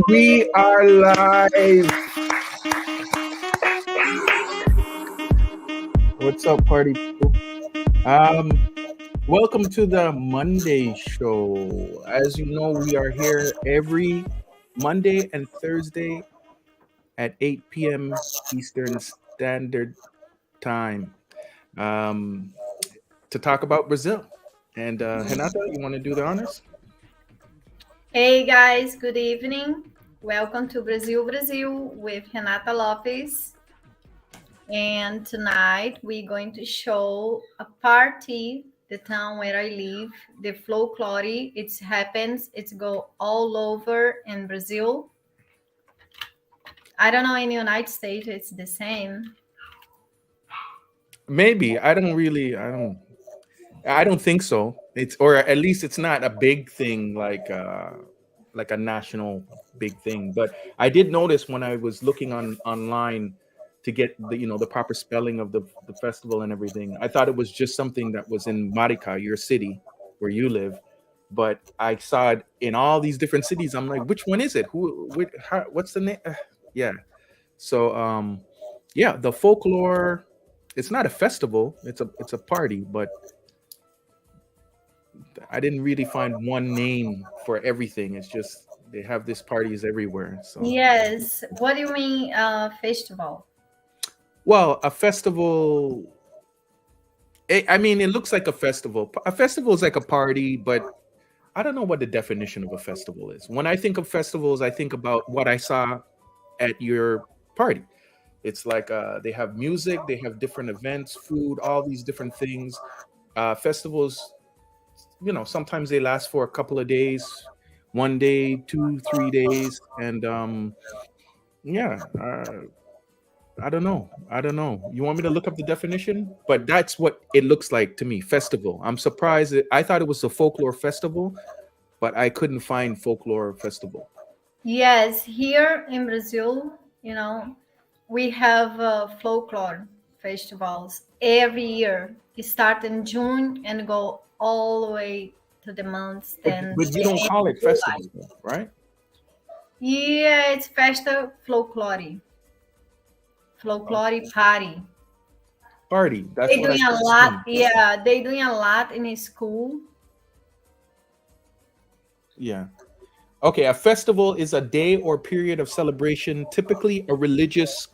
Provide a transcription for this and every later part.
And we are live. What's up, party people? Welcome to the Monday show. As you know, we are here every Monday and Thursday at 8 p.m. Eastern Standard Time um, to talk about Brazil. And Renata, you want to do the honors? Hey guys, good evening. Welcome to Brazil, Brazil with Renata Lopes. And tonight we're going to show a party, the town where I live, the folklore. It happens, it's go all over in Brazil. I don't know in the United States it's the same. Maybe. I don't think so. It's or at least it's not a big thing like a national big thing. But I did notice when I was looking online to get the proper spelling of the festival and everything. I thought it was just something that was in Maricá, your city where you live. But I saw it in all these different cities. I'm like, which one is it? What's the name? Yeah. So yeah, the folklore. It's not a festival. It's a party, but I didn't really find one name for everything. It's just they have these parties everywhere. So, Yes. What do you mean festival? well, a festival. I mean, it looks like a festival. A festival is like a party, but I don't know what the definition of a festival is. When I think of festivals, I think about what I saw at your party. It's like they have music, they have different events, food, all these different things. Festivals, sometimes they last for a couple of days, 1 day, 2 3 days, and yeah, I don't know, you want me to look up the definition? But that's what it looks like to me. Festival. I'm surprised I thought it was a folklore festival, but I couldn't find folklore festival. Yes, here in Brazil, we have folklore festivals every year. It start in June and go all the way to the months. Then But you don't call it festival, right? yeah, it's festa folklore party. Party. That's They what I doing a keep lot. seeing. Yeah, they doing a lot in school. Yeah. Okay, a festival is a day or period of celebration, typically a religious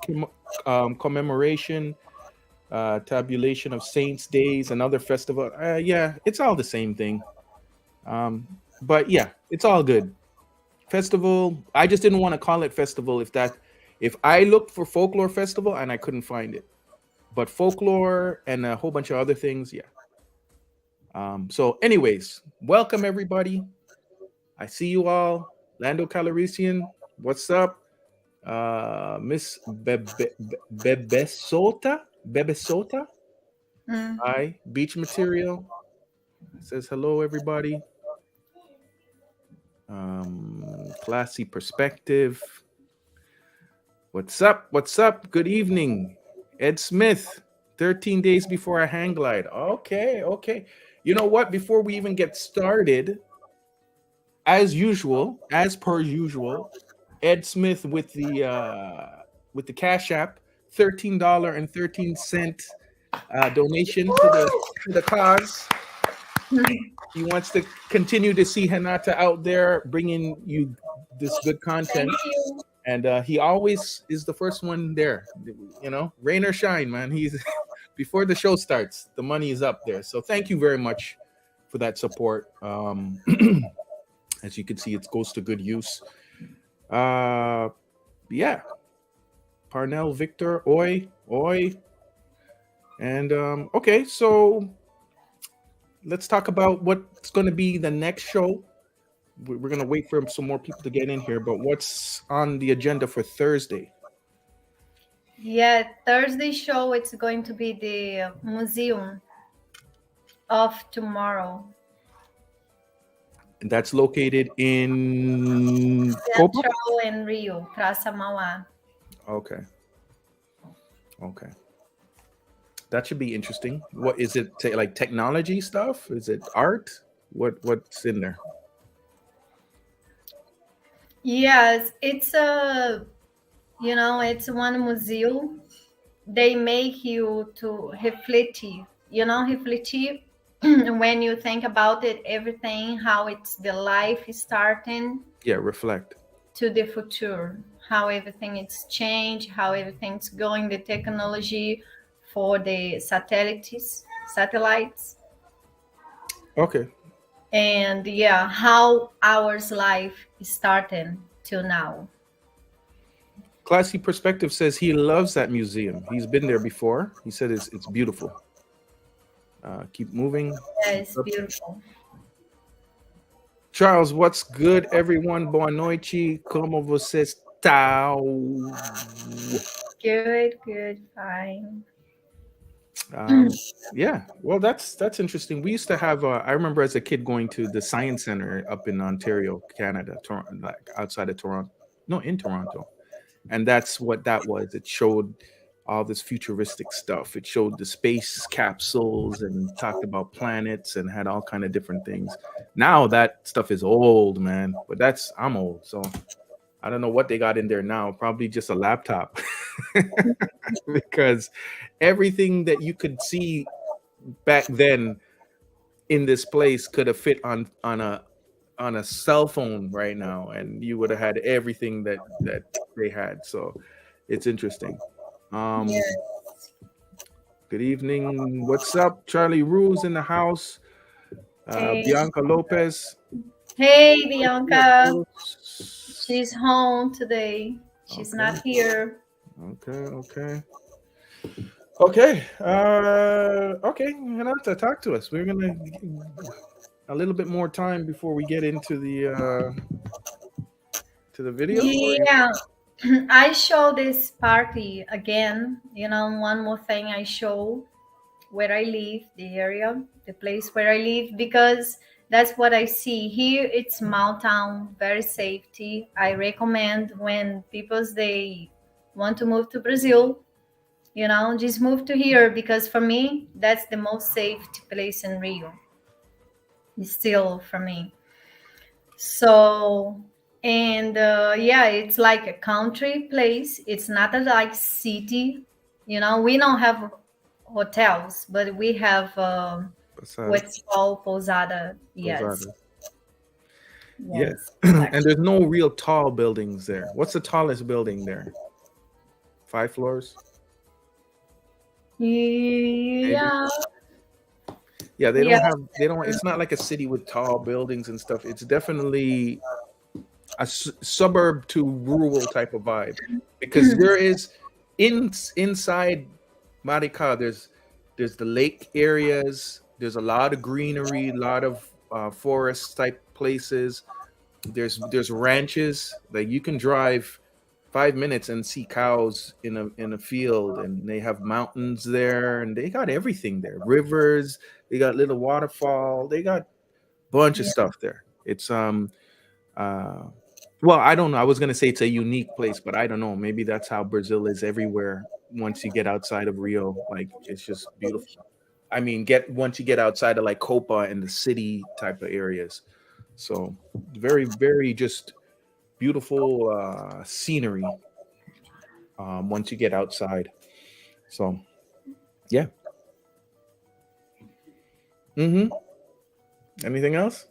commemoration, tabulation of saints' days, another festival. Yeah, it's all the same thing. But yeah, it's all good. Festival. I just didn't want to call it festival if I looked for folklore festival and I couldn't find it. But folklore and a whole bunch of other things, yeah. So, anyways, welcome everybody. I see you all. Lando Calorisian, what's up? Miss Bebesota? Bebesota? Mm. Hi. Beach Material says hello, everybody. Classy Perspective. What's up? What's up? Good evening. Ed Smith, 13 days before a hang glide. Okay, okay. You know what? Before we even get started, as usual, as per usual, Ed Smith with the Cash App, $13.13 donation to the cause. He wants to continue to see Hanata out there bringing you this good content, Thank you. and he always is the first one there. Rain or shine, man. He's before the show starts, the money is up there. So thank you very much for that support. As you can see, it goes to good use. Yeah. Parnell Victor, oi. And okay, so let's talk about what's going to be the next show. We're going to wait for some more people to get in here, but what's on the agenda for Thursday? Yeah, Thursday show it's going to be the Museum of Tomorrow. And that's located in Copa? Central and Rio, Praça Mauá. Okay. That should be interesting. What is it? Like technology stuff? Is it art? What's in there? Yes, it's a, it's one museum. They make you to reflective, reflective when you think about it, everything, how it's the life starting Yeah, reflect. to the future, how everything is changed, how everything's going, the technology for the satellites, Okay. and yeah, how our life is starting till now. Classy Perspective says he loves that museum. He's been there before. He said it's beautiful. Keep moving. Yeah, it's beautiful. Charles, what's good, everyone? Boa noite. Como você está? Good, fine. Um, yeah, well, that's interesting. We used to have. I remember as a kid going to the Science Center up in Ontario, Canada, like outside of Toronto. No, in Toronto, and that's what that was. It showed all this futuristic stuff. It showed the space capsules and talked about planets and had all kind of different things. Now that stuff is old, man. But I'm old, so I don't know what they got in there now. Probably just a laptop. Because everything that you could see back then in this place could have fit on a cell phone right now, and you would have had everything that they had. So it's interesting. Yeah. um Good evening. What's up? Charlie Rue's in the house. Hey, Bianca Lopez. hey, What's up, Bianca. Bruce? She's home today. She's Okay, not here. okay. Okay. Okay, Renata, talk to us. We're gonna a little bit more time before we get into the video. Yeah, I show this party again. One more thing I show where I live, the area, the place where I live, because that's what I see here. It's small town, very safety. I recommend when they want to move to Brazil, just move to here, because for me that's the most safe place in Rio. Still for me. So, and yeah, it's like a country place. It's not a like city. We don't have hotels, but we have Posada. what's called posada. Yes, Posada. Yeah. yes, And exactly. there's no real tall buildings there. What's the tallest building there? 5 floors, maybe. Yeah, Yeah, yeah, they don't, it's not like a city with tall buildings and stuff. It's definitely a suburb to rural type of vibe, because there is inside Maricá, there's the lake areas, there's a lot of greenery, a lot of forest type places. There's ranches, like you can drive 5 minutes and see cows in a field, and they have mountains there, and they got everything there. Rivers, they got little waterfall, they got a bunch of yeah, stuff there. It's uh well, I don't know. I was gonna say it's a unique place, but I don't know. Maybe that's how Brazil is everywhere. Once you get outside of Rio, like it's just beautiful. I mean, get once you get outside of like Copa and the city type of areas. So very just beautiful scenery once you get outside. So yeah. Mm-hmm. Anything else?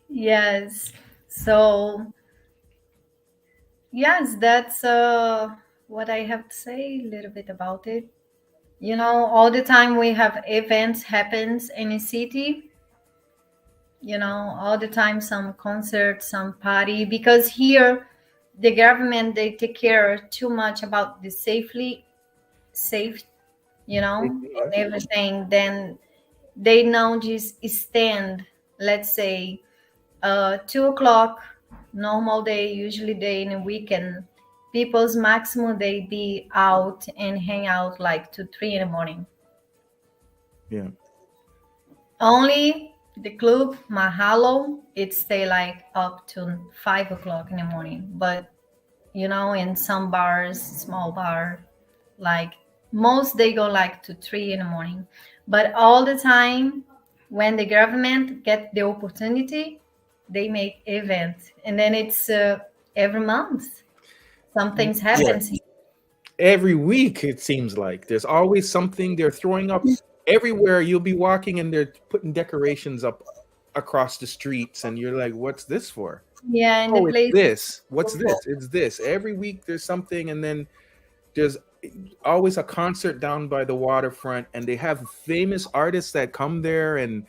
yes. So yes, that's what I have to say a little bit about it. All the time we have events happens in a city, all the time some concert, some party, because here the government, they take care too much about the safe, and Yes. everything. Then they now just stand, let's say 2 o'clock, normal day, usually day in a weekend, people's maximum they be out and hang out like to 3 in the morning. Yeah. Only the club Mahalo, it stay like up to 5 o'clock in the morning. But in some bars, small bar, like most they go like to 3 in the morning. But all the time, when the government get the opportunity, they make event, and then it's every month something's Yeah. happens. Every week it seems like there's always something they're throwing up everywhere. You'll be walking and they're putting decorations up across the streets, and you're like, "What's this for?" Yeah, and Oh, the it's place. this. What's this? It's this. Every week there's something, and then there's always a concert down by the waterfront, and they have famous artists that come there, and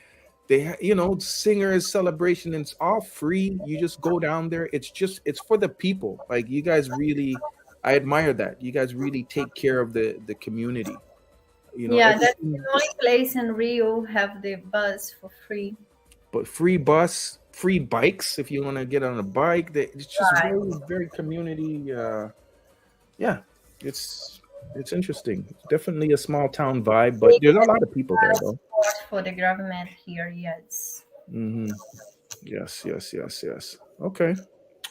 singers, celebration, and it's all free. You just go down there. It's for the people. Like, you guys really, I admire that. You guys really take care of the community. Yeah, that's Everything, the only place in Rio have the bus for free. but free bus, free bikes if you want to get on a bike. It's just Right. very, very community. Yeah, it's interesting. It's definitely a small town vibe, but there's a lot of people there though. Support for the government here, yes. Hmm. Yes, yes, yes, yes. Okay.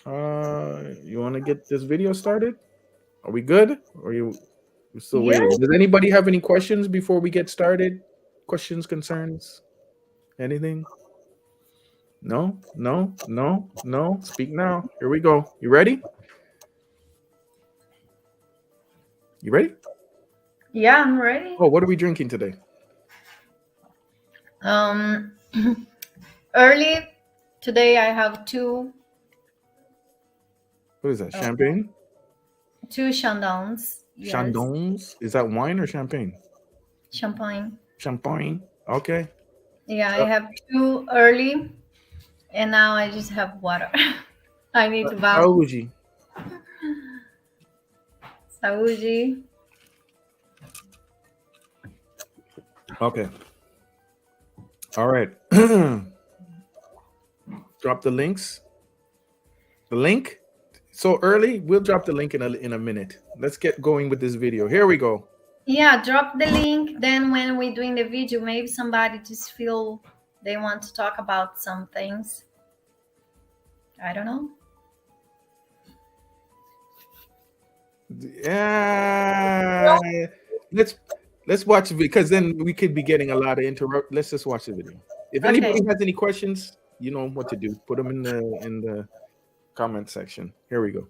You want to get this video started? Are we good? Or we're still Yeah. waiting? Does anybody have any questions before we get started? Questions, concerns, anything? No, no, no, no. Speak now. Here we go. You ready? You ready? Yeah, I'm ready. Oh, what are we drinking today? Early today I have two What is that? Champagne? Chandons. Yes. Chandons? Is that wine or champagne? Champagne. Champagne. Okay. Yeah, I have two early, and now I just have water. I need to balance. Saúde. Saúde. Okay. All right. Drop the links. The link. So early, we'll drop the link in a minute. Let's get going with this video. Here we go. Yeah, drop the link. Then when we're doing the video, maybe somebody just feel they want to talk about some things. I don't know. Yeah. Let's watch it, because then we could be getting a lot of interrupt. Let's just watch the video. If anybody has any questions, you know what to do. Put them in the comment section. Here we go.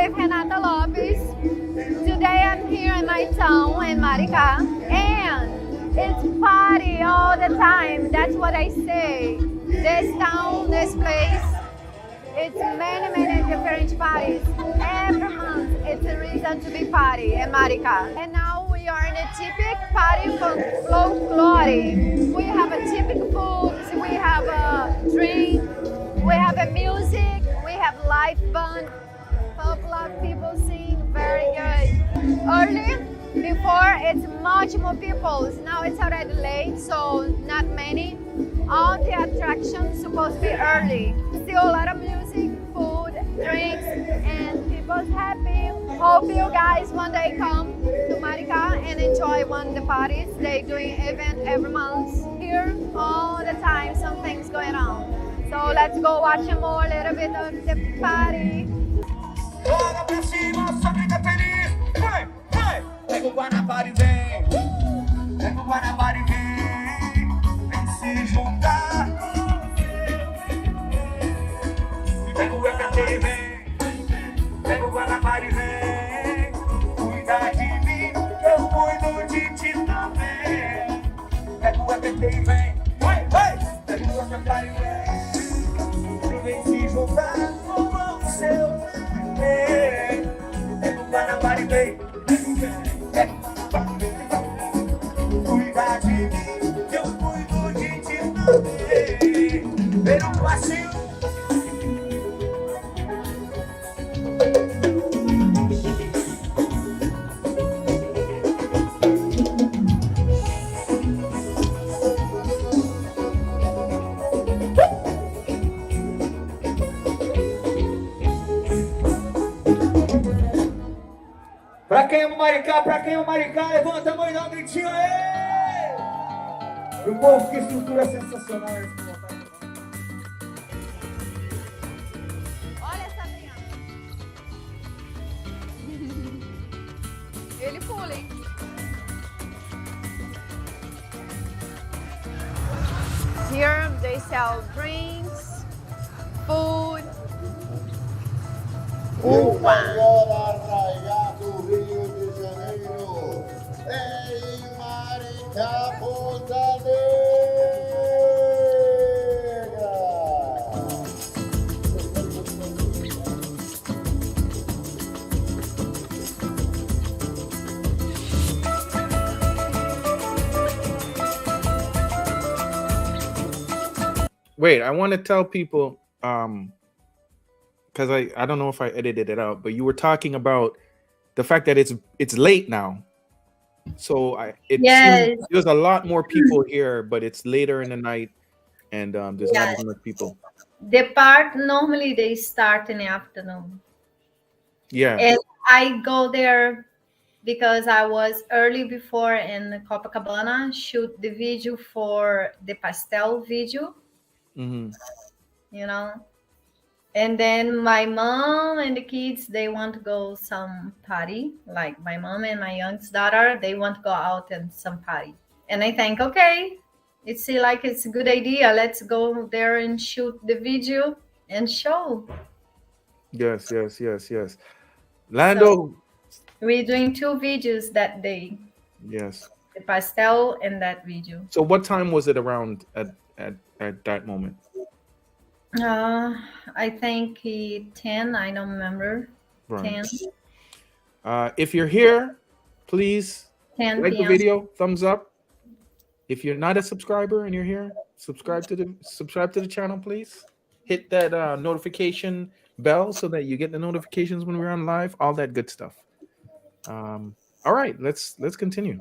with Renata Lopes. Today I'm here in my town in Maricá, and it's party all the time. That's what I say. This town, this place, it's many different parties. Every month it's a reason to be party in Maricá. And now we are in a typical party from Folklore. We have a typical food, we have a drink, we have a music, we have live band, popular people sing, very good. Early, before it's much more people. Now it's already late, so not many. All the attractions supposed to be early. Still a lot of music, food, drinks, and people's happy. Hope you guys one day come to Maricá and enjoy one of the parties. They doing event every month here. All the time, something's going on. So let's go watch more, a little bit of the party. Bora pra cima, só grita feliz. Vai, vai. Pega o Guanabara e vem. Pega o Guanabara e vem. Vem se juntar. Pega o EPT e vem. Pega o Guanabara e vem. Cuida de mim, eu cuido de ti também. Pega o EPT e vem. Vai, vai. Pega o Guanabara e vem. Vem se juntar com o seu. Pega o Guanabara e vem. Cuida de mim, eu cuido de ti também. Vem no passinho. Pra quem é o Maricá, levanta a mão e dá um gritinho aí! E o povo, que estrutura sensacional esse montar. Olha essa criança. Ele pula, hein? Here they sell drinks, food. O maior arraiá do Rio de Janeiro é em Maricá, Ponta Negra. Wait, I want to tell people, because I don't know if I edited it out, but you were talking about the fact that it's late now. So seems there's a lot more people here, but it's later in the night, and there's not as much people. The part normally they start in the afternoon. Yeah. And I go there because I was early before in Copacabana, shoot the video for the pastel video. Mm-hmm. You know. And then my mom and the kids, they want to go some party. Like my mom and my youngest daughter, they want to go out and some party. And I think, okay, it's like it's a good idea. Let's go there and shoot the video and show. Yes. Lando. So we're doing 2 videos that day. Yes. The pastel and that video. So what time was it around at that moment? I think 10. I don't remember. Right. 10. If you're here, please 10 like the p.m. video, thumbs up. If you're not a subscriber and you're here, subscribe to the channel, please. Hit that notification bell so that you get the notifications when we're on live. All that good stuff. All right, let's continue.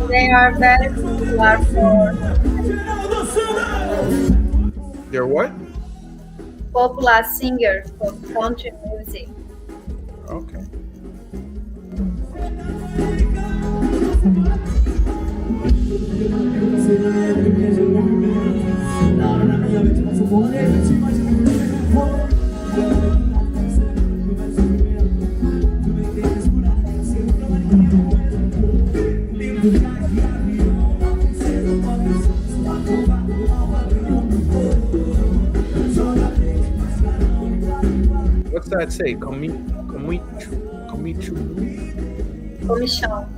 They are very popular for They're what? popular singers for country music. Okay. that say? Comichão. Comichão.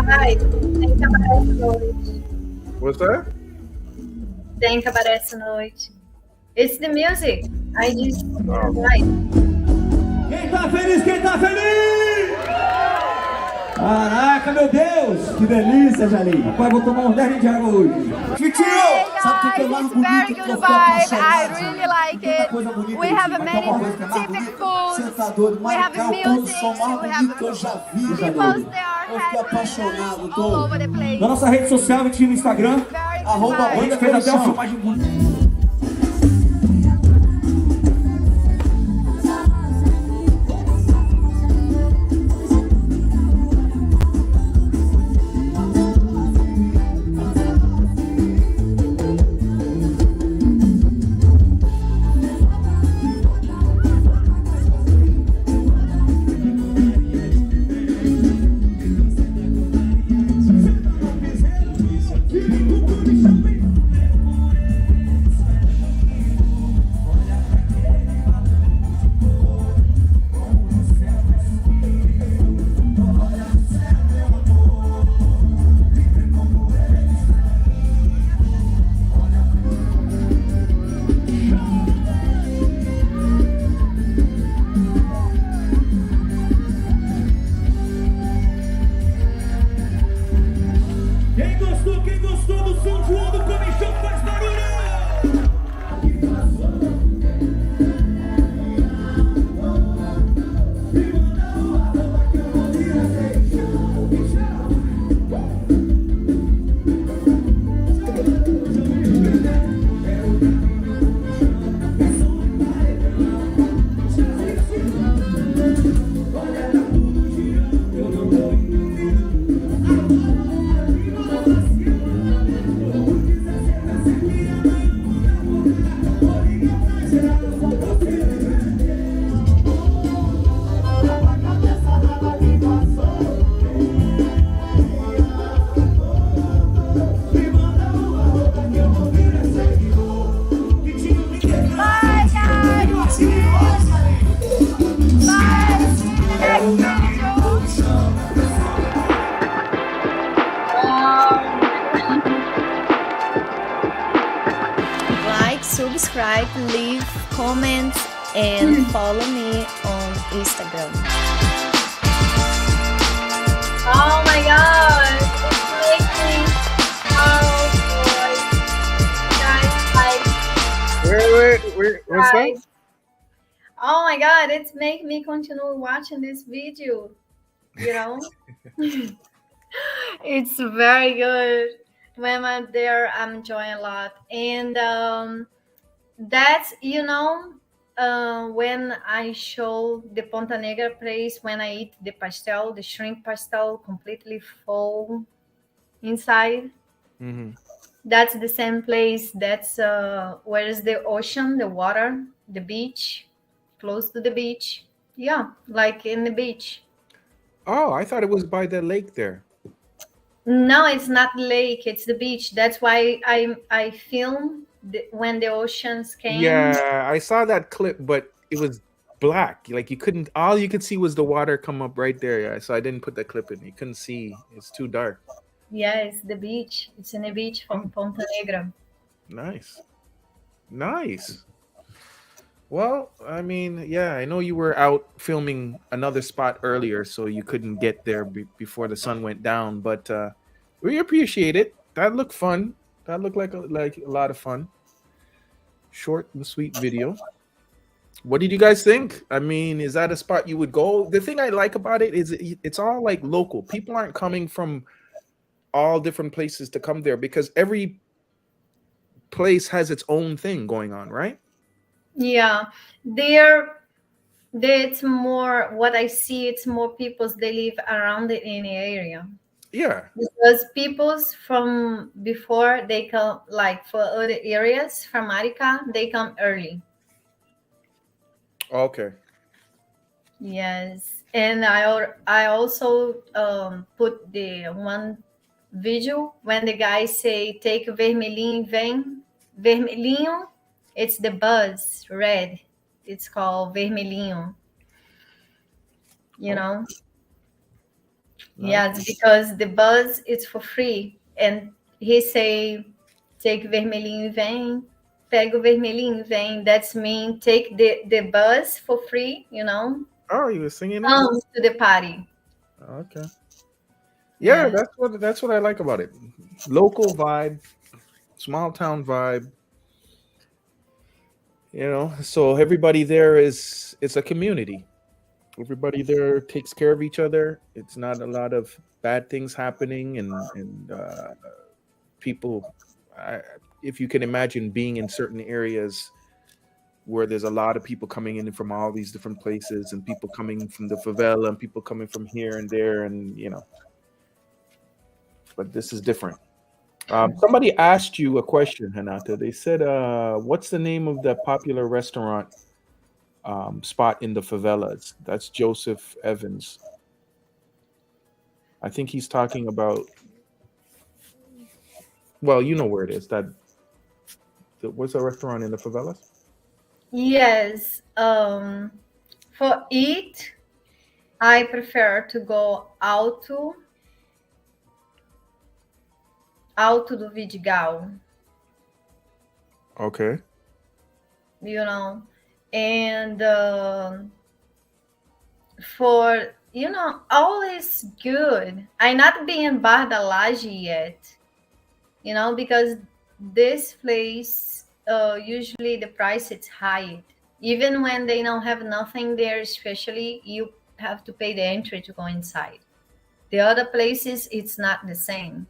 Vai, tem cabaré essa noite. What's that? Tem cabaré essa noite. It's the music. I just like. Quem tá feliz? Quem tá feliz? Caraca, meu Deus! Que delícia, Jalinha. Pai, vou tomar uns 10 de água hoje. Titio! Sabe o que é mais bonito? Very Que good eu fico vibe. I apaixonado. really like Tanta it. coisa bonita We aqui. have Mas tem many uma coisa que é mais typic bonita. foods. Você tá doido? We have Maricá, o pôr do music. sol mais We bonito have que eu já vi, people Jalinha. there Eu fiquei apaixonado, all tô. over the place. Na nossa rede social, a gente tinha no Instagram. Very good Arroba vibe. a gente fez até uma filmagem bonita. Quem gostou do São João do Comichão faz barulho! Like, subscribe, leave comments, and follow me on Instagram. Oh my god, it's making powerful. Guys, Wait, what's that? guys. Oh my god, it's making me continue watching this video. You know? It's very good. When I'm there, I'm enjoying a lot. And that's, when I show the Ponta Negra place, when I eat the pastel, the shrimp pastel, completely full inside. Hmm. That's the same place. That's where is the ocean, the water, the beach, close to the beach. Yeah, like in the beach. Oh, I thought it was by the lake there. No, it's not the lake. It's the beach. That's why I film when the oceans came. Yeah, I saw that clip, but it was black. Like you couldn't. All you could see was the water come up right there. Yeah, so I didn't put that clip in. You couldn't see. It's too dark. Yeah, it's the beach. It's in the beach from Ponta Negra. Nice, nice. Well, I mean, yeah, I know you were out filming another spot earlier, so you couldn't get there before the sun went down. But we appreciate it. That looked fun. That looked like a lot of fun. Short and sweet video. What did you guys think? I mean, is that a spot you would go? The thing I like about it is it's all like local. People aren't coming from all different places to come there because every place has its own thing going on, right? Yeah, there. It's more what I see. It's more peoples they live around the in the area. Yeah. Because peoples from before they come like for other areas from Maricá, they come early. Okay. Yes, and I also put the one video when the guys say take vermelhinho vem vermelhinho. It's the buzz red. It's called vermelhinho. You know. Yes, because the bus is for free. And he say, take vermelhinho e vem. Pega o vermelhinho e vem. That's mean take the bus for free, Oh, you were singing it? Come to the party. Okay. Yeah, Yes. that's what I like about it. Local vibe, small town vibe. So everybody there it's a community. Everybody there takes care of each other. It's not a lot of bad things happening, and people. If you can imagine being in certain areas where there's a lot of people coming in from all these different places, and people coming from the favela, and people coming from here and there, and but this is different. Somebody asked you a question, Hanata. They said, "What's the name of the popular restaurant spot in the favelas?" That's Joseph Evans. I think he's talking about. Well, you know where it is. What's the restaurant in the favelas? Yes. For eat, I prefer to go Alto do Vidigal. Okay. And for all is good. I not been in Bar da Laje yet, because this place usually the price is high. Even when they don't have nothing there, especially you have to pay the entry to go inside. The other places it's not the same.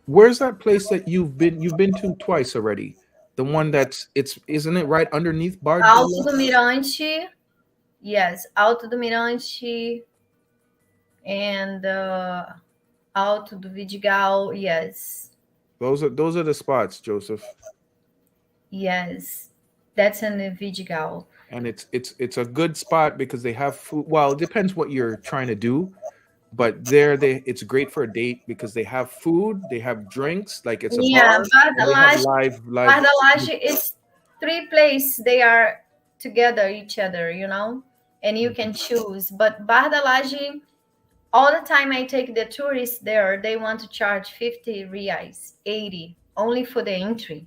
Where's that place that you've been to twice already? The one isn't it right underneath Bar? Alto do Mirante, yes, Alto do Mirante, and Alto do Vidigal, yes. Those are the spots, Joseph. Yes, that's in the Vidigal. And it's a good spot because they have food. Well, it depends what you're trying to do, but it's great for a date because they have food, they have drinks, like it's a bar. Bar da And they have Laje, live. Bar da Laje is 3 places they are together each other, and you can choose. But Bar da Laje, all the time I take the tourists there, they want to charge 50 reais, 80, only for the entry.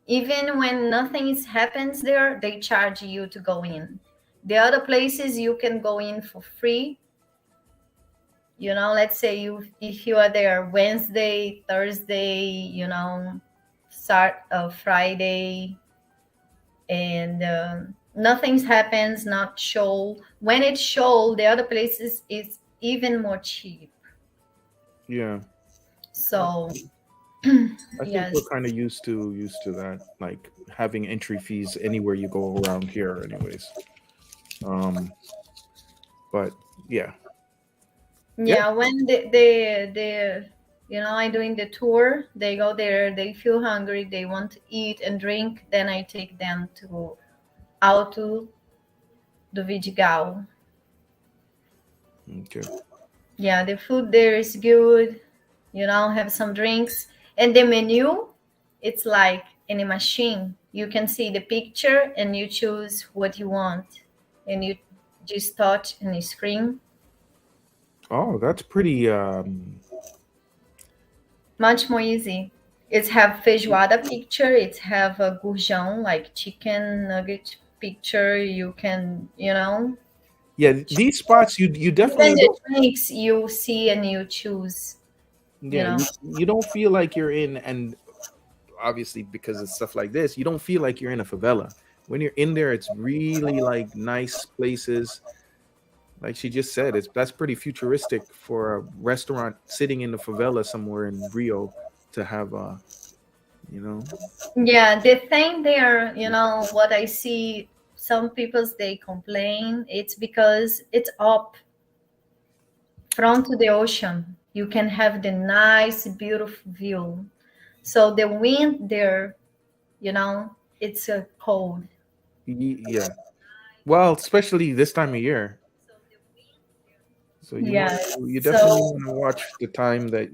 Even when nothing happens there, they charge you to go in. The other places you can go in for free. Let's say if you are there Wednesday, Thursday, start of Friday, and nothing happens, not show. When it's show, the other places is even more cheap. Yeah. So I think yes. we're kind of used to that, like having entry fees anywhere you go around here, anyways. Um, but yeah, yeah, Yeah, when the I'm doing the tour, they go there, they feel hungry, they want to eat and drink, then I take them to Alto do Vidigal. okay. Yeah, the food there is good, have some drinks. And the menu, it's like in a machine. You can see the picture and you choose what you want. And you just touch and you screen. Oh, that's pretty. Much more easy. It's have feijoada picture. It's have a gurjão, like chicken nugget picture. You can, Yeah, these spots you even definitely the don't. drinks you see and you choose, you Yeah, know. you don't feel like you're in, and obviously because of stuff like this, you don't feel like you're in a favela. When you're in there, it's really like nice places. Like she just said, that's pretty futuristic for a restaurant sitting in the favela somewhere in Rio to have you know. Yeah, the thing there, what I see some people they complain, it's because it's up front to the ocean. You can have the nice, beautiful view. So the wind there, it's cold. Yeah. Well, especially this time of year. So Yeah. you definitely So want to watch the time that.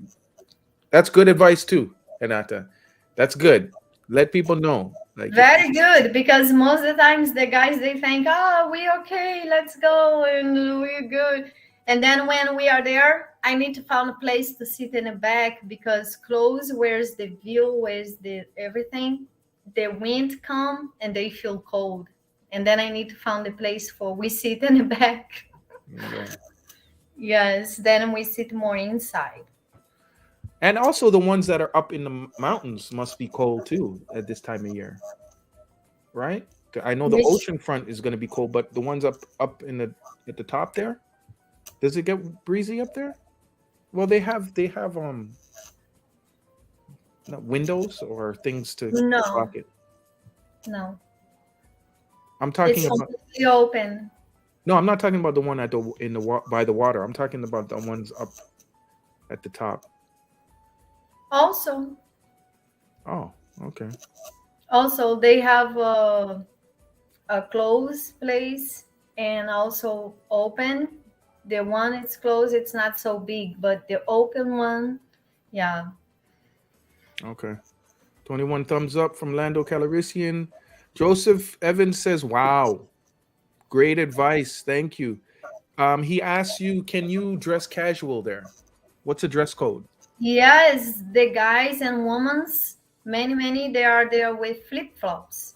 That's good advice too, Renata. That's good. Let people know. Like if very good because most of the times the guys they think, oh, we okay, let's go and we're good. And then when we are there, I need to find a place to sit in the back because close where's the view, where's the everything. The wind come and they feel cold. And then I need to find a place for we sit in the back. yeah. Yes, then we sit more inside. And also the ones that are up in the mountains must be cold too at this time of year, right? I know the Which ocean front is going to be cold, but the ones up in the at the top there, does it get breezy up there? Well, they have not windows or things to no, block it. no. I'm It's talking about completely open. no, I'm not talking about the one at the in the by the water. I'm talking about the ones up at the top. Also, Oh, okay. they have a closed place and also open. The one it's closed, it's not so big, but the open one, yeah. Okay. 21 thumbs up from Lando Calrissian. Joseph Evans says, "Wow, great advice. Thank you." He asks you, "Can you dress casual there? What's a dress code?" Yes, the guys and women's, many, they are there with flip flops.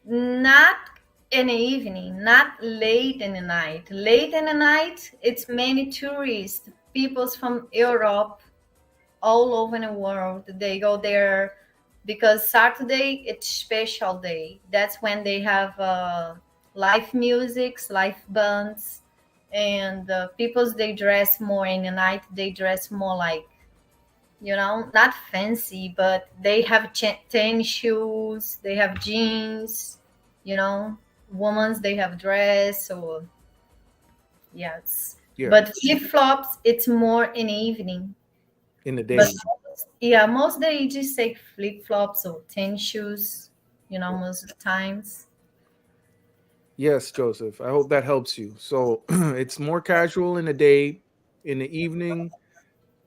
Not in the evening, not late in the night. Late in the night, it's many tourists, peoples from Europe, all over the world. They go there because Saturday it's special day. That's when they have live musics, live bands, and peoples they dress more in the night. They dress more like not fancy, but they have tennis shoes, they have jeans, you know, women's they have dress or yes. Yeah, But flip flops, it's more in the evening. in the But day. yeah, most they just take flip flops or tennis shoes, most of the times. Yes, Joseph. I hope that helps you. So it's more casual in the day. In the evening,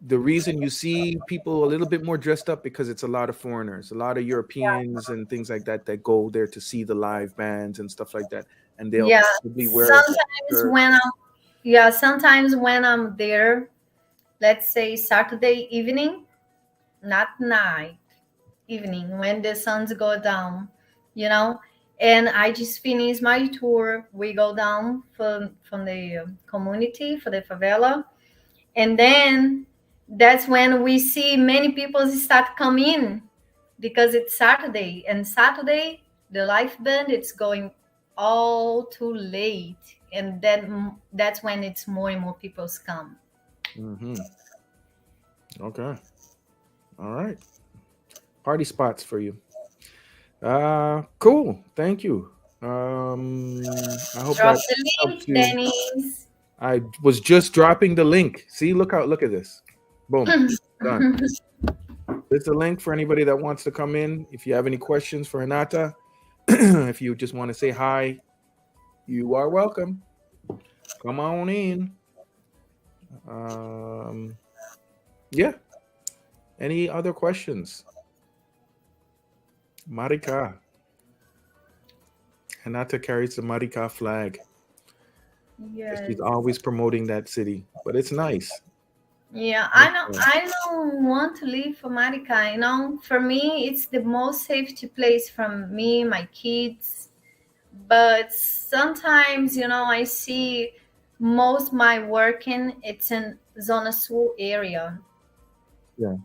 the reason you see people a little bit more dressed up because it's a lot of foreigners, a lot of Europeans and things like that that go there to see the live bands and stuff like that, and they'll Yeah. probably wear a Sometimes shirt. when I'm there, let's say Saturday evening, not night, evening when the suns go down, you know. And I just finished my tour. We go down from the community for the favela, and then that's when we see many people start coming because it's Saturday, and Saturday the live band it's going all too late, and then that's when it's more and more people come. Mm-hmm. Okay. All right. Party spots for you. Cool. Thank you. I hope Drop that the helped link, you. Dennis. I was just dropping the link. See, look at this. Boom. Done. There's a link for anybody that wants to come in. If you have any questions for Renata, if you just want to say hi, you are welcome. Come on in. Yeah. Any other questions? Maricá. Renata carries the Maricá flag. Yes. She's always promoting that city, but it's nice. Yeah, I don't want to leave for Maricá. You know, for me, it's the most safety place from me, my kids. But sometimes, you know, I see most my working it's in Zona Sul area, Yeah.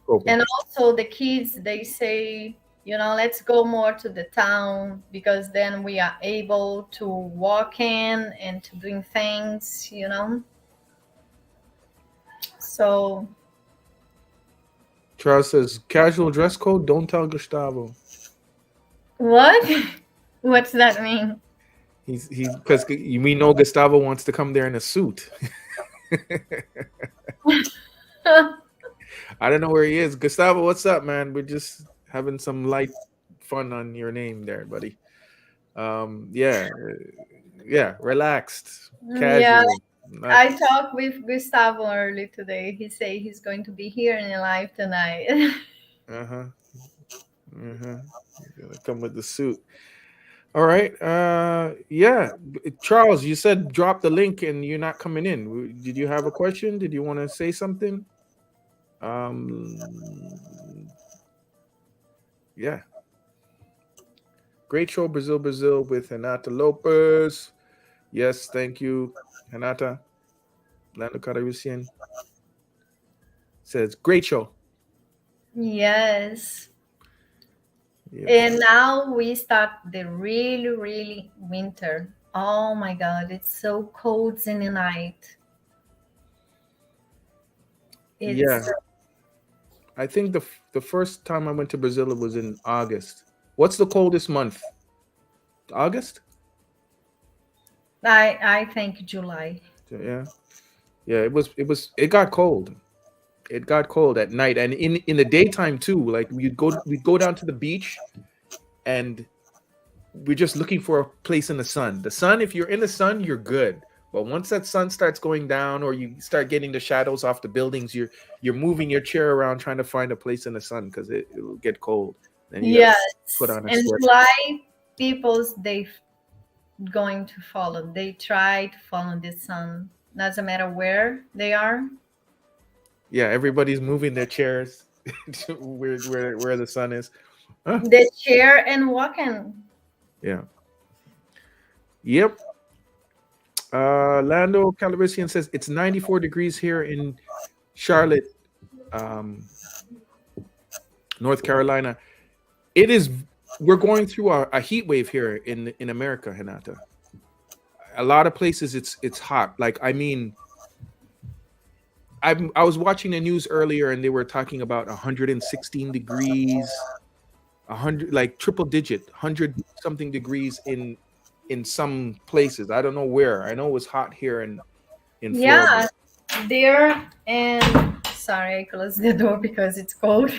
Open. and also the kids they say, you know, let's go more to the town because then we are able to walk in and to doing things, you know. So Charles says casual dress code. Don't tell Gustavo. what? What's that mean? He's because we know Gustavo wants to come there in a suit. I don't know where he is. Gustavo, what's up, man? We're just having some light fun on your name there, buddy. Yeah, relaxed, casual. Yeah, Not- I talked with Gustavo early today. He say he's going to be here in live tonight. uh-huh. Uh-huh. You're gonna come with the suit. All right. Yeah. Charles, you said drop the link and you're not coming in. Did you have a question? Did you want to say something? Yeah. Great show, Brazil with Renata Lopez. Yes, thank you, Renata. Lando Cararucian says great show. Yes. Yeah. And now we start the really, really winter. Oh my God, it's so cold in the night. Yeah. I think the first time I went to Brazil it was in August. What's the coldest month? August? I think July. Yeah. Yeah, it got cold. It got cold at night and in the daytime too. Like we'd go down to the beach and we're just looking for a place in the sun. The sun, if you're in the sun, you're good. But once that sun starts going down or you start getting the shadows off the buildings, you're moving your chair around trying to find a place in the sun because it'll get cold. Then you Yes. put on a And sweater. July, people's they going to follow. They try to follow the sun. Doesn't matter where they are. Yeah, everybody's moving their chairs to where the sun is. Huh? The chair and walking. Yeah. Yep. Lando Calabresian says it's 94 degrees here in Charlotte, North Carolina. It is. We're going through a heat wave here in America, Renata. A lot of places it's hot. Like I mean, I was watching the news earlier and they were talking about 116 degrees, 100 like triple digit, 100 something degrees in some places. I don't know where. I know it was hot here in Florida. Yeah, there and sorry, I closed the door because it's cold.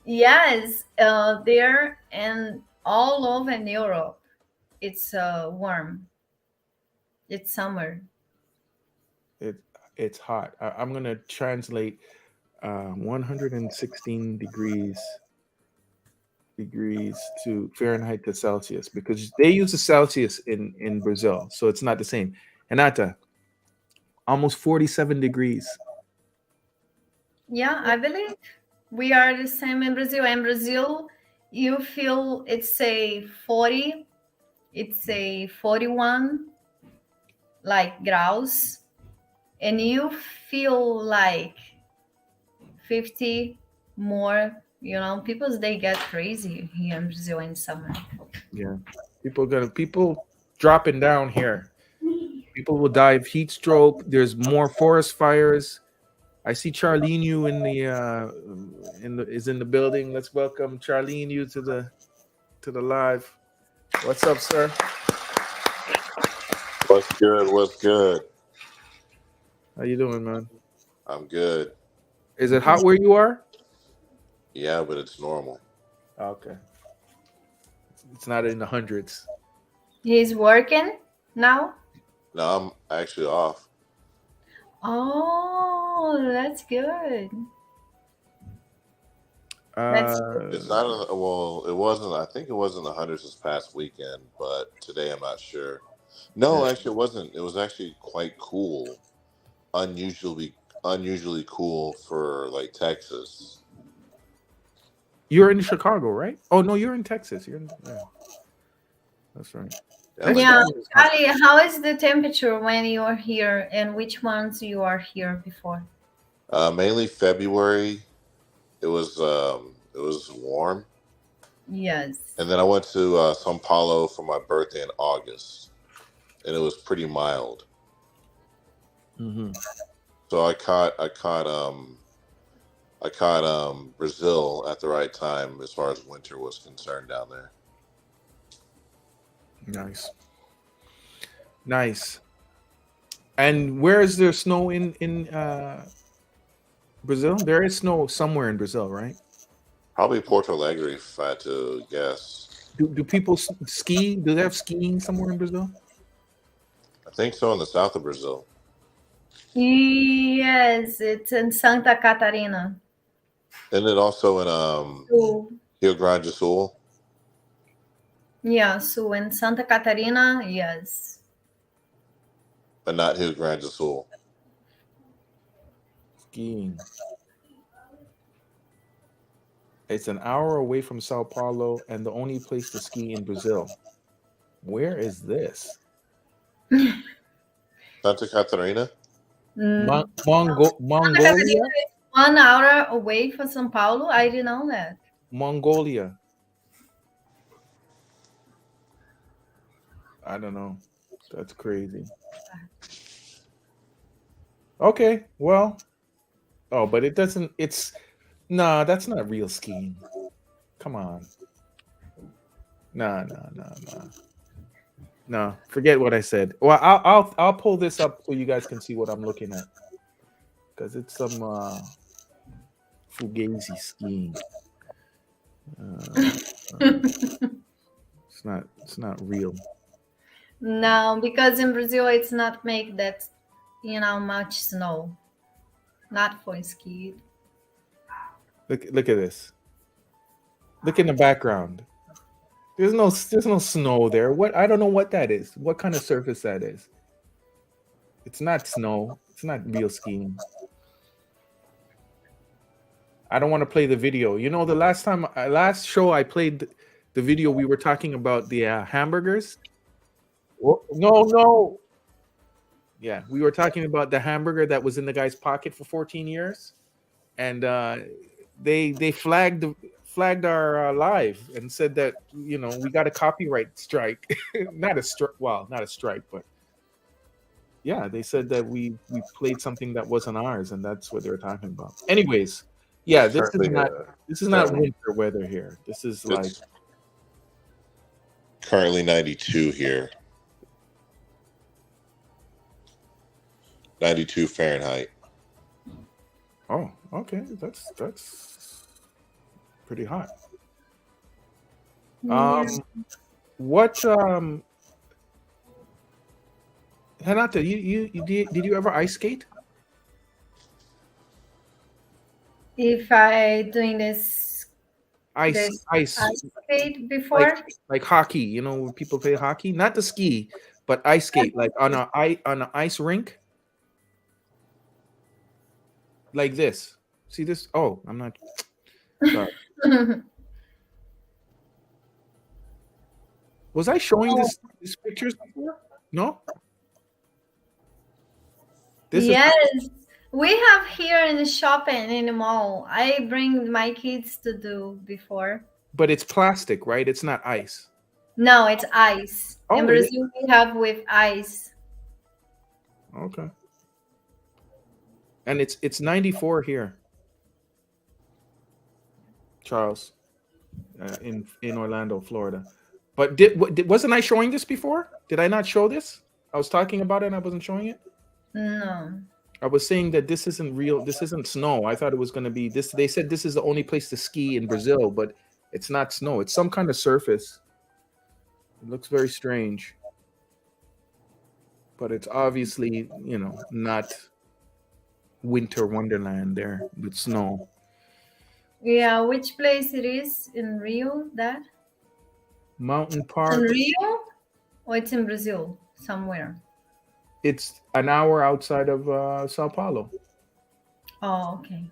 Yes, there and all over in Europe, it's warm. It's summer. It's hot. I'm gonna translate 116 degrees to Fahrenheit to Celsius because they use the Celsius in Brazil, so it's not the same. Renata, almost 47 degrees. Yeah, I believe we are the same in Brazil. In Brazil, you feel it's a 40, it's a 41 like graus, and you feel like 50 more. You know, they get crazy here in Brazil in summer. Yeah, people dropping down here. People will die of heat stroke. There's more forest fires. I see Charlene you in the building. Let's welcome Charlene you to the live. What's up, sir? What's good? What's good? How you doing, man? I'm good. Is it hot where you are? Yeah, but it's normal. Okay. It's not in the hundreds. He's working now? No, I'm actually off. Oh, that's good. It's not well, it wasn't. I think it was in the hundreds this past weekend, but today I'm not sure. No, actually, it wasn't. It was actually quite cool, unusually cool for like Texas. You're in Chicago, right? Oh no, you're in Texas. Yeah. That's right. Yeah, Ali, how is the temperature when you are here, and which months you are here before? Mainly February. It was warm. Yes. And then I went to São Paulo for my birthday in August, and it was pretty mild. Mm-hmm. So I caught Brazil at the right time as far as winter was concerned down there. Nice. And where is there snow in Brazil? There is snow somewhere in Brazil, right? Probably Porto Alegre, if I had to guess. Do people ski? Do they have skiing somewhere in Brazil? I think so, in the south of Brazil. Yes, it's in Santa Catarina. Isn't it also in Rio Grande do Sul? Yeah, so in Santa Catarina, yes. But not Rio Grande do Sul. Skiing. It's an hour away from Sao Paulo and the only place to ski in Brazil. Where is this? Santa Catarina? Mongolia? Is 1 hour away from São Paulo. I didn't know that. Mongolia. I don't know. That's crazy. Okay, well. Oh, but it doesn't. Nah, that's not real skiing. Come on. Nah. No, forget what I said. Well, I'll pull this up so you guys can see what I'm looking at, because it's some fugazi skiing. It's not real. No, because in Brazil it's not make that much snow. Not for ski. Look at this. Look in the background. There's no snow there. What? I don't know what that is. What kind of surface that is? It's not snow. It's not real skiing. I don't want to play the video. You know, the last show I played the video, we were talking about the hamburgers. No. Yeah, we were talking about the hamburger that was in the guy's pocket for 14 years, and they flagged our live and said that we got a copyright strike. not a strike, but yeah, they said that we played something that wasn't ours, and that's what they're talking about. Anyways, yeah, this is not winter weather here. This is like currently 92 here. 92 Fahrenheit. Oh, okay. That's pretty hot. What Renata, did you ever ice skate? If I doing this Ice skate before, like hockey, when people play hockey, not to ski, but ice skate, like on an ice rink. Like this. See this? Oh, I'm not. Sorry. Was I showing these pictures before? No. Yes, we have here in the shopping in the mall. I bring my kids to do before. But it's plastic, right? It's not ice. No, it's ice. Oh, in Brazil, we have with ice. Okay. And it's 94 here, Charles, in Orlando, Florida. But wasn't I showing this before? Did I not show this? I was talking about it and I wasn't showing it. No. I was saying that this isn't real. This isn't snow. I thought it was going to be this. They said this is the only place to ski in Brazil, but it's not snow. It's some kind of surface. It looks very strange, but it's obviously, not winter wonderland there with snow. Yeah, which place it is in Rio? That Mountain in Park. Rio, or it's in Brazil somewhere? It's an hour outside of Sao Paulo. Oh, okay.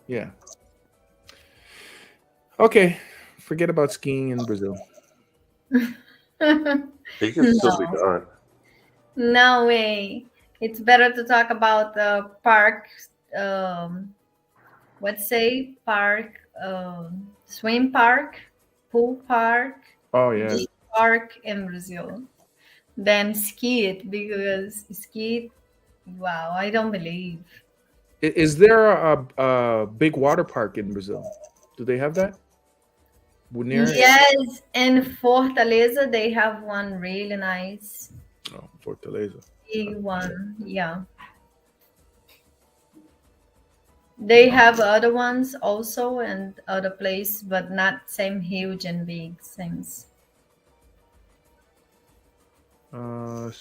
Yeah. Okay. Forget about skiing in Brazil. He can still be done. No way. It's better to talk about the park. Park, swim park, pool park, Oh yeah. beach park in Brazil than ski it, because ski, wow, I don't believe. Is there a big water park in Brazil? Do they have that? Near it? Yes, in Fortaleza they have one really nice Oh, Fortaleza. big one. Yeah. They have other ones also and other place, but not same huge and big things. Charlie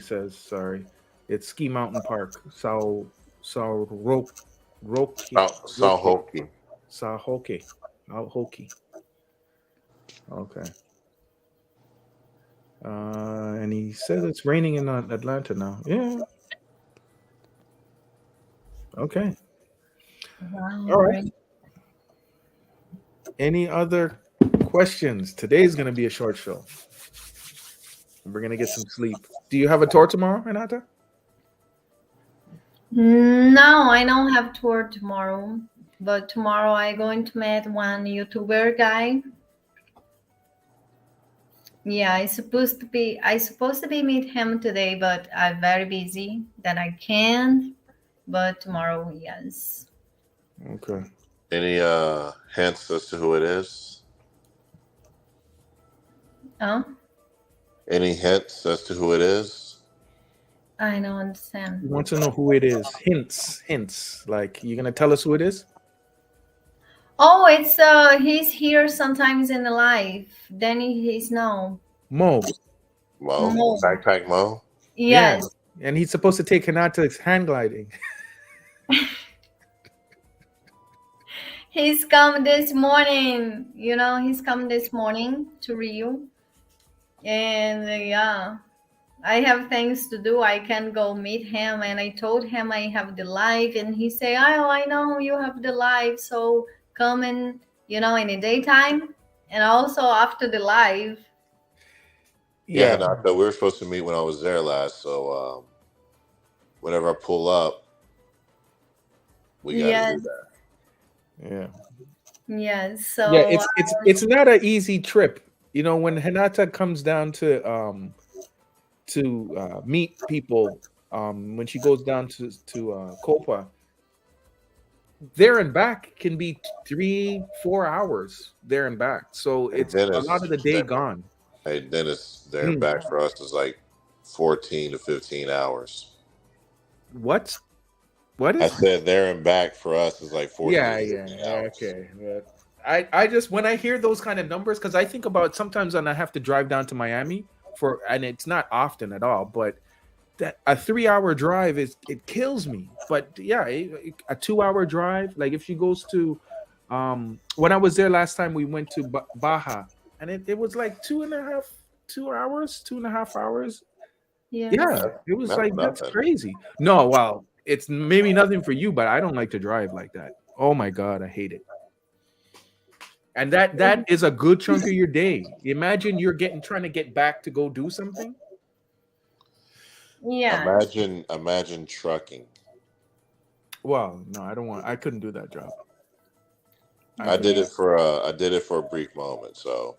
says, sorry, it's Ski Mountain Park, Sao Roque, Salhoki. Hockey. Okay. And he says it's raining in Atlanta now. Yeah. Okay. Wow. All right. Any other questions? Today's going to be a short show. We're going to get some sleep. Do you have a tour tomorrow, Renata? No, I don't have tour tomorrow, but tomorrow I'm going to meet one YouTuber guy. Yeah, I supposed to be meet him today, but I'm very busy that I can't. But tomorrow, yes. Okay. Any hints as to who it is? Oh, Any hints as to who it is? I don't understand. You want to know who it is? Hints. Like, you're going to tell us who it is? Oh, it's he's here sometimes in the live. Then he's no. Mo. Mo. Backpack Mo? Yes. Yeah. And he's supposed to take Renata's hand gliding. He's come this morning. He's come this morning to Rio. And yeah, I have things to do. I can go meet him. And I told him I have the live. And he say, oh, I know you have the live. So come in, in the daytime. And also after the live. Yeah, we were supposed to meet when I was there last. So whenever I pull up, we got to do that. Yeah. Yes. So yeah, it's not an easy trip. When Renata comes down to meet people, when she goes down to Copa, there and back can be 3-4 hours there and back. So it's a lot of the day gone. Hey, Dennis, there and back for us is like 14 to 15 hours. What is? I said there and back for us is like 14 to 15 hours. Okay. Yeah. I just, when I hear those kind of numbers, because I think about sometimes when I have to drive down to Miami and it's not often at all, but that a 3-hour drive it kills me. But yeah, a 2-hour drive, like if she goes to when I was there last time, we went to Baja, and it was like 2.5 hours. Yeah, it was like that's crazy. No, well, it's maybe nothing for you, but I don't like to drive like that. Oh my god, I hate it. And that is a good chunk of your day. Imagine you're trying to get back to go do something. Yeah. Imagine trucking. Well, no, I couldn't do that job. I did Yeah. it for a brief moment. So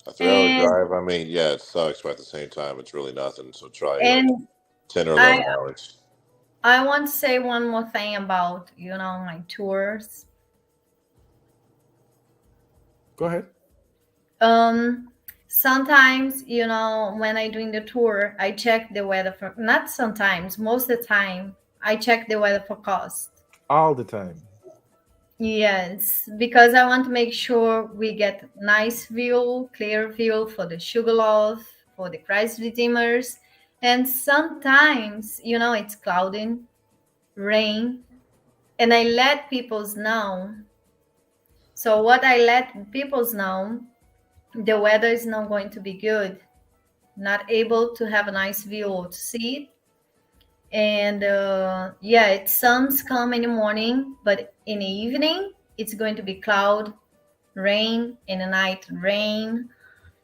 a 3 hour And drive. I mean, yeah, it sucks, but at the same time, it's really nothing. So try like and 10 or 11 hours. I want to say one more thing about, my tours. Go ahead. Sometimes, when I doing the tour, I check the weather for, not sometimes, most of the time, I check the weather forecast. All the time. Yes, because I want to make sure we get nice view, clear view for the Sugarloaf, for the Christ Redeemers. And sometimes, it's clouding, rain, and I let peoples know. So what I let peoples know, the weather is not going to be good, not able to have a nice view to see it. And yeah, it suns come in the morning, but in the evening it's going to be cloud, rain, in the night rain.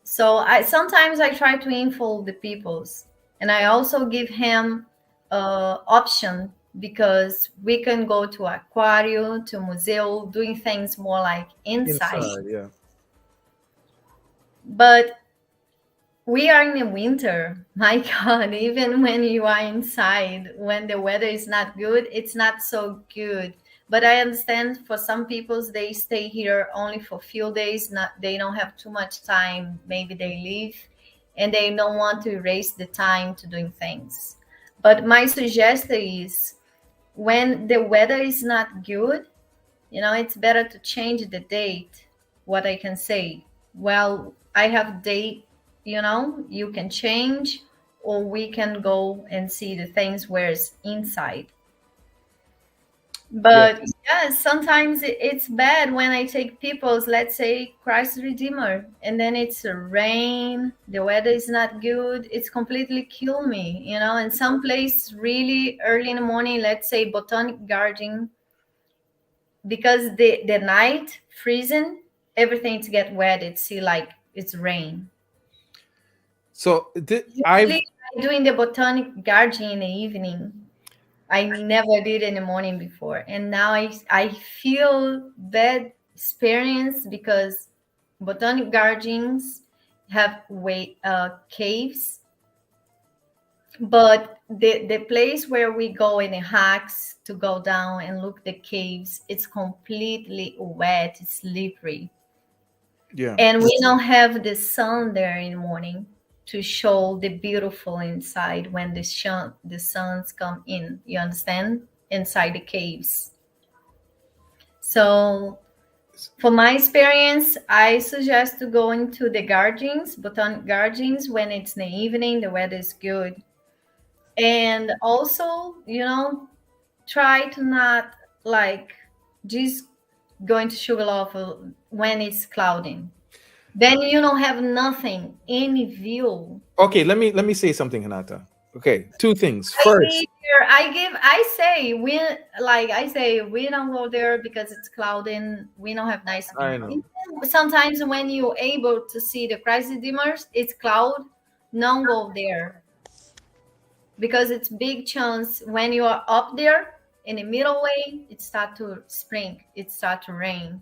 So I sometimes I try to info the peoples, and I also give him option, because we can go to aquarium, to museum, doing things more like inside. Inside, yeah. But we are in the winter. My God, even when you are inside, when the weather is not good, it's not so good. But I understand for some people, they stay here only for a few days. Not, they don't have too much time. Maybe they leave and they don't want to waste the time to doing things. But my suggestion is, when the weather is not good, it's better to change the date. What I can say, well, I have date, you can change, or we can go and see the things where it's inside. Yeah. But yeah, sometimes it's bad when I take people's, let's say, Christ Redeemer, and then it's a rain, the weather is not good, it's completely kill me, in some place really early in the morning, let's say Botanic Garden, because the night freezing, everything to get wet, it's see like it's rain. So I've Usually I'm doing the Botanic Garden in the evening. I never did in the morning before, and now I feel bad experience, because Botanic Gardens have caves, but the place where we go in the hikes to go down and look the caves, it's completely wet, it's slippery, yeah. and we don't have the sun there in the morning to show the beautiful inside when the suns come in, you understand, inside the caves. So for my experience, I suggest to go into the gardens, Botanic Gardens, when it's in the evening, the weather is good. And also, try to not like just going to Sugarloaf when it's clouding. Then you don't have nothing, any view. Okay, let me say something, Hinata. Okay, two things. I First, give here, I say we don't go there because it's clouding. We don't have nice view. I know. Sometimes when you're able to see the Christ Redeemers, it's cloud. Don't go there, because it's big chance when you are up there in the middle way, it start to spring, it start to rain.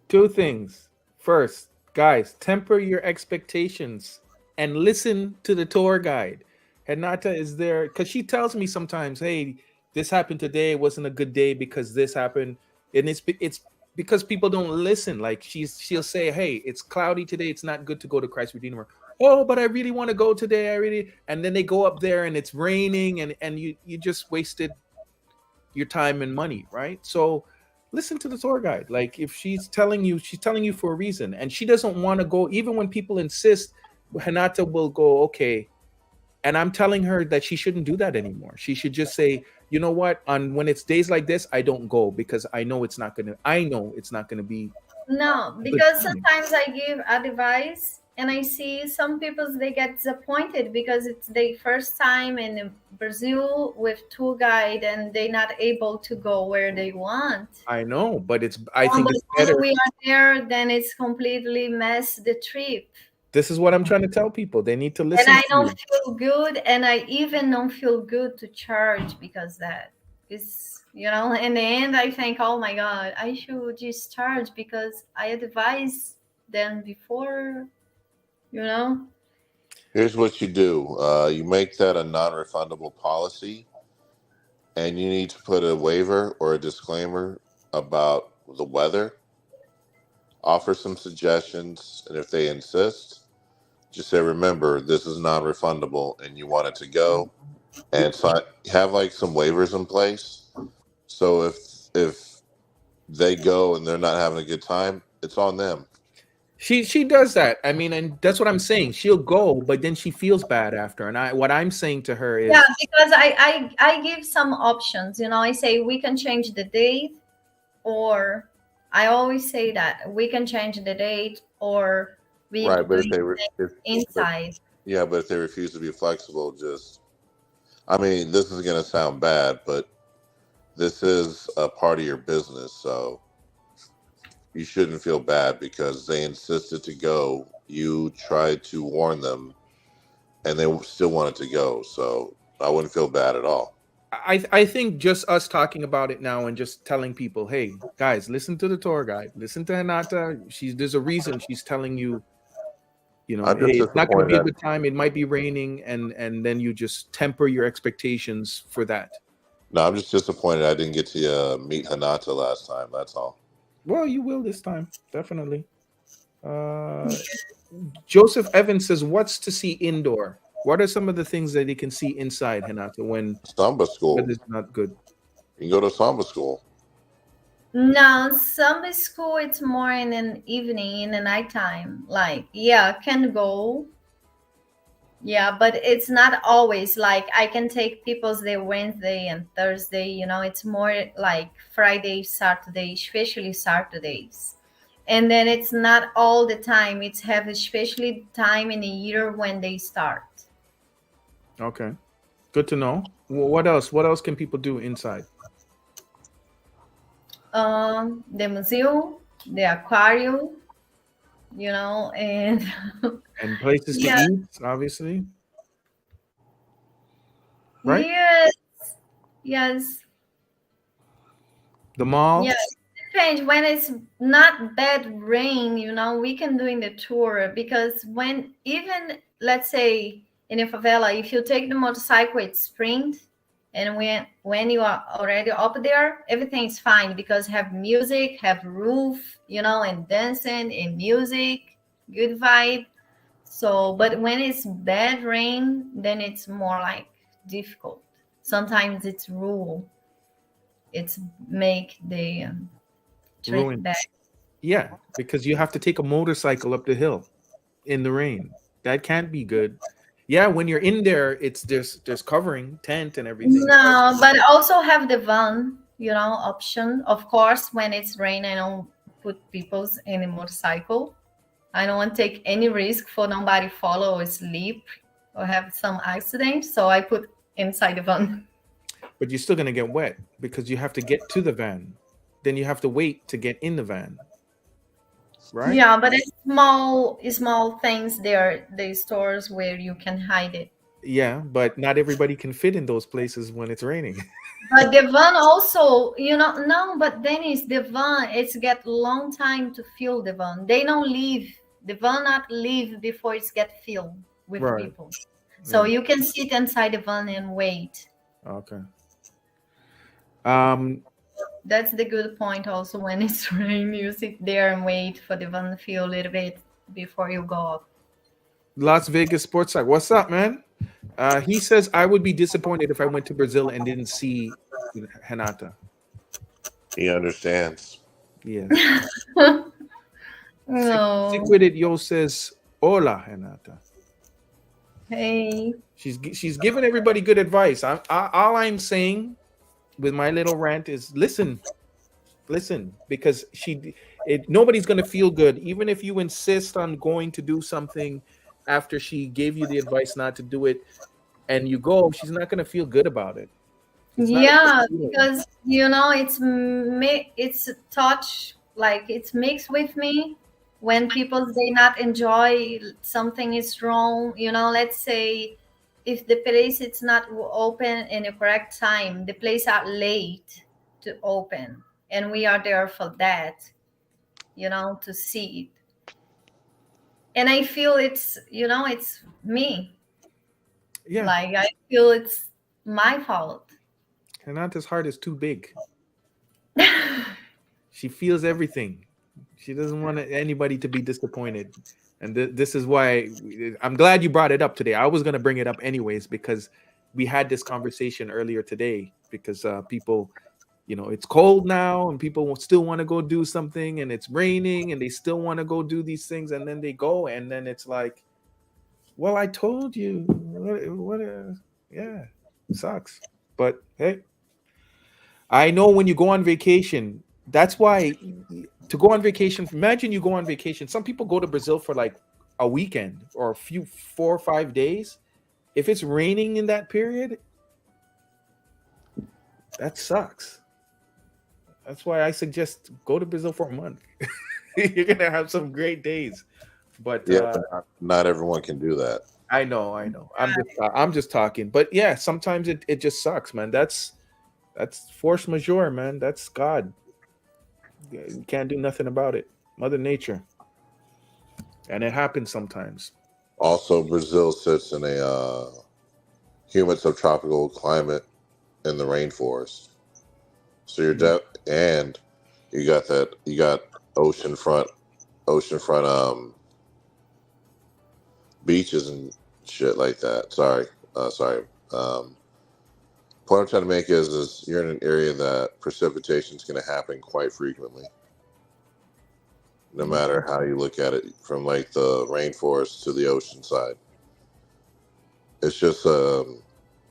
Two things. First, guys, temper your expectations and listen to the tour guide. Hinata is there because she tells me sometimes, "Hey, this happened today. It wasn't a good day because this happened," and it's because people don't listen. Like she'll say, "Hey, it's cloudy today. It's not good to go to Christ Redeemer." Oh, but I really want to go today. And then they go up there and it's raining, and you just wasted your time and money, right? So listen to the tour guide. Like if she's telling you for a reason, and she doesn't want to go. Even when people insist, Hinata will go, okay. And I'm telling her that she shouldn't do that anymore. She should just say, you know what? On when it's days like this, I don't go because I know it's not gonna be No, a good because time. sometimes I give advice and I see some people, they get disappointed because it's their first time in Brazil with tour guide and they're not able to go where they want. I know, but I think it's When better. we are there, then it's completely mess the trip. This is what I'm trying to tell people. They need to And listen I to don't you. feel good, and I even don't feel good to charge because that. It's, in the end, I think, oh my God, I should just charge because I advised them before, you know? Here's what you do. You make that a non-refundable policy, and you need to put a waiver or a disclaimer about the weather. Offer some suggestions, and if they insist, just say, remember, this is non-refundable, and you want it to go. And so have like some waivers in place. So if they go and they're not having a good time, it's on them. She does that. I mean, and that's what I'm saying. She'll go, but then she feels bad after. And what I'm saying to her is, Yeah, because I give some options. I say we can change the date, or I always say that we can change the date, or we Right, but inside. Yeah, but if they refuse to be flexible, I mean, this is going to sound bad, but this is a part of your business, so you shouldn't feel bad because they insisted to go. You tried to warn them, and they still wanted to go, so I wouldn't feel bad at all. I think just us talking about it now and just telling people, hey, guys, listen to the tour guide. Listen to Renata. There's a reason she's telling you, hey, it's not going to be a good time. It might be raining, and then you just temper your expectations for that. No, I'm just disappointed I didn't get to meet Renata last time. That's all. Well, you will this time, definitely. Joseph Evans says, what's to see indoor? What are some of the things that you can see inside, Renata, when Samba school is not good? You can go to Samba school. No, Samba school, it's more in an evening, in the nighttime. Like, can go. Yeah, but it's not always like I can take people's day Wednesday and Thursday, it's more like Friday, Saturday, especially Saturdays. And then it's not all the time. It's have especially time in a year when they start. Okay. Good to know. What else? What else can people do inside? The museum, the aquarium, and and places to eat, obviously. Right? Yes. The mall? Yes. Depends. When it's not bad rain, we can do in the tour, because when even, let's say, in a favela, if you take the motorcycle, it's spring, and when you are already up there, everything is fine because have music, have roof, and dancing and music, good vibe. So, but when it's bad rain, then it's more like difficult. Sometimes it's rule. It's make the trip bad. Yeah, because you have to take a motorcycle up the hill in the rain. That can't be good. Yeah, when you're in there, there's covering, tent and everything. No, but also have the van, option. Of course, when it's rain, I don't put people's in a motorcycle. I don't want to take any risk for nobody follow or sleep or have some accident. So I put inside the van. But you're still going to get wet because you have to get to the van. Then you have to wait to get in the van. Right? Yeah, but it's small things there, the stores where you can hide it. Yeah, but not everybody can fit in those places when it's raining. But the van also, no, but Dennis, the van, it's get long time to fill the van. They don't leave. The van not leave before it's get filled with people. So you can sit inside the van and wait. Okay. That's the good point also. When it's rain, you sit there and wait for the van to fill a little bit before you go up. Las Vegas Sports Site. What's up, man? He says, I would be disappointed if I went to Brazil and didn't see Renata. He understands. Yeah. No. Siquidit Yo says, hola, Renata. Hey. She's giving everybody good advice. All I'm saying with my little rant is listen, because nobody's going to feel good. Even if you insist on going to do something after she gave you the advice not to do it and you go, she's not going to feel good about it. Yeah, because, it's touch, like it's mixed with me. When people, they not enjoy something is wrong, let's say if the place it's not open in the correct time, the place are late to open, and we are there for that, to see it. And I feel it's it's me. Yeah. Like I feel it's my fault. Renata's heart is too big. She feels everything. She doesn't want anybody to be disappointed. And this is why I'm glad you brought it up today. I was going to bring it up anyways because we had this conversation earlier today because people, it's cold now and people still want to go do something and it's raining and they still want to go do these things and then they go and then it's like, well, I told you. Yeah, it sucks. But hey, I know when you go on vacation, that's why to go on vacation, imagine you go on vacation. Some people go to Brazil for like a weekend or a few 4 or 5 days. If it's raining in that period, that sucks. That's why I suggest go to Brazil for a month. You're gonna have some great days. But Yeah, not everyone can do that. I know. I'm just talking. But yeah, sometimes it just sucks, man. That's force majeure, man. That's God. You can't do nothing about it. Mother Nature. And it happens sometimes. Also, Brazil sits in a humid subtropical climate in the rainforest. So and you got oceanfront beaches and shit like that. Sorry. Point I'm trying to make is you're in an area that precipitation is going to happen quite frequently, no matter how you look at it, from like the rainforest to the ocean side. It's just an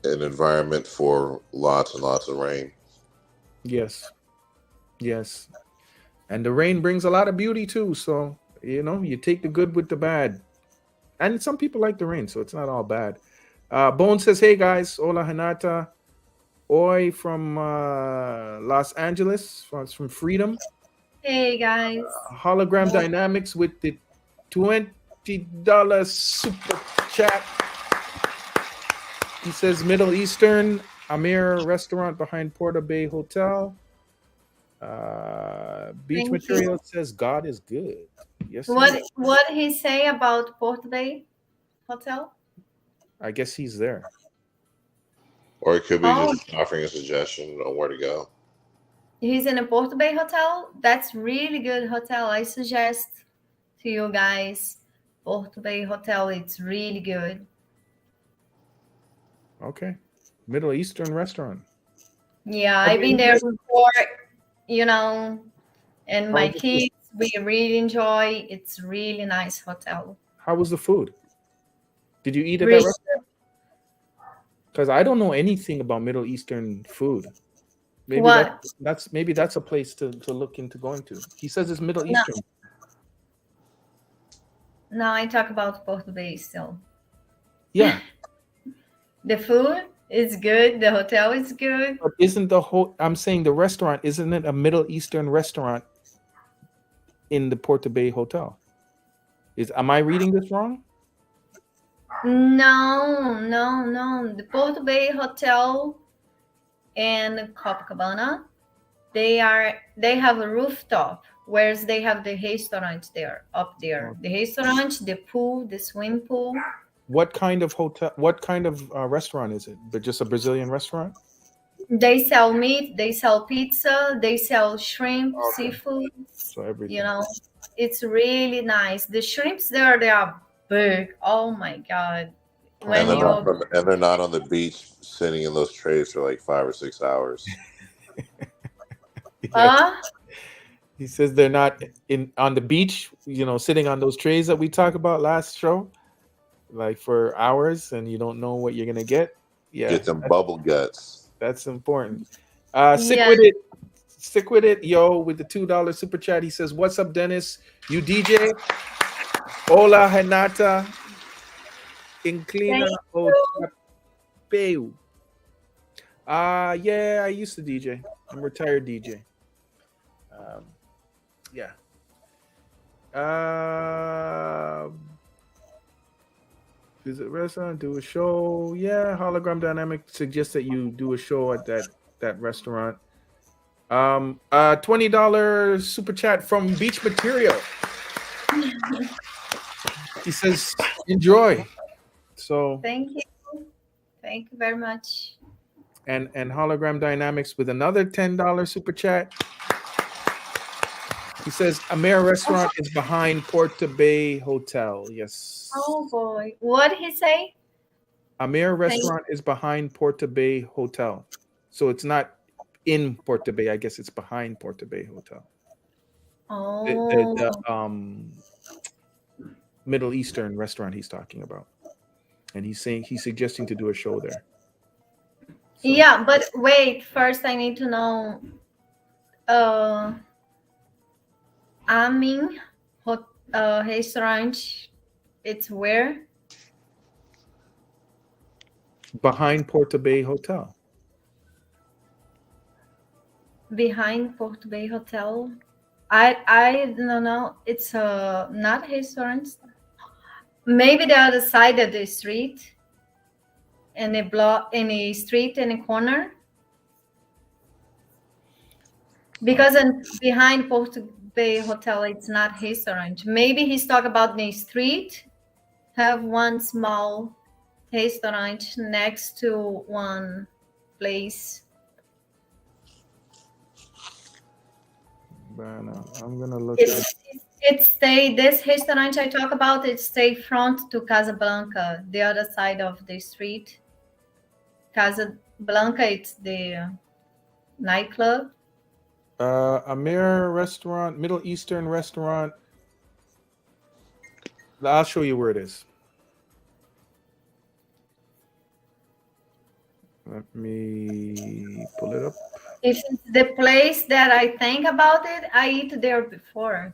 environment for lots and lots of rain. Yes. And the rain brings a lot of beauty too. So, you take the good with the bad. And some people like the rain, so it's not all bad. Bone says, hey guys, hola Hanata. Oi from Los Angeles, from Freedom. Hey guys. Hologram Dynamics with the $20 super chat. He says Middle Eastern, Amir restaurant behind Porta Bay Hotel. Beach Thank Material you. says God is good. Yes. What he say about Port Bay Hotel? I guess he's there. Or it could be just offering a suggestion on where to go. He's in a Port Bay Hotel. That's really good hotel. I suggest to you guys Port Bay Hotel. It's really good. Okay. Middle Eastern restaurant. Yeah, I've been there before, and my kids, we really enjoy. It's really nice hotel. How was the food? Did you eat at that restaurant? Because I don't know anything about Middle Eastern food. Maybe that's a place to look into going to. He says it's Middle Eastern. No, I talk about Port Bay still. Yeah. The food is good. The hotel is good. But I'm saying the restaurant, isn't it a Middle Eastern restaurant in the Porta Bay Hotel? Am I reading this wrong? No. The Port Bay Hotel and Copacabana, they have a rooftop, whereas they have the restaurant up there. The restaurant, the pool, the swimming pool. What kind of hotel? What kind of restaurant is it? But just a Brazilian restaurant? They sell meat, they sell pizza, they sell shrimp, seafood. So everything. It's really nice. The shrimps there, they are big. Oh my God. And they're not on the beach sitting in those trays for like 5 or 6 hours. He says they're not on the beach, sitting on those trays that we talked about last show, like for hours, and you don't know what you're gonna get. Yeah, get them bubble guts. That's important. Stick with it, yo, with the $2 super chat. He says, "What's up, Dennis? You DJ? Hola, Renata. Inclina o chapéu." Yeah, I used to DJ. I'm a retired DJ. Visit restaurant, do a show. Yeah, Hologram Dynamic suggests that you do a show at that restaurant. $20 super chat from Beach Material. He says, enjoy. So Thank you. Thank you very much. and Hologram Dynamics with another $10 super chat. He says Amir Restaurant is behind Porta Bay Hotel. Yes. Oh boy. What did he say? Amir Restaurant is behind Porta Bay Hotel. So it's not in Porta Bay. I guess it's behind Porta Bay Hotel. Oh. The Middle Eastern restaurant he's talking about. And he's suggesting to do a show there. So, yeah, but wait, first I need to know Amin restaurant, it's where? behind Porta Bay Hotel. Behind Port Bay Hotel. I don't know. It's not a restaurant. Maybe the other side of the street, in a block, in a street, in a corner. Because behind Port Bay Hotel, it's not restaurant. Maybe he's talking about the street. Have one small restaurant next to one place. But I'm gonna look at This restaurant I talk about, it stay front to Casablanca, the other side of the street. Casablanca, it's the nightclub. Amir Restaurant, Middle Eastern restaurant. I'll show you where it is. Let me pull it up. If it's the place that I think about it, I eat there before.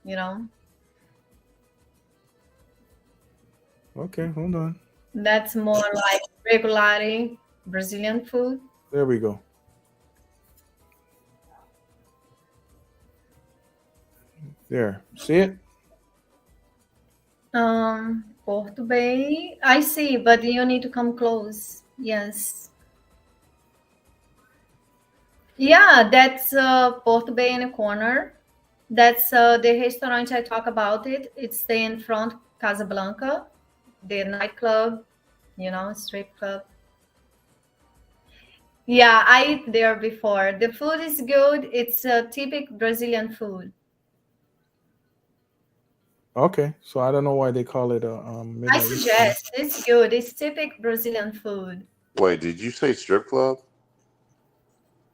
You know, Okay, hold on. that's more like regularly Brazilian food. There we go. There. See it? Porto Bay, I see, but you need to come close. Yes. Yeah, that's Porto Bay in a corner. That's the restaurant I talk about it. It's the in front Casablanca, the nightclub, strip club. Yeah, I eat there before. The food is good. It's a typical Brazilian food. Okay, so I don't know why they call it a I Middle Eastern. suggest it's good. It's typical Brazilian food. Wait, did you say strip club?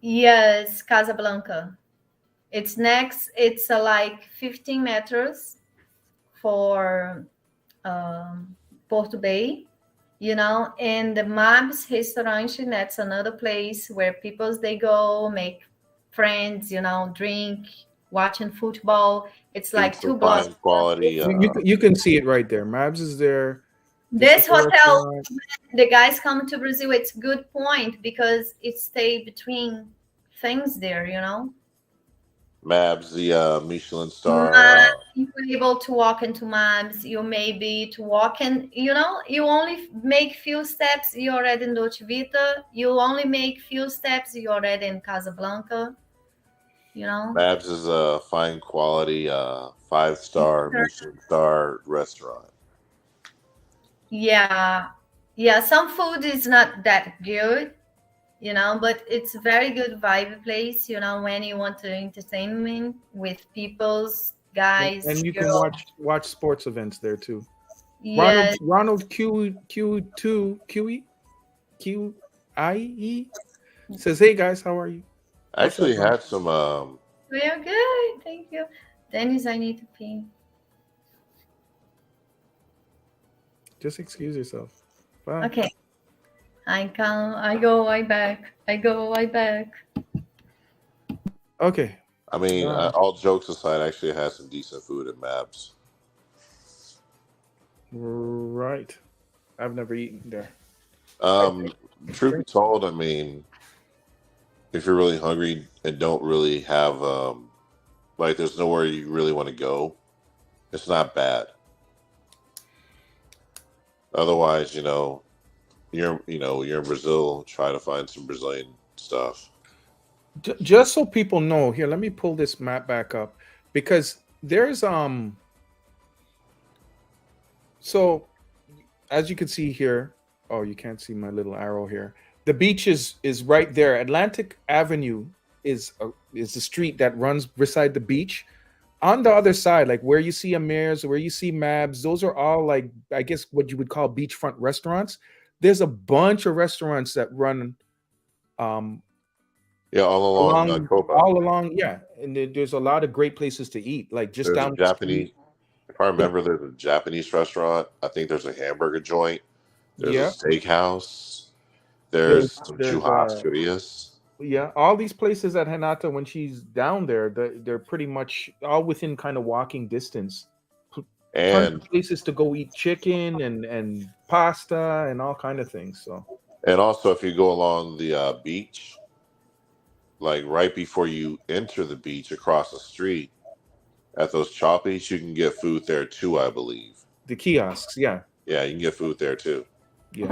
Yes, Casablanca. It's next. It's like 15 meters for Porto Bay, and the Mab's restaurant. That's another place where they go make friends, drink, watching football. It's like It's 2 a blocks. fine quality. You can see it right there. Mabs is there. This Christopher hotel, restaurant. the guys come to Brazil. It's good point because it stay between things there, Mabs, the Michelin star. Mabs, you're able to walk into Mabs. You may be to walk in, you only make few steps, you're already in Dolce Vita. You only make few steps, you're already in Casablanca. Mabs is a fine quality 5-star Michelin star restaurant. Yeah. Some food is not that good, but it's a very good vibe place, when you want to entertainment with people's guys. And you can girls. watch sports events there too. Yes. Ronald QIE says, "Hey guys, how are you?" I actually What's up, had some. We are good. Thank you. Dennis, I need to pee. Just excuse yourself. Bye. Okay. I come, I go, I back. I go, I back. Okay. I mean, all jokes aside, I actually had some decent food at Mabs. Right. I've never eaten there. Truth be told, I mean, if you're really hungry and don't really have there's nowhere you really want to go, it's not bad. Otherwise, you're in Brazil. Try to find some Brazilian stuff. Just so people know, here, let me pull this map back up because there's so as you can see here, oh, you can't see my little arrow here. The beach is right there. Atlantic Avenue is the street that runs beside the beach. On the other side, like where you see Amir's, where you see Mabs, those are all like, I guess what you would call beachfront restaurants. There's a bunch of restaurants that run Yeah, all along Copa. all along, yeah. And there's a lot of great places to eat, like just There's down a the Japanese. street. If I remember, there's a Japanese restaurant. I think there's a hamburger joint. There's Yeah, a steakhouse. there's There's some there's churrascarias. yeah, all these places that Hanata, when she's down there, they're pretty much all within kind of walking distance. Tons And of places to go eat chicken and pasta and all kind of things. So also, if you go along the beach, like right before you enter the beach across the street at those choppies, you can get food there too, I believe. the kiosks, yeah, Yeah, you can get food there too. yeah.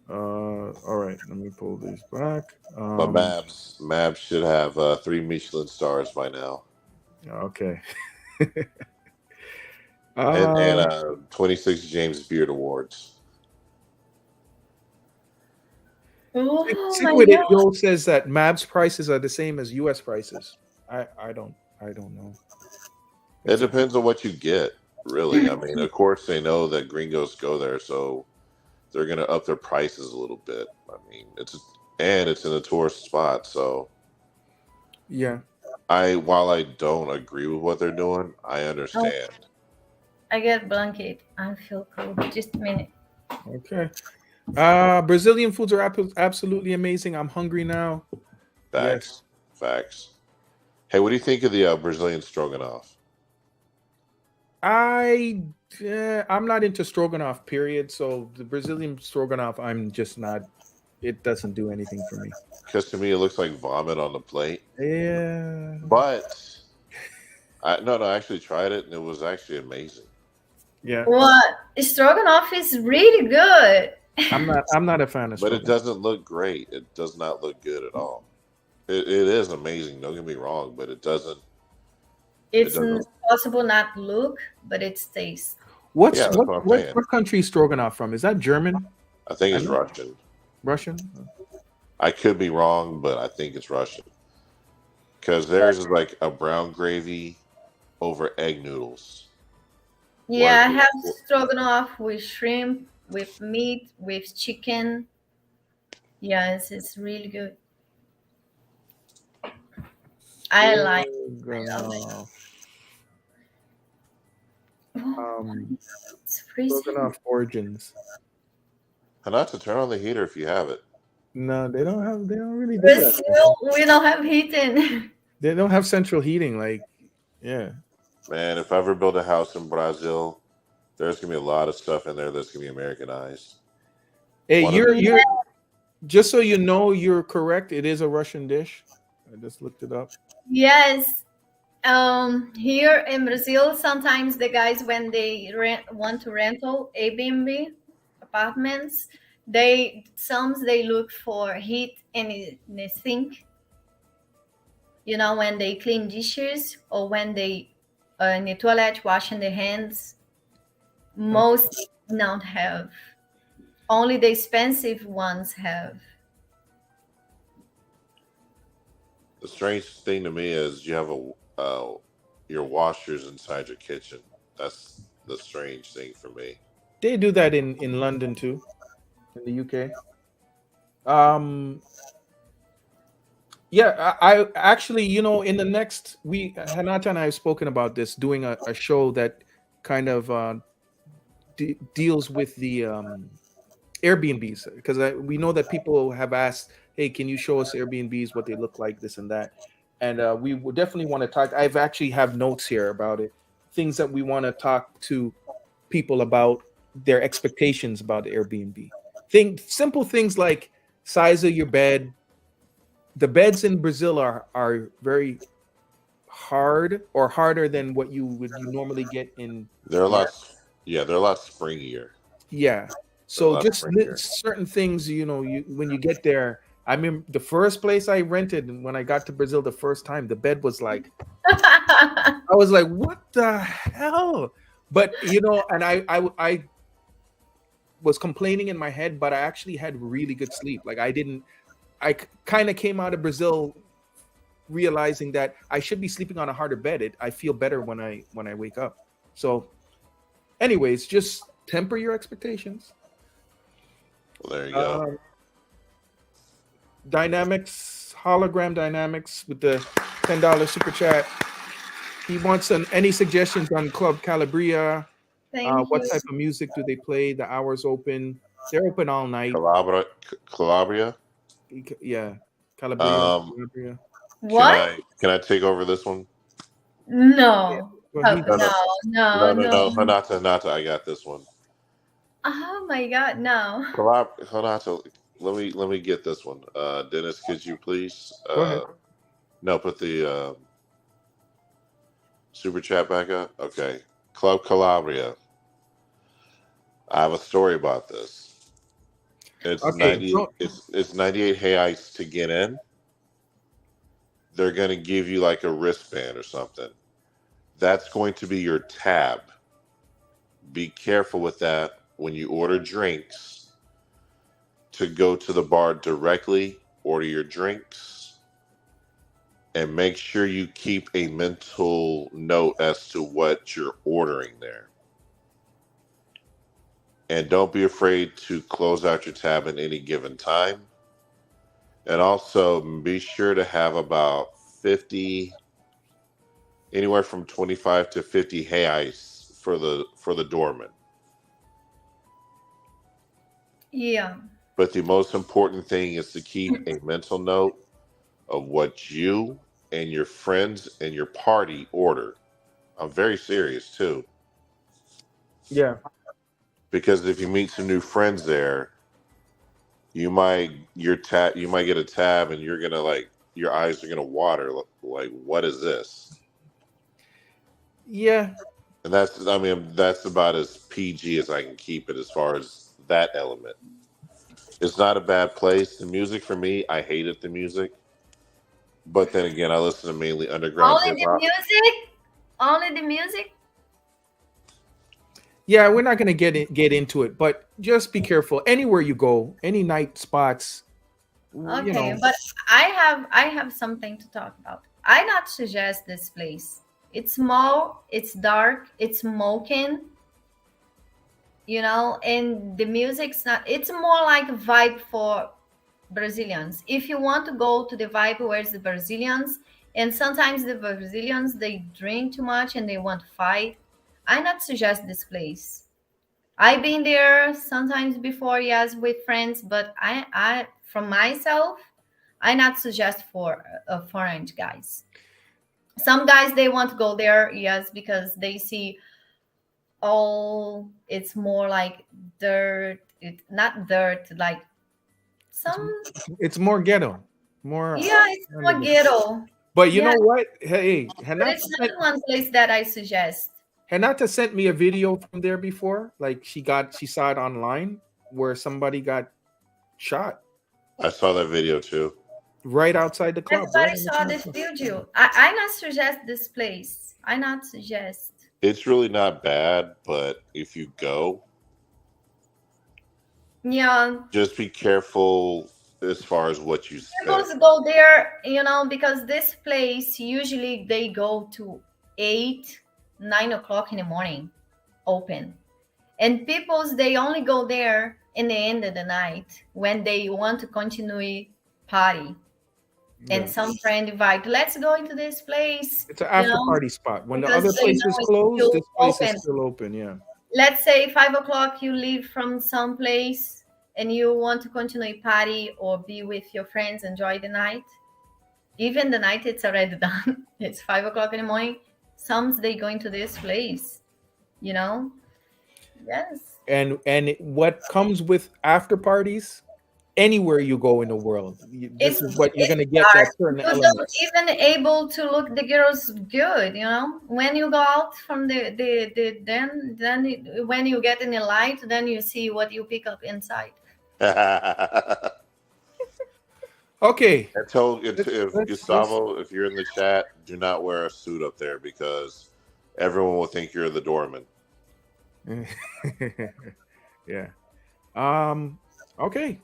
All right, let me pull these back. But Mabs should have 3 Michelin stars by now. Okay. And 26 James Beard Awards. Oh my Secret God. Yo says that Mab's prices are the same as US prices. I don't know. It depends on what you get, really. I mean, of course, they know that gringos go there, so they're going to up their prices a little bit. I mean, it's in a tourist spot, so Yeah. while I don't agree with what they're doing, I understand. I get blanket. I feel cold. Just a minute. Okay. Brazilian foods are absolutely amazing. I'm hungry now. Facts. Hey, what do you think of the Brazilian stroganoff? I'm not into stroganoff, period. So the Brazilian stroganoff, I'm just not. It doesn't do anything for me. Because to me, it looks like vomit on the plate. Yeah. But I actually tried it, and it was actually amazing. Yeah. What? Stroganoff is really good. I'm not a fan of But stroganoff. it doesn't look great. It does not look good at all. It is amazing. Don't get me wrong, but it doesn't. It's doesn't- possible not look, but it's taste. What I'm saying. country is stroganoff from? Is that German? I think it's I know. Russian. Russian? I could be wrong, but I think it's Russian. Because theirs is like a brown gravy over egg noodles. Yeah, I Like- have stroganoff with shrimp, with meat, with chicken. Yes, it's really good. I like Stroganoff. it's freezing. Stroganoff origins. And not to turn on the heater if you have it. No, they don't really do that. Brazil, we don't have heating. They don't have central heating. Like, yeah. Man, if I ever build a house in Brazil, there's gonna be a lot of stuff in there that's gonna be Americanized. Hey, One of you're just so you know, you're correct. It is a Russian dish. I just looked it up. Yes. Here in Brazil, sometimes the guys, when they want to rental Airbnb apartments, they look for heat in the sink. You know, when they clean dishes or when they in the toilet washing their hands. Most don't have. Only the expensive ones have. The strange thing to me is you have your washers inside your kitchen. That's the strange thing for me. They do that in London too, in the UK. Yeah, I actually, in the next Hanata and I have spoken about this, doing a show that kind of deals with the Airbnbs, because we know that people have asked, hey, can you show us Airbnbs, what they look like, this and that, and we would definitely want to talk. I've actually have notes here about it, things that we want to talk to people about, their expectations about the Airbnb. Simple things like size of your bed. The beds in Brazil are very hard, or harder than what you normally get in. They're a lot Yeah, they're a lot springier. Yeah. They're a So lot just springier. certain things, you know, you when you get there. I mean, the first place I rented when I got to Brazil the first time, the bed was like, I was like, what the hell? But you know, and I was complaining in my head, but I actually had really good sleep. Like I kind of came out of Brazil realizing that I should be sleeping on a harder bed. I feel better when I wake up. So, anyways, just temper your expectations. Well, there you go. Dynamics, hologram dynamics with the $10 super chat. He wants any suggestions on Club Calabria. Thank What you. type of music do they play? The hours open. They're open all night. Calabria. Yeah, Calabria. Can What? I take over this one? No. Well, he Oh, does. no. Hanata, I got this one. Oh my God, no. Hanata, let me get this one. Dennis, could you please? Go ahead. No, put the super chat back up. Okay, Club Calabria. I have a story about this. It's Okay, 90. It's 98 reais to get in. They're going to give you like a wristband or something. That's going to be your tab. Be careful with that when you order drinks. To go to the bar directly, order your drinks, and make sure you keep a mental note as to what you're ordering there. And don't be afraid to close out your tab at any given time. And also be sure to have about 50, anywhere from 25 to 50 reais for the doorman. Yeah. But the most important thing is to keep a mental note of what you and your friends and your party order. I'm very serious too. Yeah. Because if you meet some new friends there, you might get a tab and you're gonna like your eyes are gonna water like what is this? Yeah. And that's about as PG as I can keep it as far as that element. It's not a bad place. The music for me, I hated the music. But then again, I listen to mainly underground Only hip the hop. music? Only the music? Yeah, we're not gonna get into it, but just be careful. Anywhere you go, any night spots. Okay, You know, but I have something to talk about. I not suggest this place. It's small, it's dark, it's smoking, you know, and the music's not, it's more like a vibe for Brazilians. If you want to go to the vibe where it's the Brazilians, and sometimes the Brazilians they drink too much and they want to fight, I not suggest this place. I've been there sometimes before, yes, with friends, but I from myself, I not suggest for foreign guys. Some guys they want to go there, yes, because they see all it's more like dirt. It not dirt, like some it's more ghetto, more. yeah, it's more ghetto. But you Yeah, know what? Hey, but it's not one place that I suggest. Hanata sent me a video from there before. Like she saw it online where somebody got shot I saw that video too. right outside the club. Everybody right in the saw front this of the club. video. I not suggest this place. I not suggest. It's really not bad, but if you go, Yeah, just be careful as far as what you people spend. go there, you know, because this place usually they go to 8, 9 o'clock in the morning, open, and people's they only go there in the end of the night when they want to continue party. Yeah. And some friend invite, let's go into this place. It's an after know, party spot. When the because other they place know is it's closed, still this place open. is still open. Yeah. Let's say 5 o'clock you leave from some place and you want to continue party or be with your friends, enjoy the night. Even the night it's already done. It's 5 o'clock in the morning. Some they going to this place, you know. Yes. And what comes with after parties anywhere you go in the world. This is what you're it's gonna get. dark. That certain You don't elements. even able to look the girls good, you know. When you go out from when you get in the light, then you see what you pick up inside. Okay. I told if Let's- Gustavo, if you're in the chat, do not wear a suit up there because everyone will think you're the doorman. Yeah. Okay.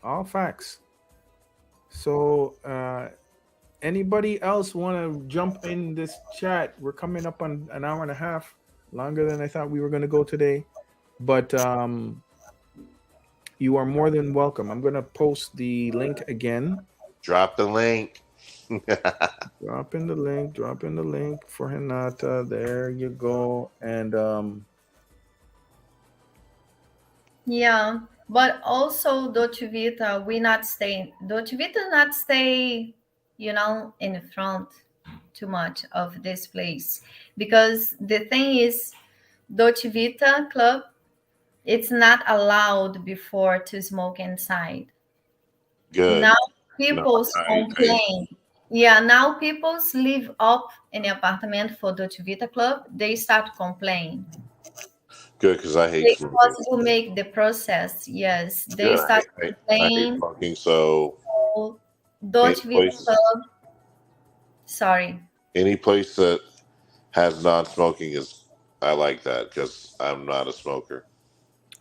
All facts. So anybody else want to jump in this chat? We're coming up on an hour and a half, longer than I thought we were going to go today. But you are more than welcome. I'm going to post the link again. Drop the link. Drop in the link for Renata. There you go. And Yeah, but also Dolce Vita, Dolce Vita not stay, you know, in the front too much of this place, because the thing is, Dolce Vita Club, it's not allowed before to smoke inside. Good. Now No, people I- complain. Yeah, now people live up in the apartment for Dolce Vita Club. They start complaining. Good, because I hate They smoking. want to make the process. Yes, they Good. start I hate complaining. smoking, so Dolce Vita places- Club. Sorry. any place that has non-smoking is I like that because I'm not a smoker.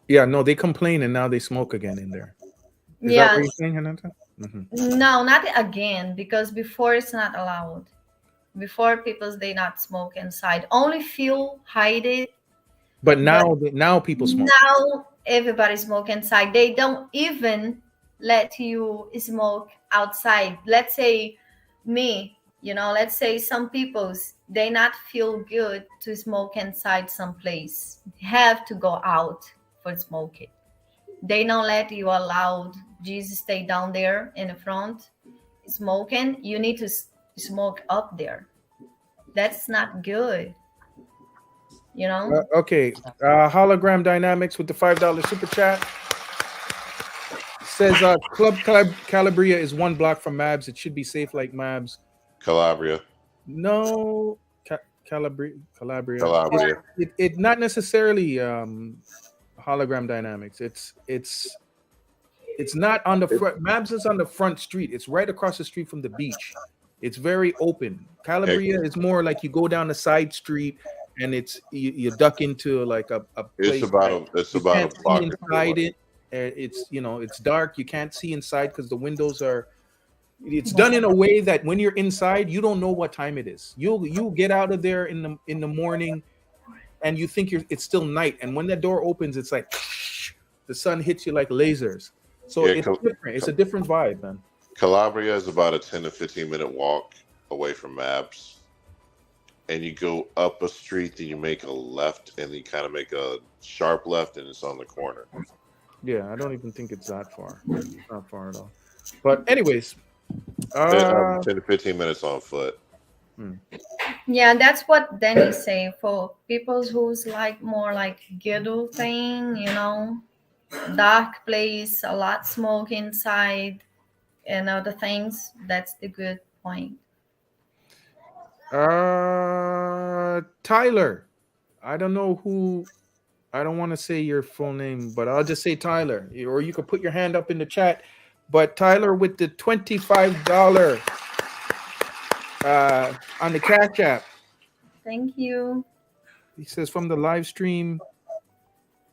yeah, no, they complain and now they smoke again in there. Is that Yes. what you're saying, Renata? Mhm. No, not again, because before it's not allowed. Before people they not smoke inside. Only few hide it. But now people smoke. Now everybody smoke inside. They don't even let you smoke outside. Let's say me, you know, let's say some people's they not feel good to smoke inside some place. Have to go out for smoking. They don't let you allowed. Jesus stay down there in the front smoking. You need to smoke up there. That's not good. You know? Okay. Hologram Dynamics with the $5 super chat says Club Calabria is 1 block from Mabs. It should be safe like Mabs. Calabria. No, Calabria. It not necessarily Hologram Dynamics. It's not on the front. Mabs is on the front street. It's right across the street from the beach. It's very open. Calabria is more like you go down the side street and it's you duck into like a place. It's about a block inside it. It's it's dark. You can't see inside because the windows are. It's done in a way that when you're inside, you don't know what time it is. You'll get out of there in the morning, and you think it's still night. And when that door opens, it's like the sun hits you like lasers. So it's different. It's a different vibe, man. Calabria is about a 10 to 15 minute walk away from Mabs. And you go up a street, then you make a left, and you kind of make a sharp left, and it's on the corner. Yeah, I don't even think it's that far. It's not far at all. But anyways, 10 to 15 minutes on foot. Yeah, that's what Danny say for people who's like more like ghetto thing, you know, dark place, a lot smoke inside, and other things. That's the good point. Tyler, I don't know who. I don't want to say your full name, but I'll just say Tyler, or you could put your hand up in the chat. But Tyler with the $25 on the Cash App. Thank you. He says from the live stream,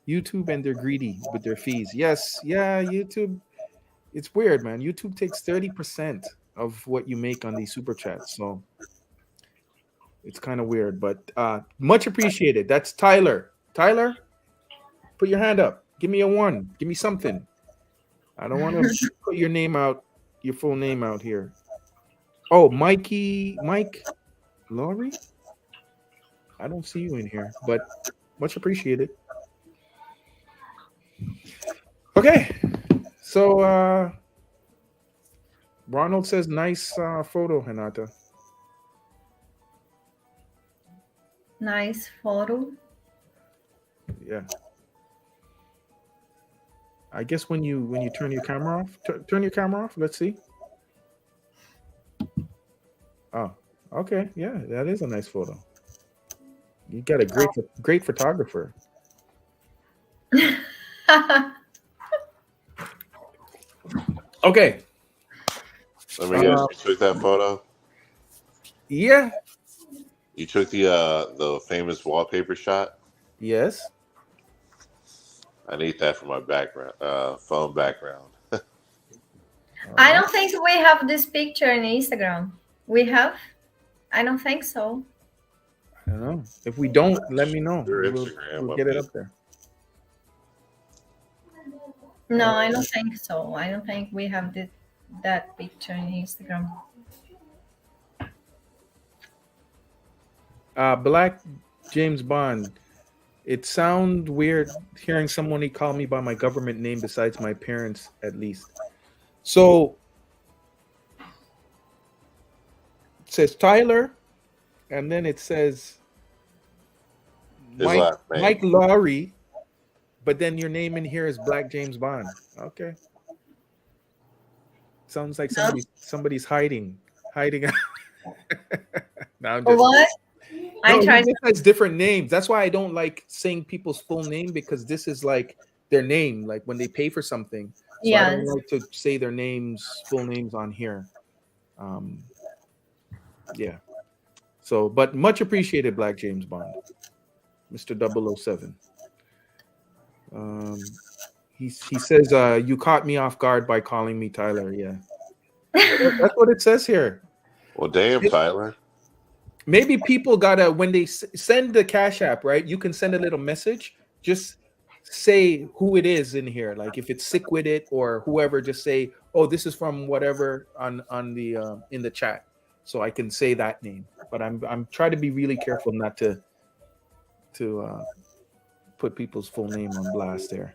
YouTube, and they're greedy with their fees. Yes, yeah, YouTube. It's weird, man. YouTube takes 30% of what you make on these super chats, so it's kind of weird, but much appreciated. That's Tyler. Tyler, put your hand up. Give me a 1. Give me something. I don't want to put your name out, your full name out here. Oh, Mike Laurie? I don't see you in here, but much appreciated. Okay. So Ronald says nice photo, Renata. Nice photo. Yeah. I guess when you turn your camera off, turn your camera off. Let's see. Oh, okay. Yeah, that is a nice photo. You got a great photographer. Okay. Let me guess. You took that photo. Yeah. You took the famous wallpaper shot. Yes. I need that for my background, phone background. I don't think we have this picture in Instagram. We have? I don't think so. I don't know. If we don't, let me know. Your We'll Instagram, get it up there. No, I don't think so. I don't think we have that picture in Instagram. Black James Bond. It sounds weird hearing somebody call me by my government name besides my parents, at least. So it says Tyler, and then it says His last name. Mike Laurie, but then your name in here is Black James Bond. Okay. Sounds like somebody's hiding. No, I'm just What? No, I he tried. just has different names. That's why I don't like saying people's full name, because this is like their name, like when they pay for something. So I don't Yes. like to say their full names on here. Yeah. So, but much appreciated, Black James Bond, Mr. 007. He says, "You caught me off guard by calling me Tyler." Yeah, that's what it says here. Well, damn, Tyler. Maybe people gotta, when they send the Cash App, right? You can send a little message. Just say who it is in here. Like if it's Sick With It or whoever, just say, "Oh, this is from whatever on the in the chat," so I can say that name. But I'm trying to be really careful not to put people's full name on blast there.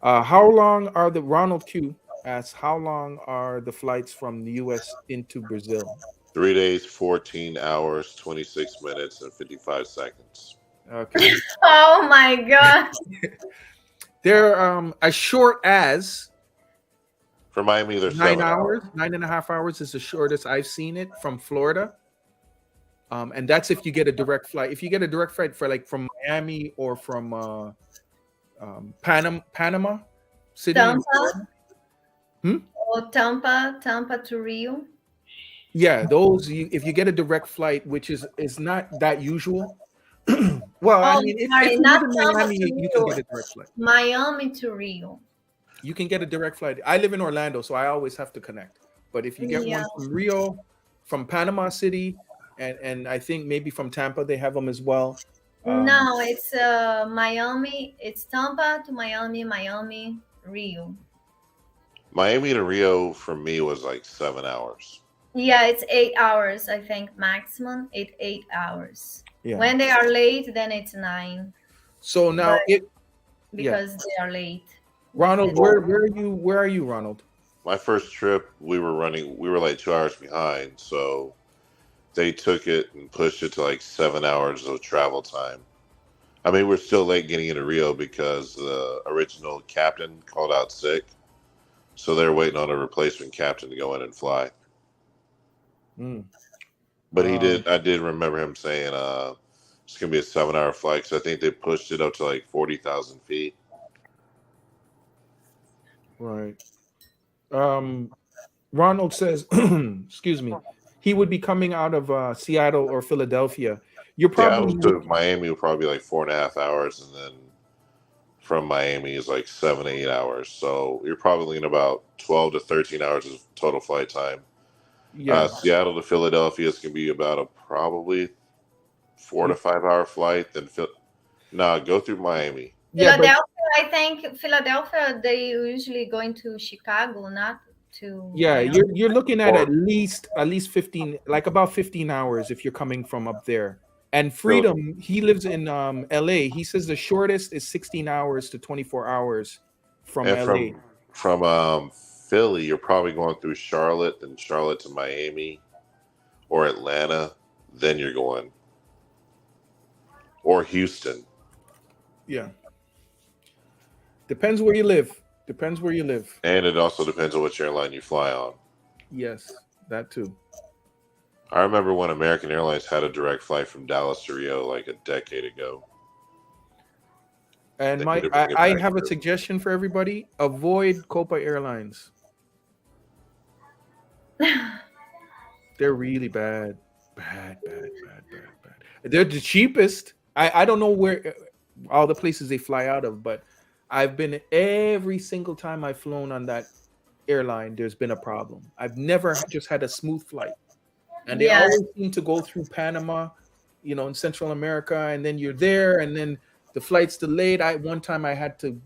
How long are the Ronald Q asks, how long are the flights from the U.S. into Brazil? 3 days, 14 hours, 26 minutes, and 55 seconds. Okay. Oh my God. They're as short as For Miami, they're 9 hours. 9.5 hours is the shortest I've seen it from Florida. And that's if you get a direct flight. If you get a direct flight for like from Miami or from Panama City. Tampa. Or Tampa to Rio. Yeah, those if you get a direct flight, which is not that usual. Well, I mean, if you live in Miami, you can get a direct flight. Miami to Rio. You can get a direct flight. I live in Orlando, so I always have to connect. But if you get one from Rio, from Panama City, and I think maybe from Tampa, they have them as well. No, it's Miami. It's Tampa to Miami, Rio. Miami to Rio for me was like 7 hours. Yeah, it's 8 hours, I think, maximum. 8 hours. Yeah. When they are late, then it's 9. So now because they are late. Ronald, where are you, Ronald? My first trip, we were like 2 hours behind, so they took it and pushed it to like 7 hours of travel time. I mean, we're still late getting into Rio because the original captain called out sick, so they're waiting on a replacement captain to go in and fly. But I did remember him saying it's gonna be a 7-hour flight, because I think they pushed it up to like 40,000 feet. Right. Ronald says, excuse me, he would be coming out of Seattle or Philadelphia. You're probably to Miami would probably be like 4.5 hours, and then from Miami is like 7 to 8 hours. So you're probably looking about 12 to 13 hours of total flight time. Yeah. Seattle to Philadelphia is going to be about a probably 4 to 5 hour flight. Then go through Miami. Philadelphia, I think Philadelphia, they usually going to Chicago, not to. Yeah, you're looking at least 15, like about 15 hours if you're coming from up there. And Freedom, he lives in LA. He says the shortest is 16 hours to 24 hours from LA. From Philly, you're probably going through Charlotte, then Charlotte to Miami or Atlanta, then you're going, or Houston. Yeah. Depends where you live. Depends where you live. And it also depends on which airline you fly on. Yes, that too. I remember when American Airlines had a direct flight from Dallas to Rio like a decade ago. And They Mike, need to bring it I back have a to- suggestion for everybody: avoid Copa Airlines. They're really bad. Bad. They're the cheapest. I don't know where all the places they fly out of, but I've been every single time I've flown on that airline, there's been a problem. I've never just had a smooth flight. And they Yeah. always seem to go through Panama, in Central America, and then you're there, and then the flight's delayed. One time I had to.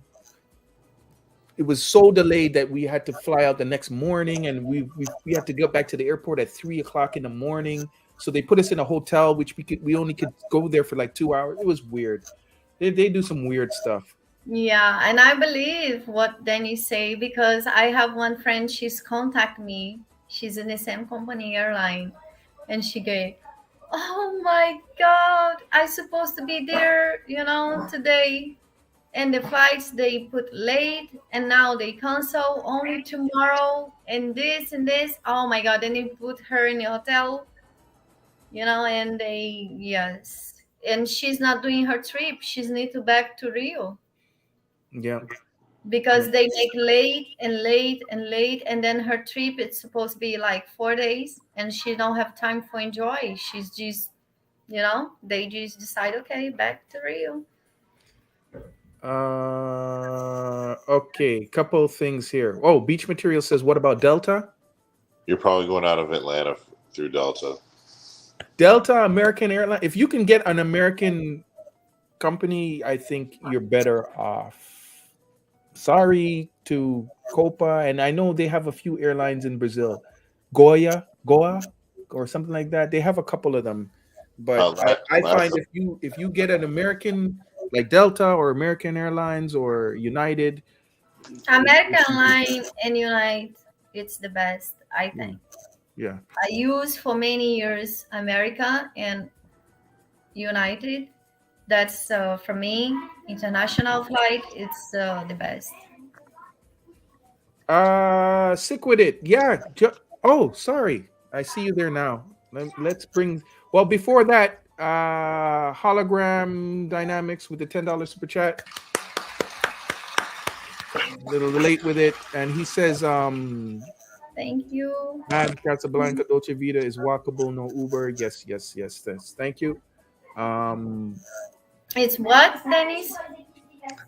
It was so delayed that we had to fly out the next morning, and we had to get back to the airport at 3:00 in the morning. So they put us in a hotel, which we only could go there for like 2 hours. It was weird. They do some weird stuff. Yeah, and I believe what Danny say because I have one friend. She's contact me. She's in the same company airline, and she go, "Oh my God, I supposed to be there, today, and the flights they put late, and now they cancel only tomorrow, and this and this. Oh my God!" Then they put her in the hotel, and yes, and she's not doing her trip. She's need to back to Rio. Yeah. Because they make late and late and late, and then her trip it's supposed to be like 4 days, and she don't have time for enjoy. She's just, they just decide, okay, back to Rio. Okay, couple things here. Oh, Beach Material says, what about Delta? You're probably going out of Atlanta through Delta. Delta, American Airlines. If you can get an American company, I think you're better off. Sorry to Copa, and I know they have a few airlines in Brazil, Goa, or something like that. They have a couple of them, but I find if you get an American like Delta or American Airlines or United, American Line and United, it's the best, I think. Yeah. I used for many years America and United. That's for me, international flight. It's the best. Sick with it. Yeah. Oh, sorry. I see you there now. Let's bring. Well, before that, Hologram Dynamics with the $10 super chat. A little late with it, and he says, Thank you. "Man, Casablanca Dolce Vita is walkable, no Uber." Yes. Thank you. It's what, Dennis?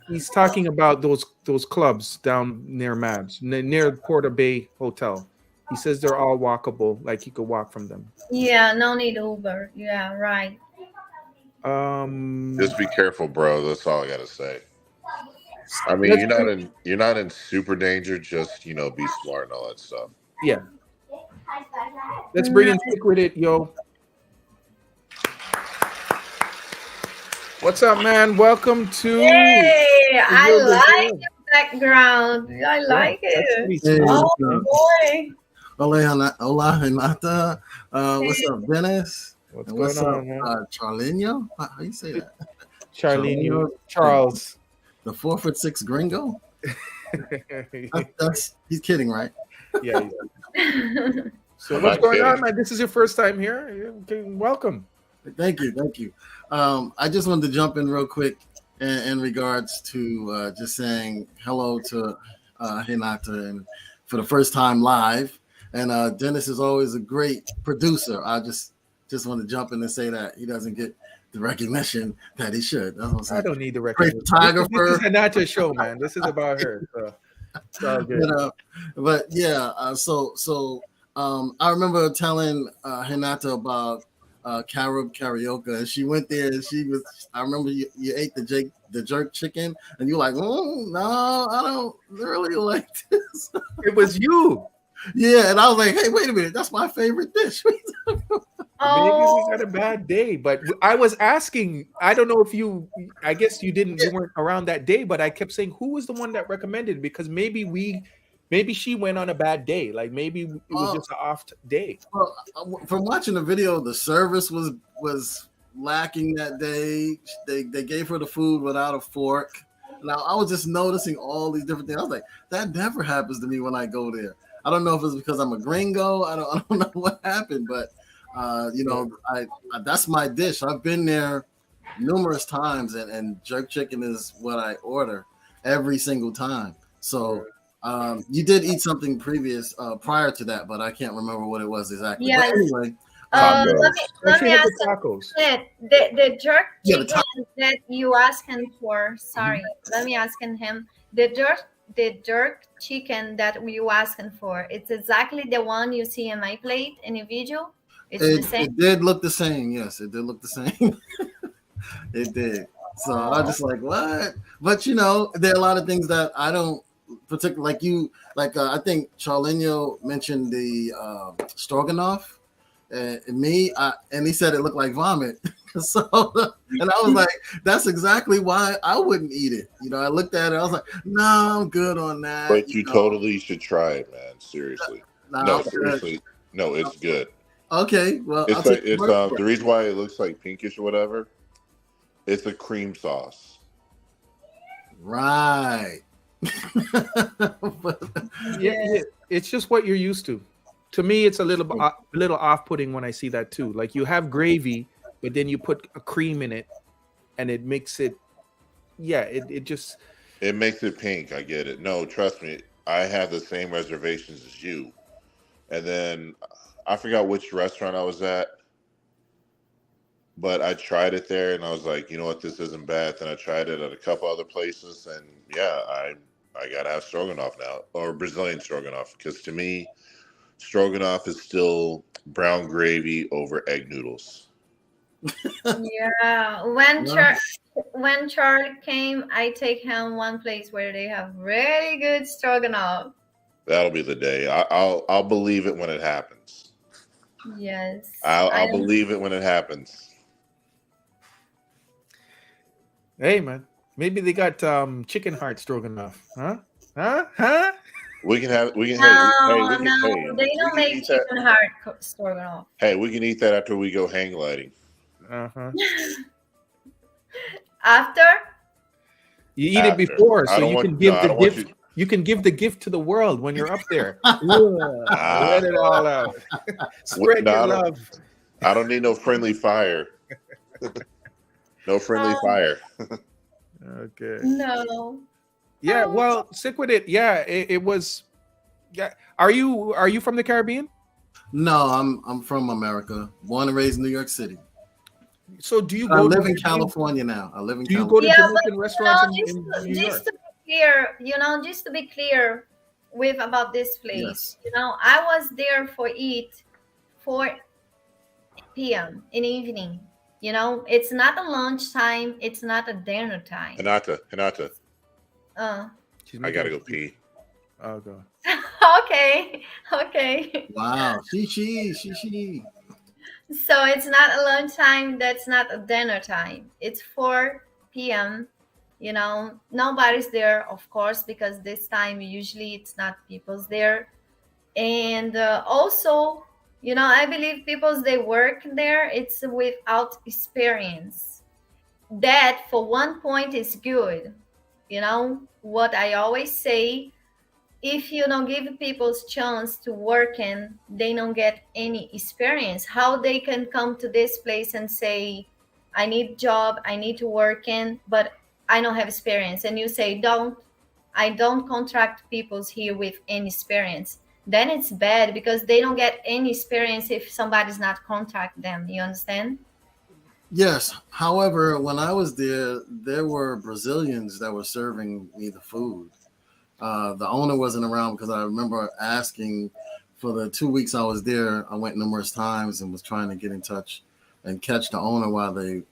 He's talking about those clubs down near Mabs, near Porter Bay Hotel. He says they're all walkable, like you could walk from them. Yeah, no need Uber. Yeah, right. Just be careful, bro. That's all I gotta say. I mean, you're not in super danger. Just be smart and all that stuff. Yeah. Let's bring in Stick With It, yo. What's up, man? Welcome to. Hey, I like your background. I like it. Hey, Oh boy. Hola, Renata. What's up, Dennis? What's And going on, man? Charlino? How you say that? Charlene, Charles. The 4'6" gringo? He's kidding, right? Yeah. So what's going on, man? This is your first time here. Okay, welcome. Thank you. I just wanted to jump in real quick in regards to just saying hello to Renata and for the first time live. And Dennis is always a great producer. I just want to jump in and say that he doesn't get the recognition that he should. I don't need the recognition. Great photographer. This is not your show, man. This is about her. So it's all good. But yeah, I remember telling Renata about Carib Karaoke, and she went there and I remember you ate the jerk chicken, and you're like, no, I don't really like this. It was you. Yeah, and I was like, hey, wait a minute, that's my favorite dish. Maybe we got a bad day, but I was asking. I don't know if I guess you weren't around that day, but I kept saying, who was the one that recommended? Because maybe she went on a bad day. Like maybe it was just an off day. Well, from watching the video, the service was lacking that day. They gave her the food without a fork. Now I was just noticing all these different things. I was like, that never happens to me when I go there. I don't know if it's because I'm a gringo. I don't know what happened, but I that's my dish. I've been there numerous times, and jerk chicken is what I order every single time. So you did eat something prior to that, but I can't remember what it was exactly. Yes. But anyway, Let me ask tacos. the jerk Yeah, the chicken that you asking for. Sorry, let me ask him the jerk chicken that you asking for. It's exactly the one you see in my plate in the video. It's the same. It did look the same. Yes, it did look the same. It did. So I was just like, what? But there are a lot of things that I don't particularly like. I think Charlene mentioned the stroganoff. And he said it looked like vomit. So, and I was like, that's exactly why I wouldn't eat it. I looked at it, I was like, no, I'm good on that. But you totally should try it, man. Seriously. No, seriously. No, it's good. Okay, well, it's the reason why it looks like pinkish or whatever. It's a cream sauce. Right. Yeah, it's just what you're used to. To me, it's a little off-putting when I see that too. Like you have gravy, but then you put a cream in it, and it makes it. Yeah, it makes it pink. I get it. No, trust me, I have the same reservations as you. And then I forgot which restaurant I was at, but I tried it there, and I was like, you know what, this isn't bad. Then I tried it at a couple other places, and yeah, I gotta have stroganoff now, or Brazilian stroganoff, because to me, stroganoff is still brown gravy over egg noodles. Yeah, when Charlie came, I take him one place where they have really good stroganoff. That'll be the day. I'll believe it when it happens. Yes, I'll believe it when it happens. Hey man, maybe they got chicken heart stroganoff, huh? We can No, they don't make chicken heart stroganoff. Hey, we can eat that after we go hang gliding. After? You eat it before, so you can give the gift. You can give the gift to the world when you're up there. Let it all out. Spread your love. I don't need no friendly fire. No friendly fire. Okay. No. Yeah, well, stick with it. Yeah, it was. Yeah, are you from the Caribbean? No, I'm from America. Born and raised in New York City. So do you? I live in California now. I live in. Do you California. go to Jamaican restaurants in New York? Just to be clear, just to be clear about this place. Yes. I was there for 4 p.m. in the evening. It's not a lunch time. It's not a dinner time. Hinata. I gotta go pee. Oh god. Okay. Wow. She. So it's not a lunch time. That's not a dinner time. It's 4 p.m. Nobody's there, of course, because this time usually it's not people's there. And also, I believe people's they work there, it's without experience. That for one point is good. What I always say, if you don't give people's chance to work and they don't get any experience, how they can come to this place and say, I need job, I need to work in, but I don't have experience. And you say, I don't contract people's here with any experience. Then it's bad because they don't get any experience if somebody's not contract them. You understand? Yes. However, when I was there were Brazilians that were serving me the food. The owner wasn't around because I remember asking for the 2 weeks I was there. I went numerous times and was trying to get in touch and catch the owner while they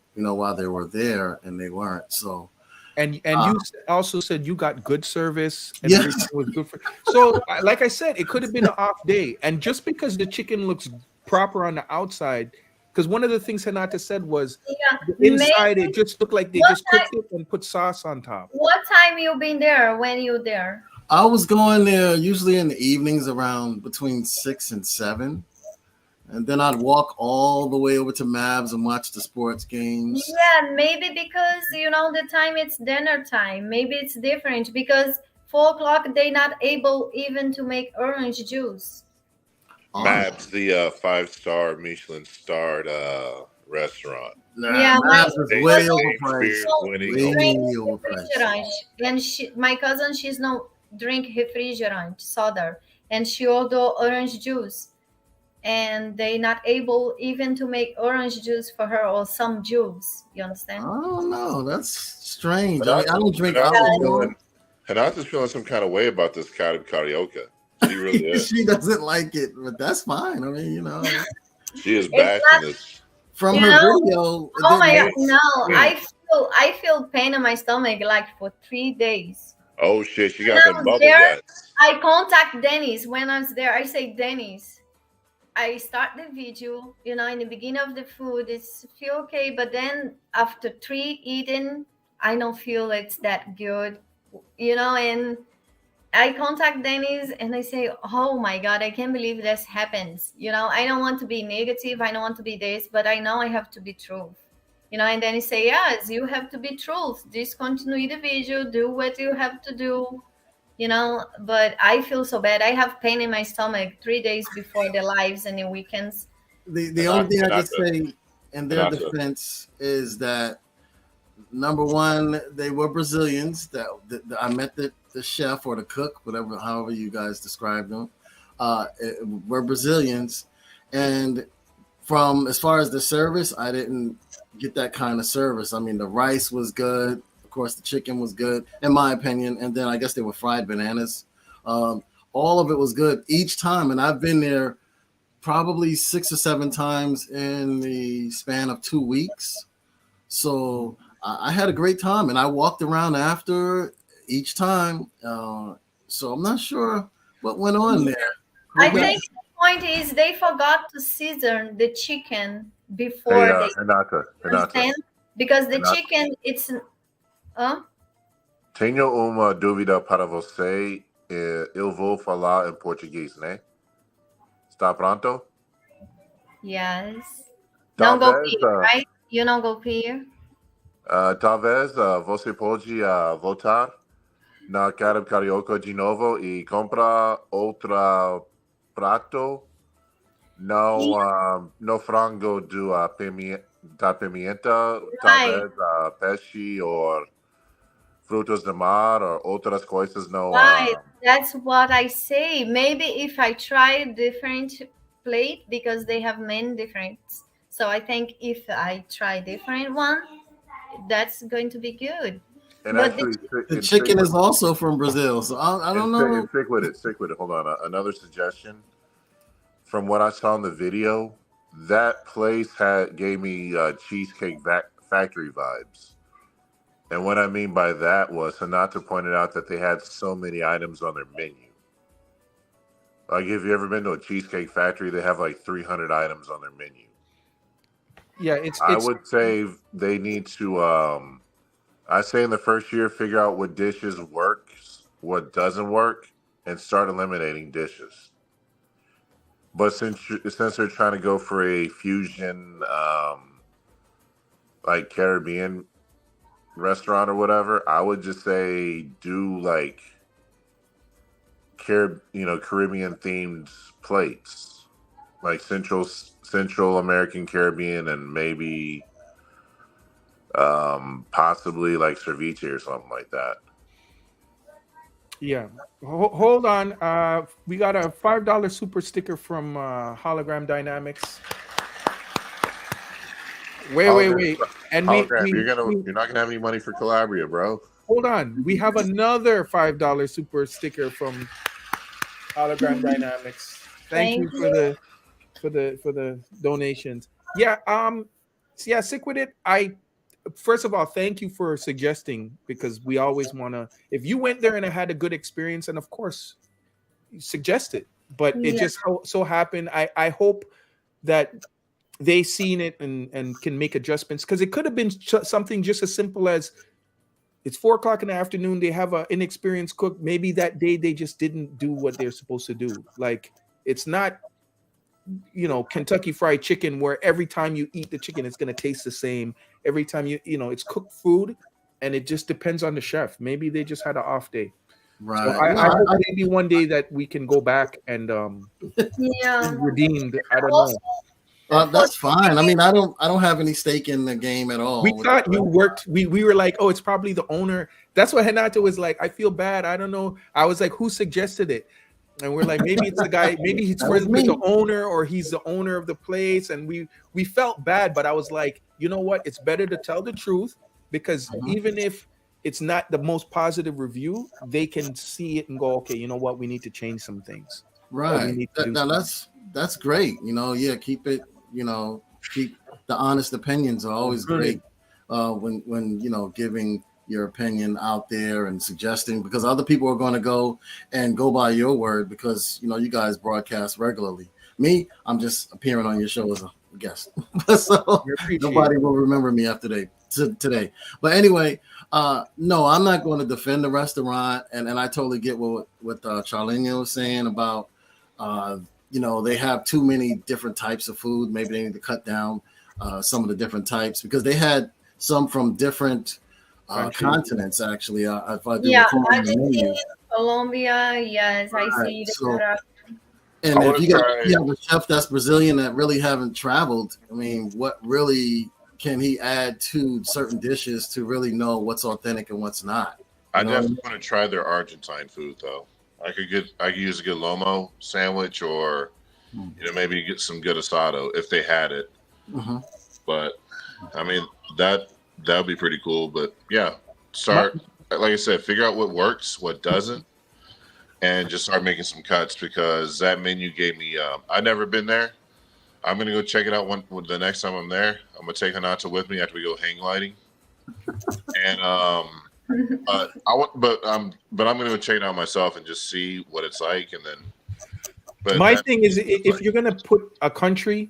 were there, and they weren't. So. And you also said you got good service and yes. everything was good for. So, like I said, it could have been an off day, and just because the chicken looks proper on the outside, because one of the things Hinata said was the inside it just looked like they just cooked it and put sauce on top. What time you been there? When you there? I was going there usually in the evenings around between 6 and 7, And then I'd walk all the way over to Mavs and watch the sports games. Yeah, maybe because the time it's dinner time. Maybe it's different because 4 o'clock they not able even to make orange juice. Mab's the 5-star Michelin starred restaurant. Yeah, Mavs is They way say overpriced. experience winning. Way drink overpriced. refrigerant, and my cousin, she's no drink refrigerant soda, and she ordered orange juice, and they not able even to make orange juice for her or some juice. You understand? I don't know. That's strange. But I don't drink Hanata's alcohol. Hanata's feeling some kind of way about this karaoke. She really is. She doesn't like it, but that's fine. I mean, She is It's bashing not- this. from You her know- video. it Oh my god, didn't- no! I feel pain in my stomach like for 3 days. Oh shit, she got When I them was bubble there- guts. I contact Dennis when I was there. I say, Dennis, I start the video, in the beginning of the food, it's feel okay, but then after 3 eating, I don't feel it's that good, and I contact Dennis and I say, oh my God, I can't believe this happens. I don't want to be negative. I don't want to be this, but I know I have to be truth. And then he say, yes, you have to be truth. Discontinue the video, do what you have to do, but I feel so bad. I have pain in my stomach 3 days before the lives and the weekends. The only thing I can Hanata. say in their Hanata. defense is that number one, they were Brazilians. That I met the chef or the cook, however you guys described them, were Brazilians, and from as far as the service, I didn't get that kind of service. I mean, the rice was good. Of course, the chicken was good, in my opinion. And then I guess they were fried bananas. All of it was good each time. And I've been there probably 6 or 7 times in the span of 2 weeks. So I had a great time. And I walked around after each time. So I'm not sure what went on there. I think the point is they forgot to season the chicken before they Hanata. understand, because the Renata. chicken, it's Tenho uma dúvida para você. Eu vou falar em português, né? Está pronto? yes. Não go Talvez, pee, right? You don't go pee. talvez você pode voltar na karaoke de novo e comprar outro prato. No frango da pimenta, talvez peixe ou frutos do mar ou outras coisas. Right. That's what I say. Maybe if I try different plate, because they have many different. So I think if I try different one, that's going to be good. And But actually, The chicken is also from Brazil, so I don't know. Stick with it. Stick with it. Hold on. Another suggestion. From what I saw in the video, that place gave me Cheesecake Factory vibes. And what I mean by that was Hanata pointed out that they had so many items on their menu. Like, if you ever been to a Cheesecake Factory, they have like 300 items on their menu. Yeah, it's I would say they need to, I say in the first year, figure out what dishes works, what doesn't work, and start eliminating dishes. But since they're trying to go for a fusion, like Caribbean restaurant or whatever, I would just say do like Caribbean themed plates, like Central American Caribbean, and maybe possibly like ceviche or something like that. Yeah. Hold on. We got a $5 super sticker from Hologram Dynamics. Wait. And You're not gonna have any money for Calabria, bro. hold on. We have another $5 super sticker from Hologram Dynamics. Thank you for the donations. Yeah, stick with it. First of all, thank you for suggesting, because we always want to, if you went there and had a good experience, and of course you suggest it, but it just so happened. I hope that they seen it and can make adjustments, because it could have been something just as simple as it's 4 o'clock in the afternoon. They have an inexperienced cook. Maybe that day they just didn't do what they're supposed to do. Like, it's not Kentucky Fried Chicken, where every time you eat the chicken, it's gonna taste the same. Every time it's cooked food, and it just depends on the chef. Maybe they just had an off day. So Right. I hope maybe one day that we can go back and Yeah. redeemed. I don't Also, know. That's fine. I mean, I don't have any stake in the game at all. We thought you worked. We were like, oh, it's probably the owner. That's what Renato was like. I feel bad. I don't know. I was like, who suggested it? And we're like, maybe it's the guy. Maybe he's friends with the owner, or he's the owner of the place. And we felt bad, but I was like, you know what? It's better to tell the truth, because even if it's not the most positive review, they can see it and go, okay, you know what? We need to change some things. Right. Now that's great. Yeah, keep it. Keep the honest opinions are always great. When giving your opinion out there and suggesting, because other people are going to go by your word, because you guys broadcast regularly. Me, I'm just appearing on your show as a guest, so nobody will remember me after today. But anyway, no, I'm not going to defend the restaurant, and I totally get what Charlene was saying about they have too many different types of food. Maybe they need to cut down some of the different types, because they had some from different continents, actually. If I do Argentina, Colombia, yes, I see. And if you have a chef that's Brazilian that really haven't traveled, I mean, what really can he add to certain dishes to really know what's authentic and what's not? I definitely want to try their Argentine food, though. I could use a good lomo sandwich, or maybe get some good asado if they had it. But I mean, that would be pretty cool. But yeah, start, like I said, figure out what works, what doesn't, and just start making some cuts, because that menu gave me. I've never been there. I'm gonna go check it out the next time I'm there. I'm gonna take Hanata with me after we go hang gliding, and I'm gonna go check it out myself and just see what it's like, and then. But my thing is, if you're gonna put a country,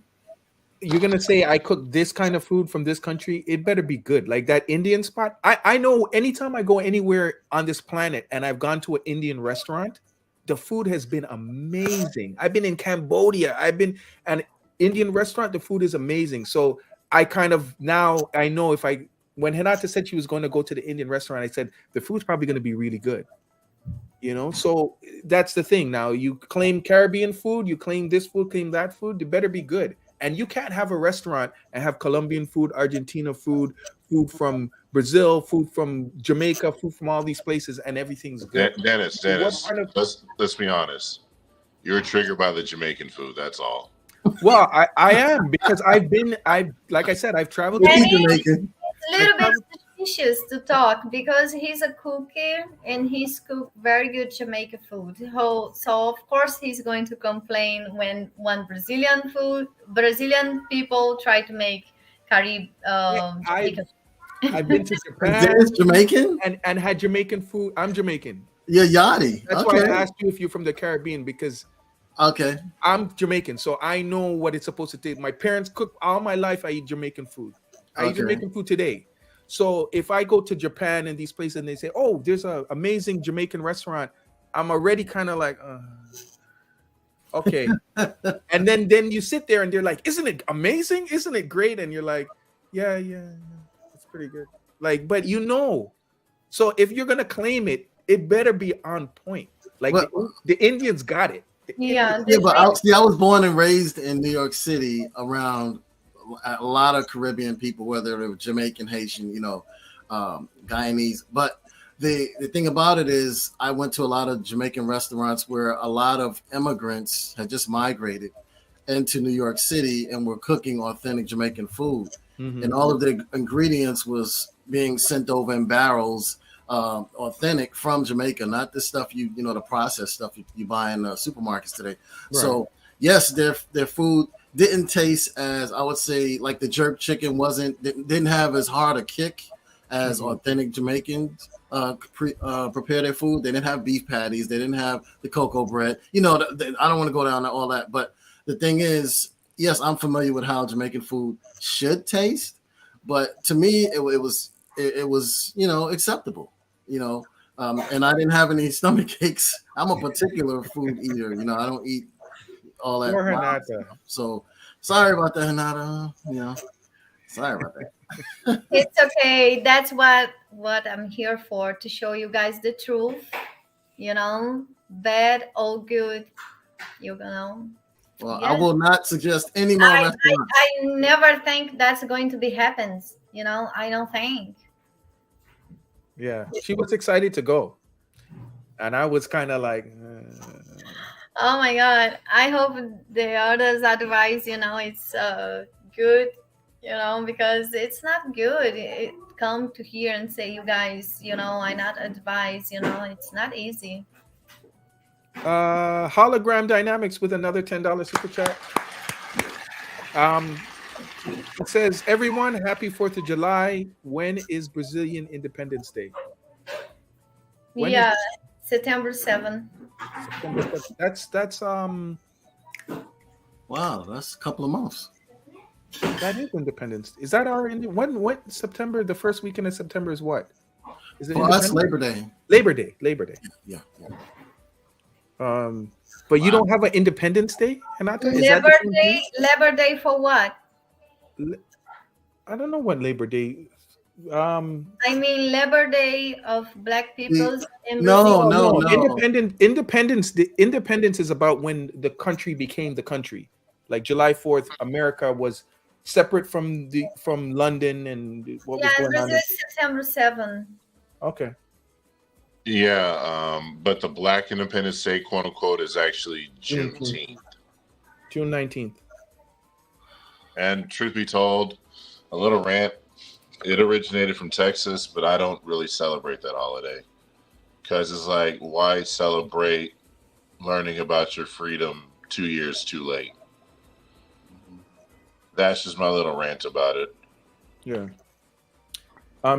you're gonna say I cook this kind of food from this country, it better be good. Like that Indian spot. I know anytime I go anywhere on this planet and I've gone to an Indian restaurant, the food has been amazing. I've been in Cambodia. I've been an Indian restaurant. The food is amazing. So I kind of now I know when Hinata said she was going to go to the Indian restaurant, I said the food's probably going to be really good. So that's the thing. Now you claim Caribbean food, you claim this food, claim that food. It better be good. And you can't have a restaurant and have Colombian food, Argentina food, food from Brazil, food from Jamaica, food from all these places, and everything's good. Dennis, let's be honest. You're triggered by the Jamaican food. That's all. Well, I am, because like I said, I've traveled to Jamaica. A little bit suspicious to talk, because he's a cooker and he's cooked very good Jamaican food. So of course he's going to complain when Brazilian people try to make Caribbean. I've been to Japan. Is Jamaican and had Jamaican food. I'm Jamaican. Yeah, Yachty. That's why I asked you if you're from the Caribbean, because I'm Jamaican, so I know what it's supposed to take. My parents cook all my life. I eat Jamaican food. I eat Jamaican food today. So if I go to Japan and these places and they say, "Oh, there's an amazing Jamaican restaurant," I'm already kind of like, okay. And then you sit there and they're like, "Isn't it amazing? Isn't it great?" And you're like, "Yeah, it's pretty good." Like, but so if you're gonna claim it, it better be on point. Like the Indians got it. But I was born and raised in New York City around a lot of Caribbean people, whether they were Jamaican, Haitian, Guyanese. But the thing about it is I went to a lot of Jamaican restaurants where a lot of immigrants had just migrated into New York City and were cooking authentic Jamaican food. And all of the ingredients was being sent over in barrels, authentic from Jamaica, not the stuff the processed stuff you buy in supermarkets today. Right. So yes, their food didn't taste as, I would say, like the jerk chicken didn't have as hard a kick as authentic Jamaicans prepare their food. They didn't have beef patties. They didn't have the cocoa bread. I don't want to go down to all that. But the thing is, yes, I'm familiar with how Jamaican food should taste. But to me, it was acceptable. And I didn't have any stomach aches. I'm a particular food eater. I don't eat all that. Poor wild Renata. stuff. So sorry about that, Renata. Sorry about that. It's okay. That's what I'm here for, to show you guys the truth. Bad or good. Well, Yes. I will not suggest any more restaurants. I never think that's going to be happens. I don't think. Yeah, she was excited to go, and I was kind of like, Oh my God! I hope the others' advice, it's good, because it's not good. It come to here and say, you guys, I not advise. It's not easy. Hologram Dynamics with another $10 super chat. It says, everyone, happy 4th of July. When is Brazilian Independence Day? When is Yeah, September 7th. September 7th? That's Wow, that's a couple of months. that is Independence. Is that our when September? The first weekend of September is what? Is it Well, that's Independence? Labor Day. Labor Day. Yeah. But you don't have an Independence Day, Renata? Is that Labor the same Day. thing? Labor Day for what? I don't know what Labor Day. I mean, Labor Day of Black peoples in No, Brazil. no. Independence is about when the country became the country. Like July 4th, America was separate from London and what was Yeah, going on. Brazil is September 7th. Okay. Yeah, but the Black Independence Day, quote unquote, is actually Juneteenth. June 19th. And truth be told, a little rant. It originated from Texas, but I don't really celebrate that holiday because it's like, why celebrate learning about your freedom 2 years too late? That's just my little rant about it. Yeah.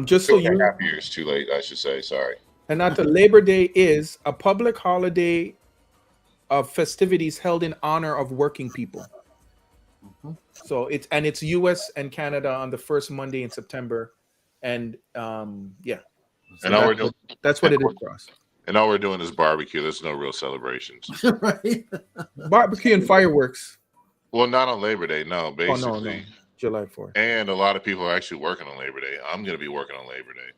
Just so you, 2.5 years too late, I should say. Sorry. and not the Labor Day is a public holiday of festivities held in honor of working people. So it's U.S. and Canada on the first Monday in September, and yeah. So And all we're doing, that's what it is for us. and all we're doing is barbecue. There's no real celebrations. Right? Barbecue and fireworks. Well, not on Labor Day. No, Oh basically. no, July 4th. And a lot of people are actually working on Labor Day. I'm going to be working on Labor Day.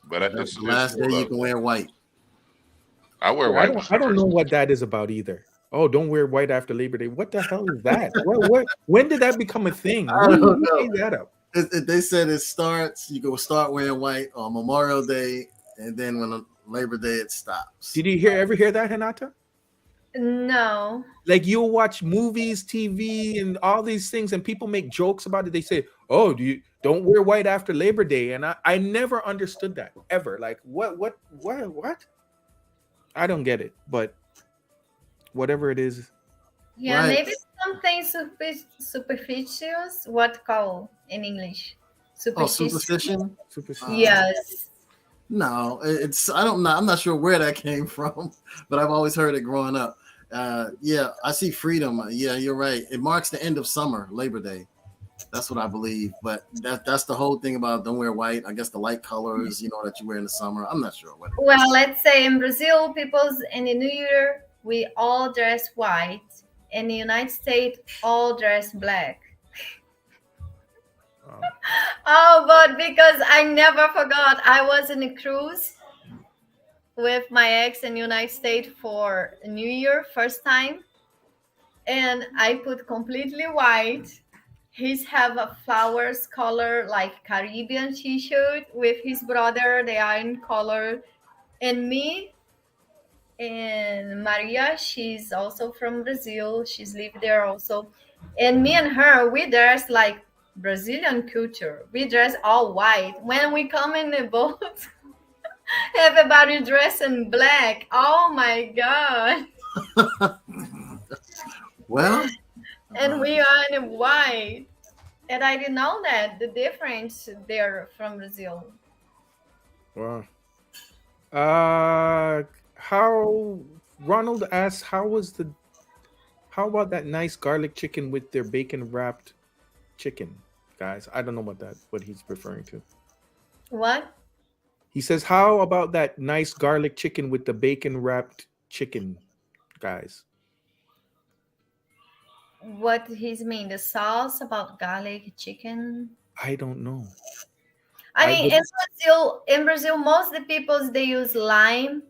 But That's the last day you can wear white. I wear I white. don't know what that is about either. Oh, don't wear white after Labor Day. What the hell is that? what? When did that become a thing? I don't know. Who made that up? They said it starts. You can start wearing white on Memorial Day, and then when Labor Day it stops. Did you ever hear that, Renata? No. Like you'll watch movies, TV, and all these things, and people make jokes about it. They say, "Oh, don't wear white after Labor Day," and I never understood that ever. Like what? I don't get it, but whatever it is. Yeah, Right. maybe something superstitious. What call in English? Oh, superstition? Yes. No, I'm not sure where that came from, but I've always heard it growing up. Yeah, I see freedom. Yeah, you're right. It marks the end of summer, Labor Day. That's what I believe. But that's the whole thing about don't wear white. I guess the light colors, that you wear in the summer. I'm not sure what. Well, let's say in Brazil, people's in the New Year, we all dress white. In the United States, all dress black. Oh, but because I never forgot, I was in a cruise with my ex in the United States for New Year, first time. And I put completely white. He's have a flowers color, like Caribbean t-shirt with his brother. They are in color. And me and Maria, she's also from Brazil. She's lived there also. And me and her, we dress like Brazilian culture. We dress all white. When we come in the boat, everybody dressed in black. Oh my God. Well, and we are in white. And I didn't know that, the difference there from Brazil. Wow. How Ronald asks, how about that nice garlic chicken with their bacon wrapped chicken, guys? I don't know what he's referring to. What? He says, how about that nice garlic chicken with the bacon wrapped chicken, guys? what he's mean, the sauce about garlic chicken. I don't know. I I mean, would- in Brazil, most of the people they use lime,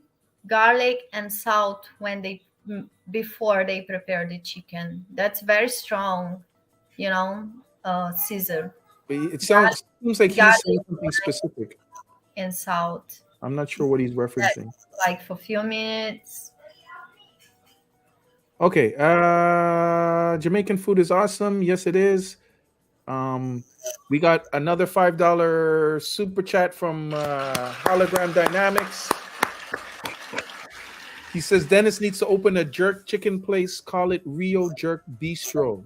garlic, and salt when before they prepare the chicken. That's very strong, Caesar It seems like he's garlic, saying something specific. and salt, I'm not sure what he's referencing. like for a few minutes. Okay. Jamaican food is awesome. Yes, it is. We got another $5 super chat from Hologram Dynamics. He says Dennis needs to open a jerk chicken place. Call it Rio Jerk Bistro.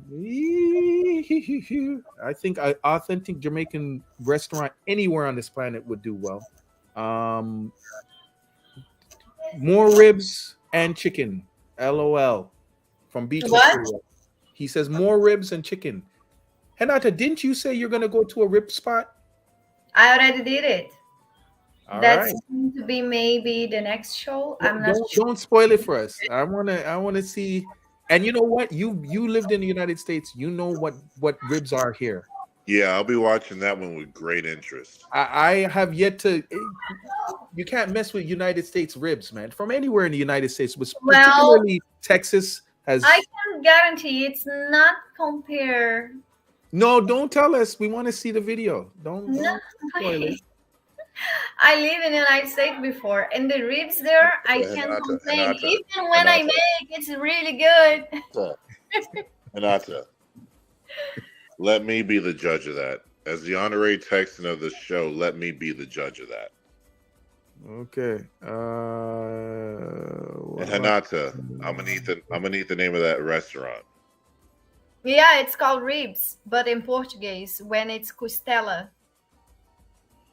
I think an authentic Jamaican restaurant anywhere on this planet would do well. More ribs and chicken. LOL. From Beach What? Material. He says more ribs and chicken. Henata, didn't you say you're gonna go to a rib spot? I already did it. All That's right. going to be maybe the next show. I'm not Don't, sure. don't spoil it for us. I wanna see. And you know what? You lived in the United States. You know what ribs are here. Yeah, I'll be watching that one with great interest. I have yet to. You can't mess with United States ribs, man. From anywhere in the United States, but Well, particularly Texas has. I can guarantee it's not compare. No, don't tell us. We want to see the video. Don't No, spoil it. I live in the United States before, and the ribs there, I can't Renata, complain. Renata, Even when I Renata. make, it's really good. Renata, let me be the judge of that. As the honorary Texan of the show, let me be the judge of that. Okay. And Renata, I'm gonna need the name of that restaurant. Yeah, it's called ribs, but in Portuguese, when it's costela.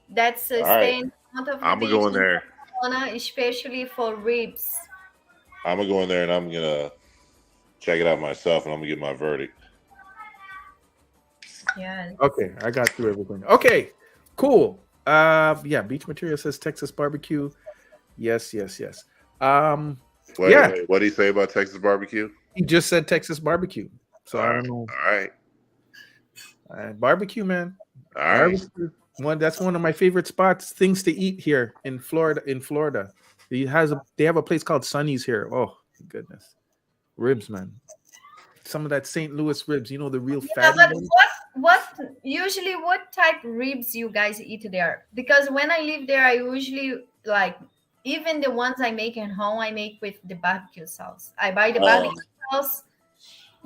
That's a All right. stay in front of the I'm gonna go in beach there. Barcelona, especially for ribs. I'm gonna go in there and I'm gonna check it out myself, and I'm gonna give my verdict. Yeah. Okay, I got through everything. Okay, cool. Yeah, Beach Material says Texas barbecue. Yes. Wait, Yeah. wait, what did he say about Texas barbecue? He just said Texas barbecue. So I don't know. All right. Barbecue, man. All right. Barbecue. That's one of my favorite spots, things to eat here in Florida. They have a place called Sonny's here. Oh goodness. Ribs, man. Some of that St. Louis ribs, the real Yeah, fatty but ones. what type ribs you guys eat there? Because when I live there, I usually like even the ones I make at home, I make with the barbecue sauce. I buy the barbecue sauce,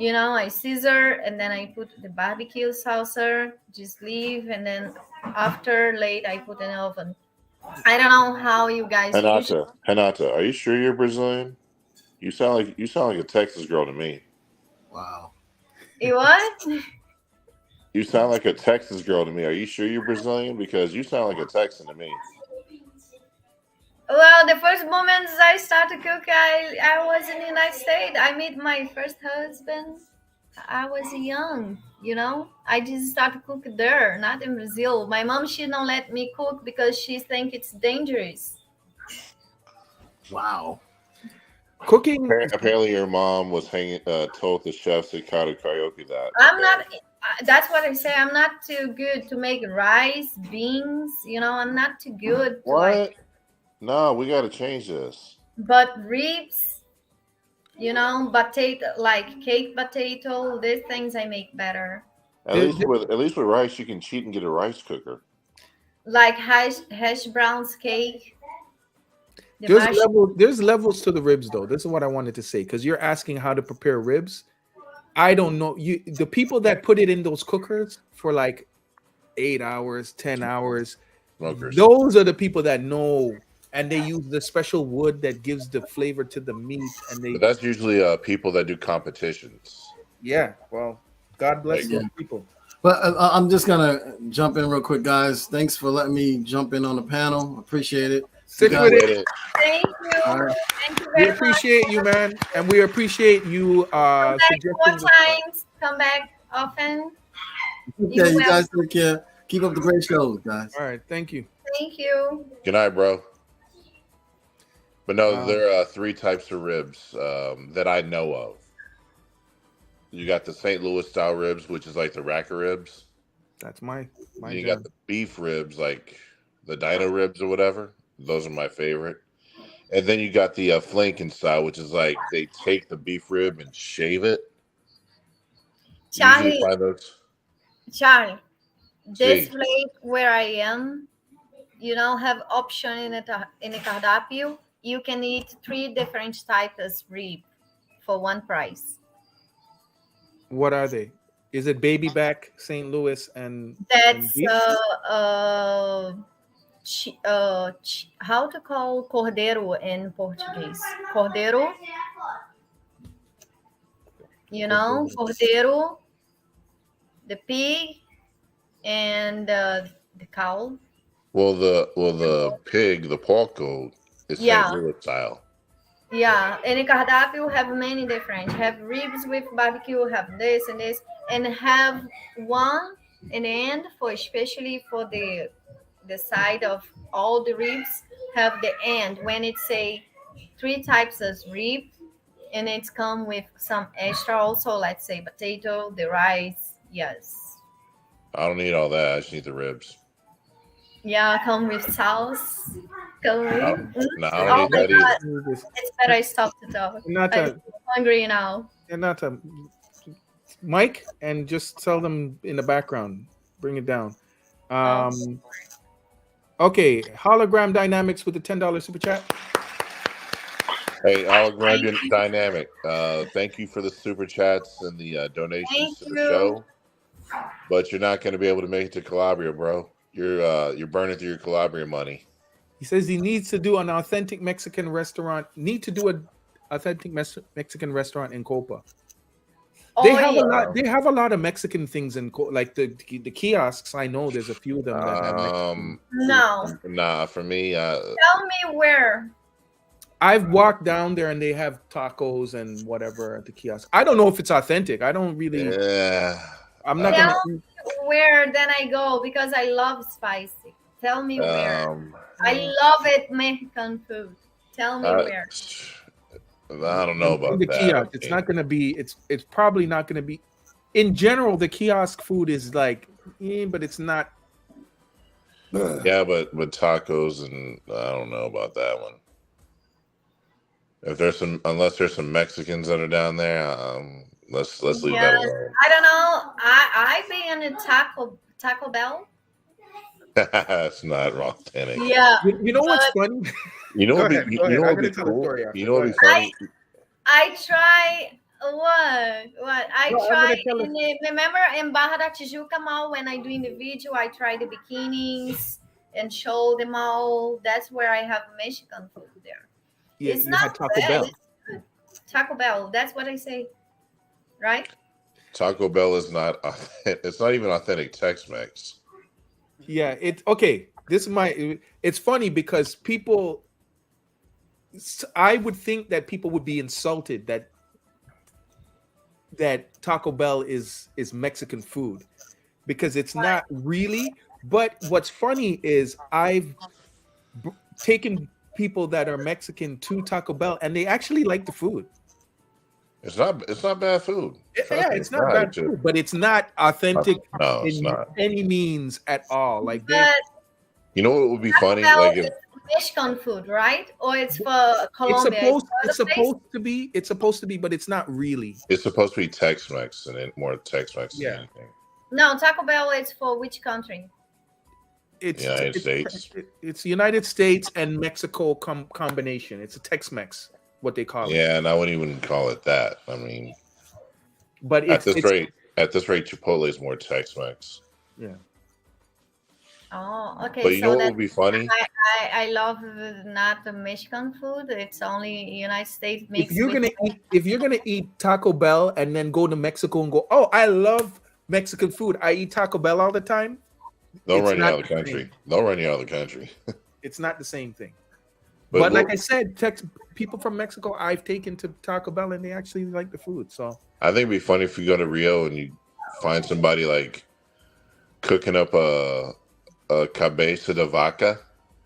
I scissor and then I put the barbecue saucer, just leave, and then after late I put in the oven. I don't know how you guys usually. Renata, are you sure you're Brazilian? You sound like a Texas girl to me. Wow. You what? You sound like a Texas girl to me. Are you sure you're Brazilian? Because you sound like a Texan to me. Well, the first moments I started to cook, I was in the United States. I met my first husband. I was young, I just started to cook there, not in Brazil. My mom, she don't let me cook because she think it's dangerous. Wow. Cooking. Apparently, your mom was told the chefs at karaoke that. I'm not. That's what I say. I'm not too good to make rice, beans. I'm not too good. What? No, we got to change this. But ribs, potato, like cake potato, these things I make better. At least with rice, you can cheat and get a rice cooker. Like hash browns cake. There's levels to the ribs, though. This is what I wanted to say, because you're asking how to prepare ribs. I don't know. The people that put it in those cookers for like 8 hours, 10 hours, Smokers. Those are the people that know, and they use the special wood that gives the flavor to the meat. But that's usually people that do competitions. Yeah, well, God bless those people. But I'm just gonna jump in real quick, guys. Thanks for letting me jump in on the panel. Appreciate it. Stick with it. Thank you. Right. Thank you We very appreciate much. you, man, and we appreciate you. Come back Suggesting more this. times. Come back often. Okay, you guys take care. Keep up the great shows, guys. All right, thank you. Thank you. Good night, bro. But no, there are 3 types of ribs that I know of. You got the St. Louis style ribs, which is like the racker ribs. That's my And you jam. got the beef ribs, like the dino ribs or whatever. Those are my favorite. And then you got the flanken style, which is like they take the beef rib and shave it. Usually Charlie, find those. Charlie, this See, plate where I am, you don't have option in the cardápio. You can eat 3 different types of rib for one price. What are they? Is it baby back, St. Louis, and That's beef? how to call cordeiro in Portuguese? Cordeiro, you know, cordeiro, the pig, and the cow. well, the pig, the porco, is Yeah. St. Louis style. Yeah, and in cardápio have many different. Have ribs with barbecue, have this and this, and have one in the end for especially for the side of all the ribs. Have the end when it say 3 types of rib, and it's come with some extra also. Let's say potato, the rice. Yes. I don't need all that. I just need the ribs. Yeah, come with sauce. Come with. No, I Oh don't my need that God. either. It's better I stop to talk. I'm hungry now. And not to Mike, and just tell them in the background. Bring it down. Okay, hologram dynamics with the $10 super chat. Hey, hologram dynamic. Thank you for the super chats and the donations to the show. But you're not going to be able to make it to Calabria, bro. You're burning through your Calabria money. He says he needs to do an authentic Mexican restaurant. Need to do an authentic Mexican restaurant in Copa. They have a lot. They have a lot of Mexican things in like the kiosks. I know there's a few of them that have Mexican. No. Nah, for me. Tell me where. I've walked down there and they have tacos and whatever at the kiosk. I don't know if it's authentic. I don't really. Yeah. I'm not Tell gonna. me where then I go because I love spicy. Tell me where. I love it, Mexican food. Tell me where. I don't know about the that. kiosk. It's not gonna be. It's probably not gonna be. In general, the kiosk food is like, but it's not. Yeah, but with tacos and I don't know about that one. Unless there's some Mexicans that are down there, let's leave that alone. I don't know. I've been in Taco Bell. That's not authentic. Yeah. You know what's funny? You know what would be cool? You know what would be funny? I try what? I try remember in Barra da Tijuca Mall when I doing the video, I try the bikinis and show them all. That's where I have Mexican food there. Yeah, it's not Taco Bell. Taco Bell. That's what I say, right? Taco Bell is not. It's not even authentic Tex-Mex. Yeah, it's okay. This is it's funny because people. I would think that people would be insulted that Taco Bell is Mexican food because it's not really. But what's funny is I've taken people that are Mexican to Taco Bell and they actually like the food. It's not bad food. Yeah, it's not bad food, but it's not authentic it's in not. any means at all. Like you know what would be funny? Bell like if Mexican food, right? Or it's for Colombia. It's supposed to be. It's supposed to be, but it's not really. It's supposed to be Tex-Mex and more Tex-Mex than anything. No, Taco Bell is for which country? It's United States. It's the United States and Mexico combination. It's a Tex-Mex, what they call it. Yeah, and I wouldn't even call it that. I mean, but at this rate, Chipotle is more Tex-Mex. Yeah. Oh, okay. But you know what would be funny? I love not the Mexican food. It's only United States. If you're gonna eat Taco Bell and then go to Mexico and go, oh, I love Mexican food. I eat Taco Bell all the time. They'll run you out of the country. They'll run you out of the country. It's not the same thing. But like I said, people from Mexico I've taken to Taco Bell and they actually like the food. So I think it'd be funny if you go to Rio and you find somebody like cooking up a cabeza de vaca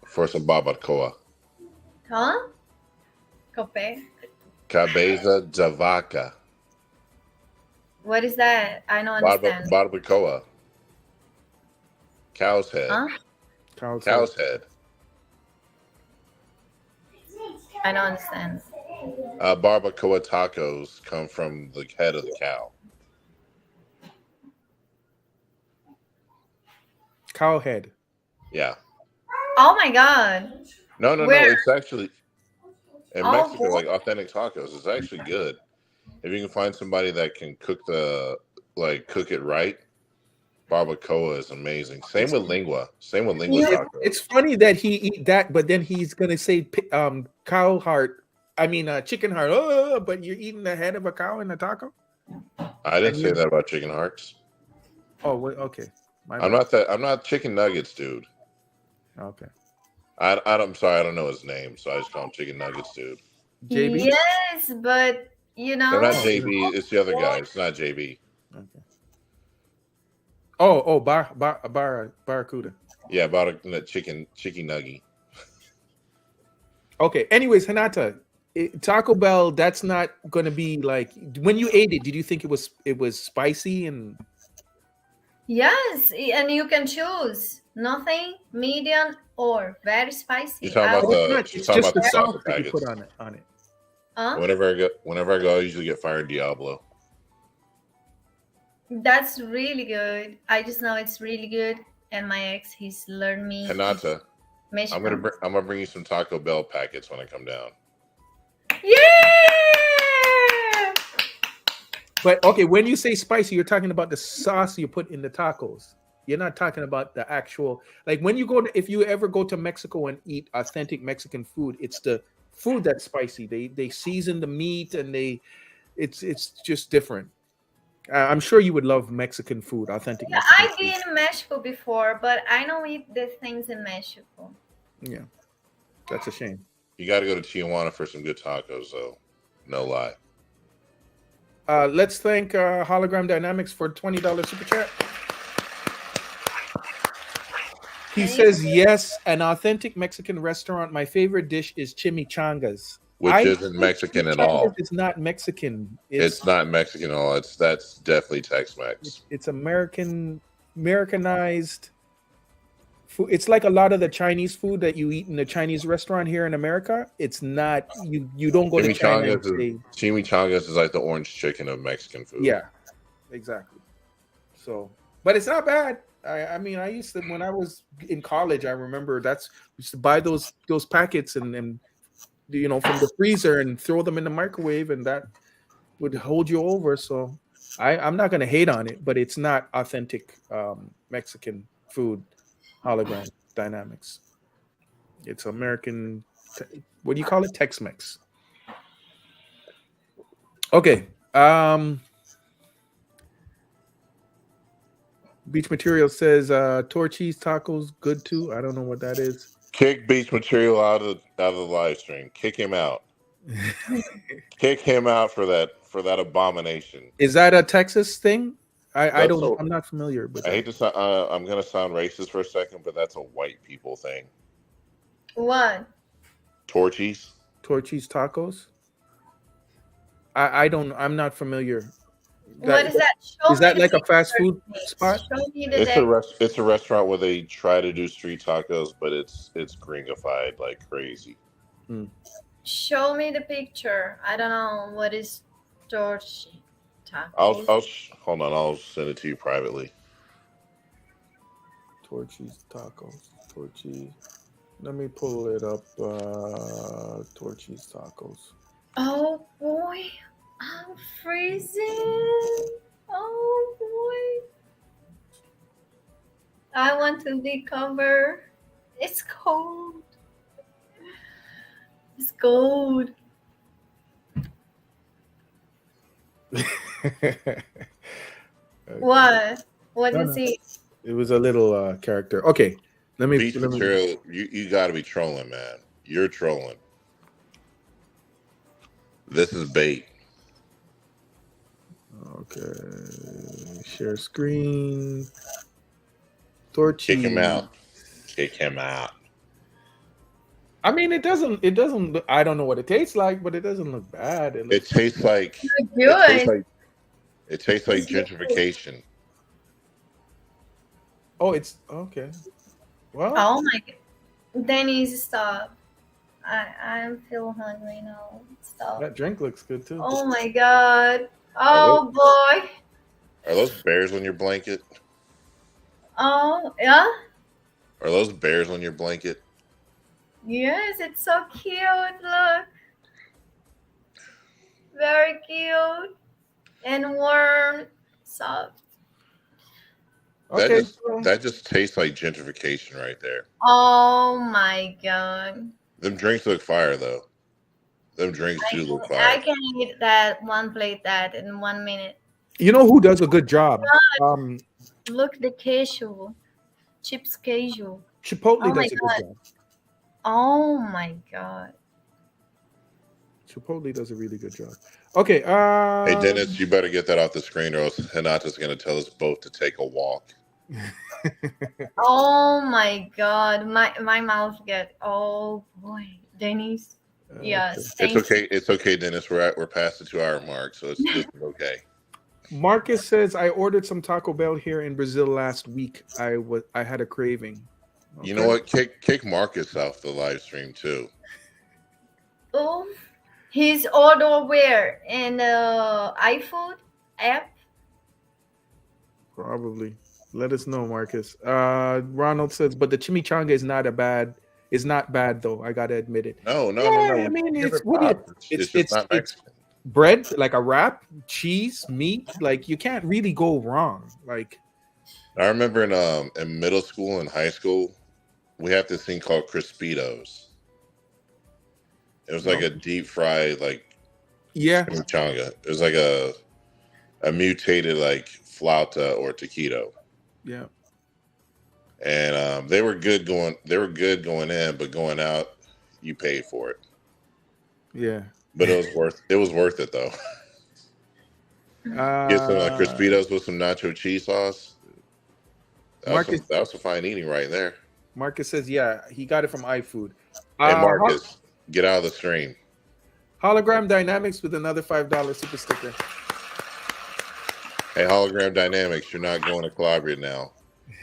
for some barbacoa. Huh? Copé? Cabeza de vaca. What is that? I don't Barba- understand. barbacoa. Cow's head. Huh? Cow's head. I don't understand. Barbacoa tacos come from the head of the cow. Cow head. Yeah. Oh my god. No. Where? It's actually in Oh, Mexico, boy. like authentic tacos. It's actually good if you can find somebody that can cook it right. Barbacoa is amazing. Same with lingua. Tacos. It's funny that he eat that, but then he's gonna say cow heart. I mean, chicken heart. Oh, but you're eating the head of a cow in a taco. I didn't say that about chicken hearts. Oh, wait, okay. I'm not chicken nuggets, dude. Okay. I'm sorry, I don't know his name, so I just call him chicken nuggets, dude. JB. Yes, but you know. No, not JB. It's the other guy. It's not JB. Okay. Oh, barracuda. Yeah, about a chicken nugget. Okay. Anyways, Hinata, Taco Bell. That's not going to be like when you ate it. Did you think it was spicy and? Yes, and you can choose nothing, medium, or very spicy. You're talking about It's just the salsa sauce that you packets. put on it. Huh? Whenever I go, I usually get Fire Diablo. That's really good. I just know it's really good, and my ex, he's learned me. Hinata, Mexican. I'm gonna bring you some Taco Bell packets when I come down. Yeah. But okay, when you say spicy, you're talking about the sauce you put in the tacos. You're not talking about the actual, like when you if you ever go to Mexico and eat authentic Mexican food, it's the food that's spicy. They season the meat and it's just different. I'm sure you would love Mexican food, authentic. Yeah, Mexican I've been in Mexico before, but I don't eat the things in Mexico. Yeah, that's a shame. You got to go to Tijuana for some good tacos, though. No lie. Let's thank Hologram Dynamics for $20 super chat. He says, yes, an authentic Mexican restaurant. My favorite dish is chimichangas. Which isn't Mexican at all. It's not Mexican. It's not Mexican at all. That's definitely Tex-Mex. It's Americanized food. It's like a lot of the Chinese food that you eat in a Chinese restaurant here in America. It's not, you don't go to China and say, chimichangas is like the orange chicken of Mexican food. yeah, exactly. So, but it's not bad. I mean, I used to, when I was in college, I remember we used to buy those packets and you know, from the freezer and throw them in the microwave, and that would hold you over. So I'm not going to hate on it, but it's not authentic Mexican food. Hologram Dynamics. It's American. What do you call it? Tex-Mex. Okay. Beach Material says Torchy's tacos good too. I don't know what that is. Kick Beach Material out of the live stream. Kick him out. Kick him out for that abomination. Is that a Texas thing? I'm not familiar with I hate to sound, I'm gonna sound racist for a second, but that's a white people thing. What? Torchy's tacos. I'm not familiar. What is that? Is that like a fast food spot? Show me It's a restaurant where they try to do street tacos, but it's gringified like crazy. Show me the picture. I don't know what is Torchy tacos. I'll hold on. I'll send it to you privately. Torchy's tacos. Torchy. Let me pull it up. Torchy's tacos. Oh boy, I'm freezing. Oh boy. I want to be covered. It's cold. It's cold. What? What is it? It was a little character. Okay. Beach Material, you got to be trolling, man. You're trolling. This is bait. Okay. Share screen. Torchy. Kick him out. Kick him out. I mean, it doesn't look, I don't know what it tastes like, but it doesn't look bad. It tastes like good. It tastes like gentrification. Oh, it's okay. Well, Oh my god. Dennis, stop. I feel hungry now. Stop. that drink looks good too. Oh my god. Oh boy. Are those bears on your blanket? Oh yeah. Are those bears on your blanket? Yes, it's so cute. Look. Very cute. And warm. Soft. Okay. That just tastes like gentrification right there. Oh my god. Them drinks look fire though. Them drinks do look fire. I can eat that one plate that in 1 minute. You know who does a good job? Look the queijo. Chips queijo. Chipotle Oh my does a good job. Oh my god. Chipotle does a really good job. Okay. Hey Dennis, you better get that off the screen, or else Hinata's going to tell us both to take a walk. Oh my god. My mouth get. Oh boy. Dennis. Yes. It's okay. It's okay, Dennis. We're past the 2-hour mark, so it's okay. Marcus says I ordered some Taco Bell here in Brazil last week. I had a craving. Okay. You know what? Kick Marcus off the live stream too. Oh, his order where in iFood app? Probably. Let us know, Marcus. Ronald says, but the chimichanga is not bad though. I gotta admit it. No. I mean, it's not Mexican. Bread, like a wrap, cheese, meat. Like you can't really go wrong. Like I remember in middle school and high school, we have this thing called Crispitos. It was like a deep fried chimichanga. It was like a mutated like flauta or taquito. Yeah. And they were good going in, but going out, you paid for it. Yeah. But it was worth it though. Get some Crispitos with some nacho cheese sauce. That was some fine eating right there. Marcus says, yeah, he got it from iFood. Hey Marcus, get out of the stream. Hologram Dynamics with another $5 super sticker. Hey, Hologram Dynamics, you're not going to Calabria now.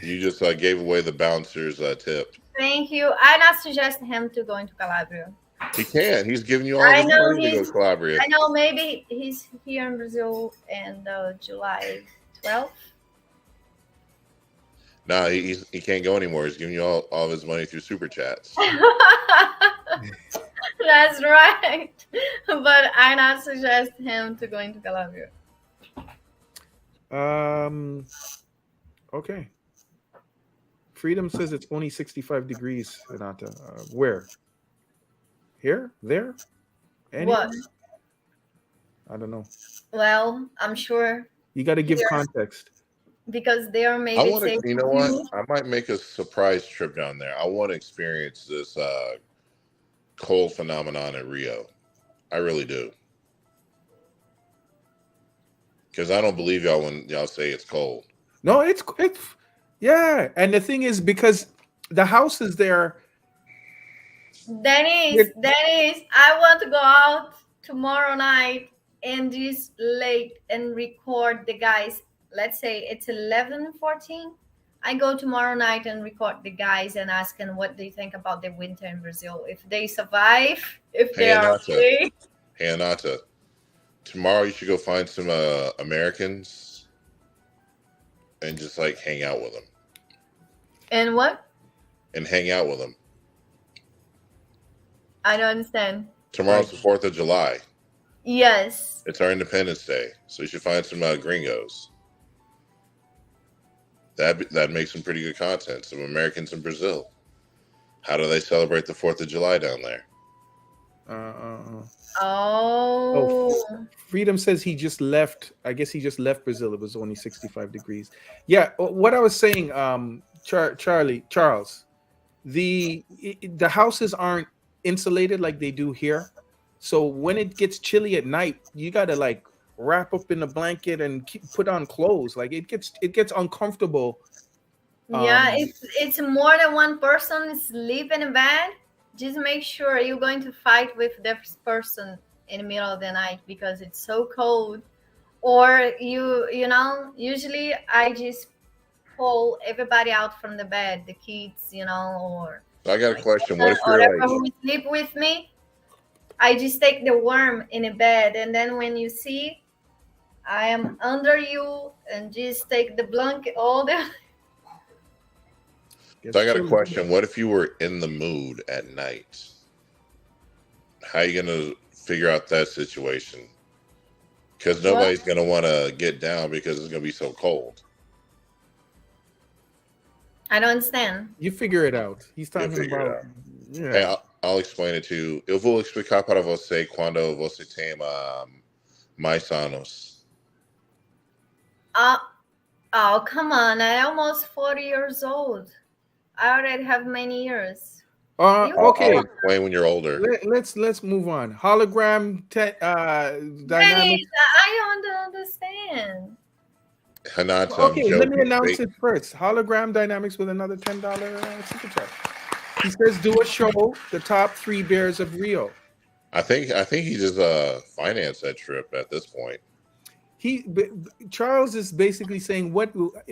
You just gave away the bouncer's tip. Thank you. I not suggest him to go into Calabria. He can. He's giving you all his money to go to Calabria. I know. Maybe he's here in Brazil in July 12th. No, he can't go anymore. He's giving you all of his money through super chats. That's right. But I not suggest him to go into Calabria. Okay. Freedom says it's only 65 degrees, Renata. Where? Here? There? Anywhere? What? I don't know. Well, I'm sure. You got to give context. Because they are maybe you know what? I might make a surprise trip down there. I want to experience this cold phenomenon in Rio. I really do. Because I don't believe y'all when y'all say it's cold. No, it's yeah. And the thing is, because the house is there. Dennis, I want to go out tomorrow night and just late and record the guys. Let's say it's 11:14. I go tomorrow night and record the guys and ask them what they think about the winter in Brazil. If they survive, if they are okay. Hey, Anata, tomorrow you should go find some Americans and just hang out with them. And what? And hang out with them. I don't understand. Tomorrow's the 4th of July. Yes. It's our Independence Day, so you should find some gringos. That makes some pretty good content. Some Americans in Brazil. How do they celebrate the 4th of July down there? Freedom says he just left. I guess he just left Brazil. It was only 65 degrees. Yeah, what I was saying, Charles, the houses aren't insulated like they do here. So when it gets chilly at night, you gotta wrap up in a blanket and put on clothes. It gets uncomfortable. Yeah, it's more than one person sleeping in bed. Just make sure you're going to fight with this person in the middle of the night because it's so cold. Or you know, usually I just pull everybody out from the bed, the kids, you know, or So I got a question. What or if you're whatever like, who sleep with me. I just take the worm in a bed, and then when you see I am under you, and just take the blanket, all the. so I got a question. What if you were in the mood at night? How you gonna figure out that situation? Because nobody's gonna want to get down because it's gonna be so cold. I don't understand. You figure it out. He's You'll talking figure it about. out. Yeah. Hey, I'll explain it to you. Eu vou explicar para você quando você tem mais anos. Oh, come on. I'm almost 40 years old. I already have many years. Okay. I'll explain when you're older. Let's move on. Hologram dynamics. Dennis, I don't understand. Hanata, Okay, let me announce it first. Hologram dynamics with another $10 super chat. He says, "Do a show, the top 3 bears of Rio." I think he just financed that trip at this point. Charles is basically saying,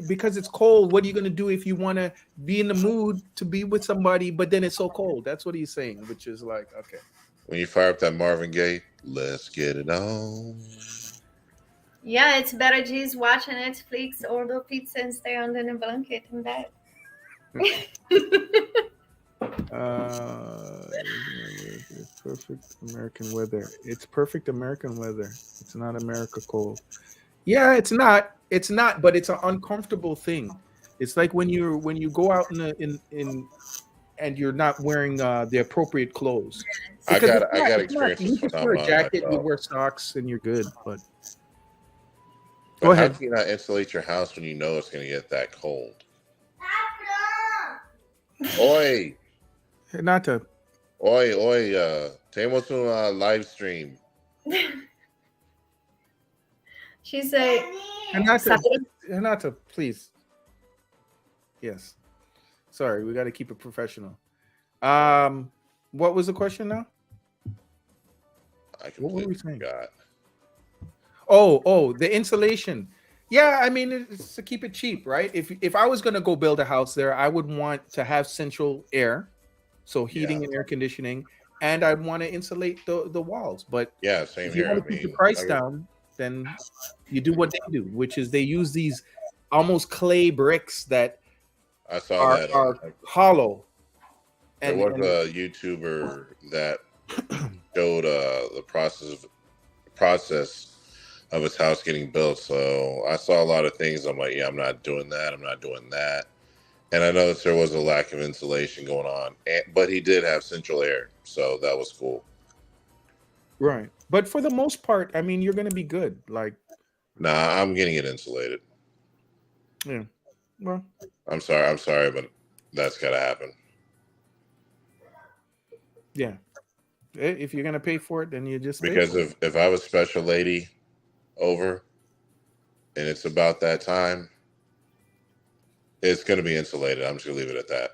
because it's cold, what are you going to do if you want to be in the mood to be with somebody, but then it's so cold? That's what he's saying, which is like, okay. When you fire up that Marvin Gaye, let's get it on. Yeah, it's better just watch Netflix, order pizza, and stay under the blanket in bed. It's perfect American weather. It's perfect American weather. It's not America cold. Yeah, it's not. It's not, but it's an uncomfortable thing. It's like when you go out in and you're not wearing the appropriate clothes. I got experience. You just wear a jacket, you wear socks, and you're good. But go ahead. How can you not insulate your house when you know it's going to get that cold? Oi, Renata. Oi. Temos live stream. She said, Renata, please. Yes. Sorry, we got to keep it professional. What was the question now? What were we saying? Oh, the insulation. Yeah, I mean, it's to keep it cheap, right? If I was going to go build a house there, I would want to have central air, so heating and air conditioning, and I'd want to insulate the walls. But yeah, same if here. you want to keep the price down, then you do what they do, which is they use these almost clay bricks that are hollow. There was a YouTuber that showed the process of his house getting built. So I saw a lot of things. I'm like, yeah, I'm not doing that. I'm not doing that. And I know that there was a lack of insulation going on, but he did have central air, so that was cool. Right, but for the most part, I mean, you're going to be good. Like, nah, I'm getting it insulated. Yeah, well, I'm sorry, but that's got to happen. Yeah, if you're going to pay for it, then you just because if I have a special lady over, and it's about that time, it's going to be insulated. I'm just going to leave it at that.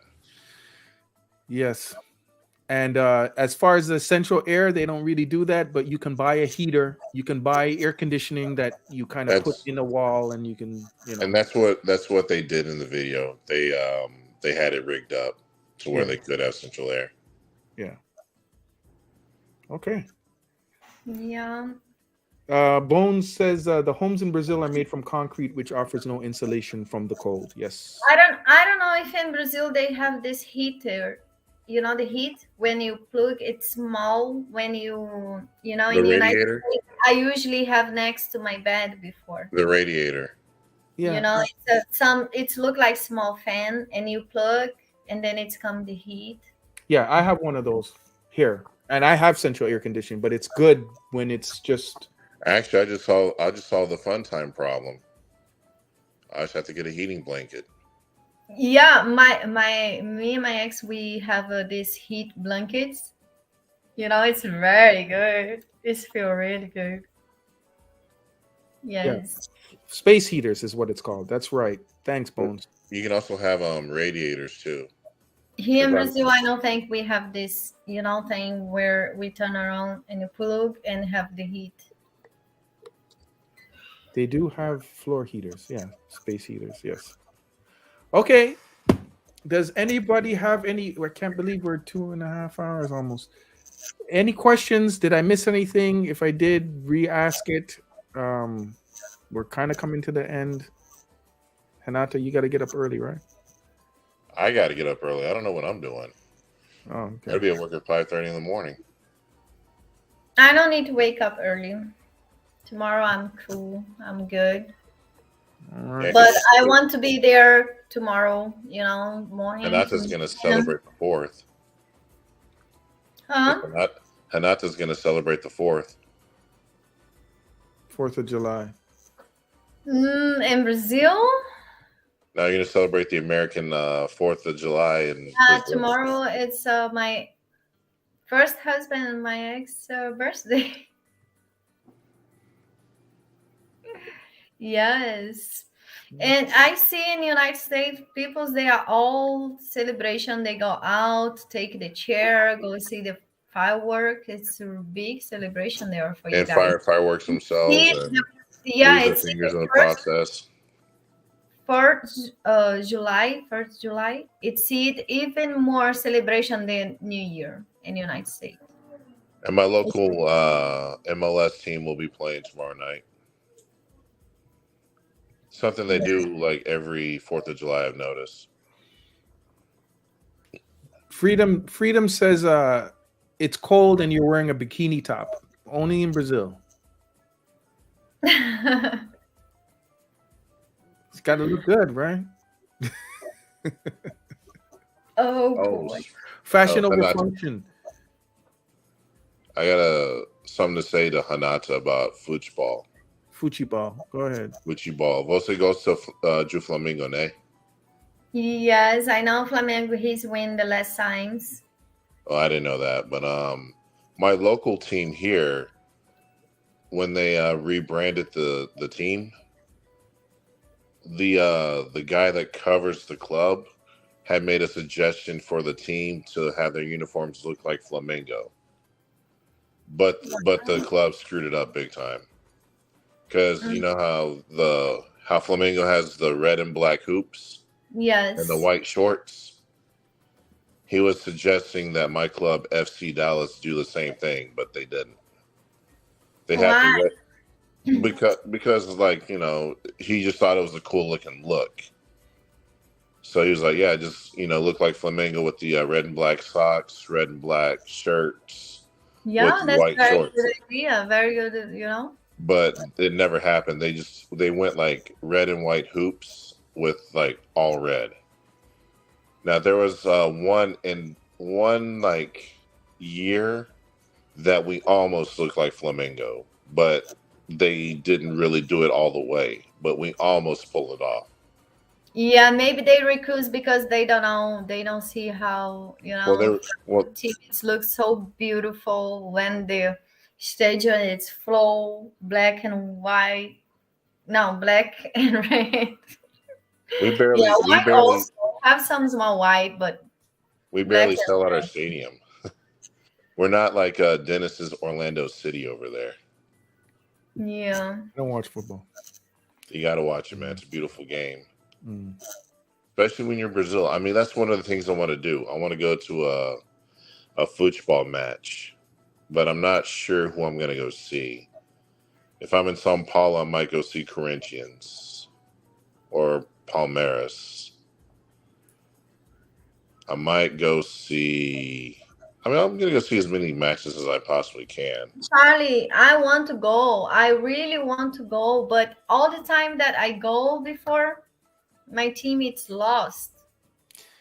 Yes. And as far as the central air, they don't really do that, but you can buy a heater. You can buy air conditioning that you kind of put in the wall, and you can, And that's what they did in the video. They had it rigged up to where they could have central air. Yeah. Okay. Yeah. Bones says the homes in Brazil are made from concrete, which offers no insulation from the cold. Yes. I don't know if in Brazil they have this heater. You know the heat when you plug, it's small. When you in the United States, I usually have next to my bed before the radiator. Yeah. It's look like small fan, and you plug, and then it's come the heat. Yeah, I have one of those here, and I have central air conditioning, but it's good when it's just. Actually, I just saw the fun time problem. I just have to get a heating blanket. Yeah, me and my ex, we have these heat blankets. It's very good. It feels really good. Yes. Yeah. Space heaters is what it's called. That's right. Thanks, Bones. You can also have radiators too. Here in Brazil, I don't think we have this, thing where we turn around and you plug and have the heat. They do have floor heaters. Yeah, space heaters. Yes. Okay. Does anybody have any? I can't believe we're 2.5 hours almost. Any questions? Did I miss anything? If I did, re-ask it. We're kind of coming to the end. Hinata, you got to get up early, right? I got to get up early. I don't know what I'm doing. Oh, okay. I'd be at work at 5:30 in the morning. I don't need to wake up early. Tomorrow I'm cool. I'm good. All right. But I want to be there tomorrow, morning. Hinata's going to celebrate the 4th. Huh? Hinata's going to celebrate the 4th. 4th of July. In Brazil? Now you're going to celebrate the American 4th of July. And tomorrow it's my first husband and my ex birthday. Yes. And I see in the United States, people, they are all celebration. They go out, take the chair, go see the firework. It's a big celebration there for you and guys. fireworks themselves. And yeah, lose it's their fingers in the first, process. 1st July. It's even more celebration than New Year in the United States. And my local MLS team will be playing tomorrow night. Something they do like every 4th of July, I've noticed. Freedom says it's cold and you're wearing a bikini top. Only in Brazil. It's got to look good, right? Boy. Fashion over function. I got something to say to Hinata about football. Futebol. Go ahead. Futebol. Você gosta de Flamengo, né? Yes, I know Flamengo. He's win the last times. Oh, I didn't know that. But my local team here, when they rebranded the team, the guy that covers the club had made a suggestion for the team to have their uniforms look like Flamengo. But the club screwed it up big time. Because you know how Flamengo has the red and black hoops, yes, and the white shorts. He was suggesting that my club FC Dallas do the same thing, but they didn't. They had to because like he just thought it was a cool looking look. So he was like, yeah, just look like Flamengo with the red and black socks, red and black shirts. Yeah, with that's white very shorts. good idea. Very good, But it never happened. They went like red and white hoops with like all red. Now there was one like year that we almost looked like Flamengo, but they didn't really do it all the way. But we almost pulled it off. Yeah, maybe they recuse because they don't know. They don't see how teams look so beautiful when the stadium is full black and white. No, black and red. We barely also have some small white, but we barely sell out our stadium. We're not like Dennis's Orlando City over there. Yeah. I don't watch football. You got to watch it, man. It's a beautiful game. Especially when you're Brazil. I mean, that's one of the things I want to do. I want to go to a football match, but I'm not sure who I'm going to go see. If I'm in São Paulo, I might go see Corinthians or Palmeiras. I might go see... I'm going to go see as many matches as I possibly can. Charlie, I want to go. I really want to go, but all the time that I go before, my team is lost.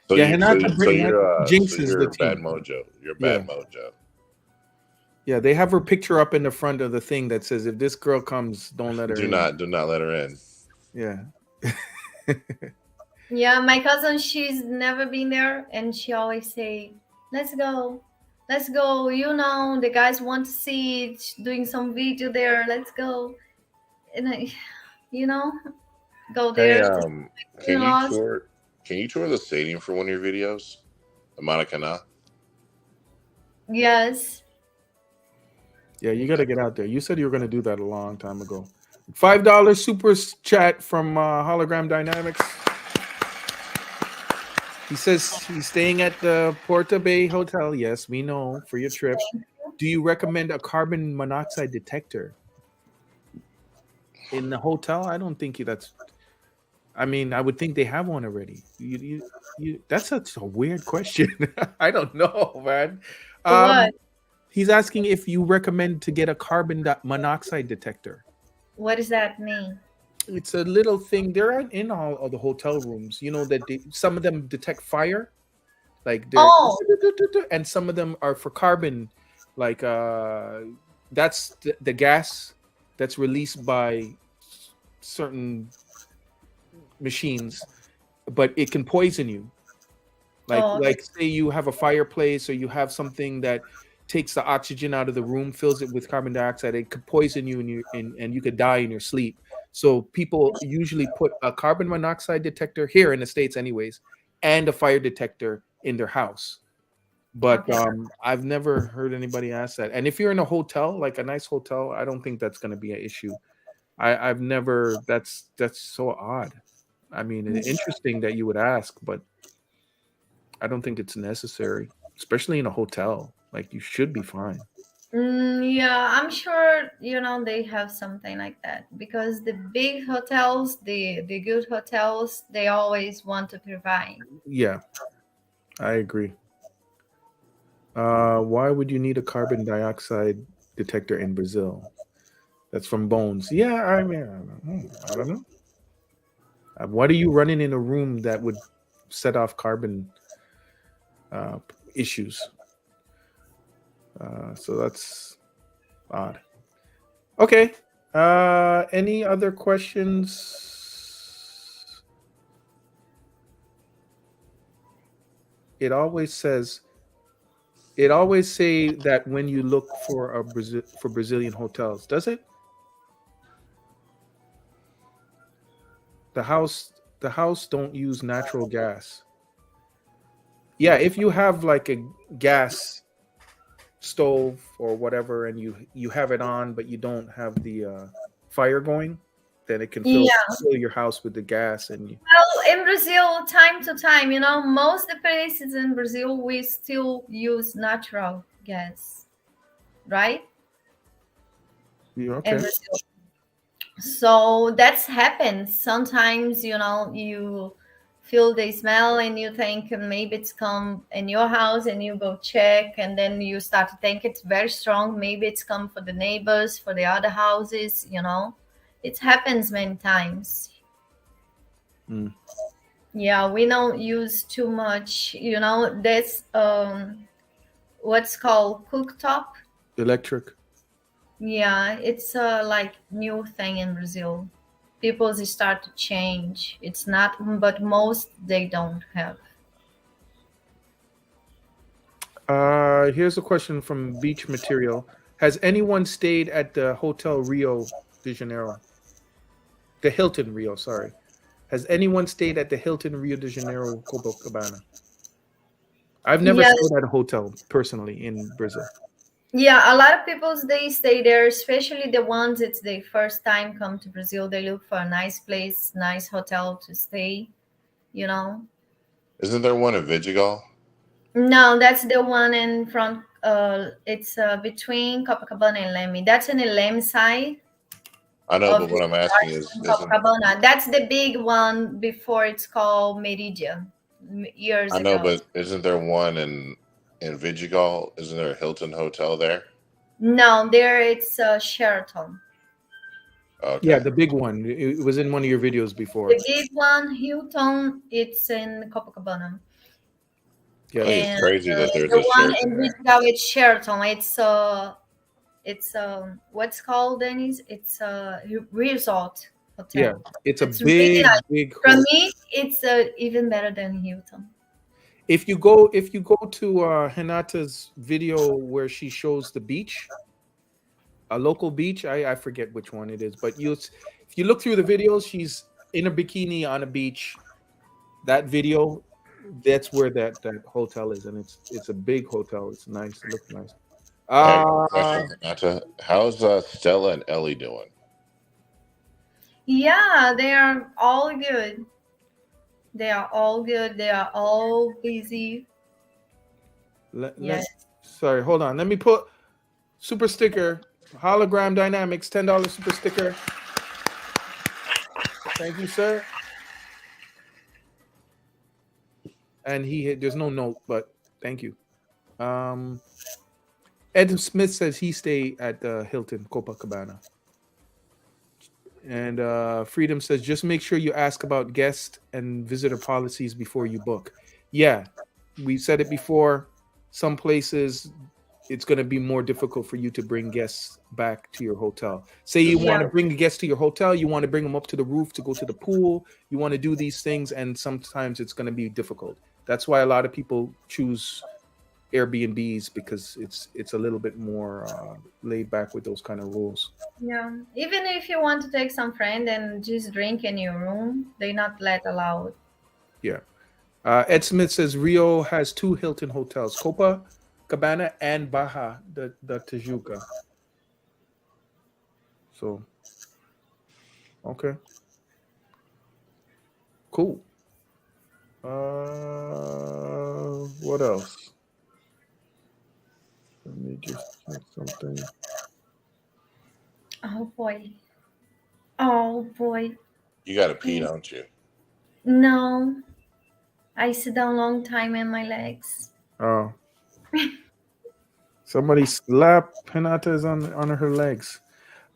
So yeah, you're jinxes the team. Bad mojo. You're bad mojo. Yeah, they have her picture up in the front of the thing that says, "If this girl comes, don't let her in." Do not let her in. Yeah. Yeah, my cousin, she's never been there, and she always say, "Let's go, let's go." The guys want to see it, doing some video there. Let's go, and go there. Hey, can you tour the stadium for one of your videos? The Maricá? Yes. Yeah, you got to get out there. You said you were going to do that a long time ago. $5 super chat from Hologram Dynamics. He says he's staying at the Porta Bay Hotel. Yes, we know, for your trip. Do you recommend a carbon monoxide detector in the hotel? I don't think that's. I mean, I would think they have one already. That's such a weird question. I don't know, man. What? He's asking if you recommend to get a carbon monoxide detector. What does that mean? It's a little thing. They're in all of the hotel rooms. You know that some of them detect fire, like they're, and some of them are for carbon, like that's the gas that's released by certain machines, but it can poison you. Like say you have a fireplace or you have something that takes the oxygen out of the room, fills it with carbon dioxide. It could poison you and you could die in your sleep. So people usually put a carbon monoxide detector here in the States anyways, and a fire detector in their house. But I've never heard anybody ask that. And if you're in a hotel, like a nice hotel, I don't think that's going to be an issue. I've never, that's so odd. I mean, it's interesting that you would ask, but I don't think it's necessary, especially in a hotel. Like, you should be fine. Yeah, I'm sure, they have something like that, because the big hotels, the good hotels, they always want to provide. Yeah, I agree. Why would you need a carbon dioxide detector in Brazil? That's from Bones. Yeah, I mean, I don't know. What are you running in a room that would set off carbon issues? So that's odd. Okay. Any other questions? It always say that when you look for Brazilian hotels, does it? The house don't use natural gas. Yeah, if you have like a gas stove or whatever and you have it on but you don't have the fire going, then it can fill your house with the gas. And well, in Brazil, time to time, most of the places in Brazil, we still use natural gas, right? Yeah, okay. In Brazil. So that's happens sometimes. You feel the smell and you think maybe it's come in your house, and you go check, and then you start to think it's very strong. Maybe it's come for the neighbors, for the other houses. It happens many times. Yeah, we don't use too much. That's what's called cooktop. Electric. Yeah, it's like new thing in Brazil. People start to change. It's not, but most they don't have. Here's a question from Beach Material. Has anyone stayed at the Hotel Rio de Janeiro? The Hilton Rio, sorry. Has anyone stayed at the Hilton Rio de Janeiro Copacabana? I've never stayed at a hotel personally in Brazil. Yeah, a lot of people, they stay there, especially the ones it's their first time come to Brazil. They look for a nice place, nice hotel to stay, Isn't there one in Vidigal? No, that's the one in front. It's between Copacabana and Leme. That's in the Leme side. I know, but what I'm asking is Copacabana. That's the big one before it's called Meridia years ago. I know, but isn't there one in Vidigal? Isn't there a Hilton hotel there? No, there it's Sheraton. Okay. Yeah, the big one. It was in one of your videos before. The big one, Hilton, it's in Copacabana. Yeah, it's crazy that there's the a one Sheraton in Vidigal, it's Sheraton. It's what's called, Dennis? It's a resort hotel. Yeah, it's big, really nice. Big. For me, it's even better than Hilton. If you go to Renata's video where she shows the beach, a local beach, I forget which one it is, but if you look through the videos, she's in a bikini on a beach. That video, that's where that hotel is, and it's a big hotel. It's nice. It looks nice. Question, Renata. How's Stella and Ellie doing? Yeah, they are all good. They are all good. They are all busy. Yes. Sorry, hold on. Let me put super sticker, hologram dynamics, $10 super sticker. Thank you, sir. And there's no note, but thank you. Ed Smith says he stay at the Hilton Copacabana. And Freedom says just make sure you ask about guest and visitor policies before you book. Yeah, we said it before. Some places it's going to be more difficult for you to bring guests back to your hotel. Say you want to bring a guest to your hotel, you want to bring them up to the roof to go to the pool, you want to do these things, and sometimes it's going to be difficult. That's why a lot of people choose Airbnbs, because it's a little bit more laid back with those kind of rules. Yeah. Even if you want to take some friend and just drink in your room, they not let allowed. Yeah. Ed Smith says Rio has 2 Hilton hotels, Copacabana and Baja, the Tijuca. So, okay. Cool. What else? Let me just check something. Oh boy. Oh boy. You got to pee, don't you? No. I sit down long time in my legs. Oh. Somebody slap Hinata is on her legs.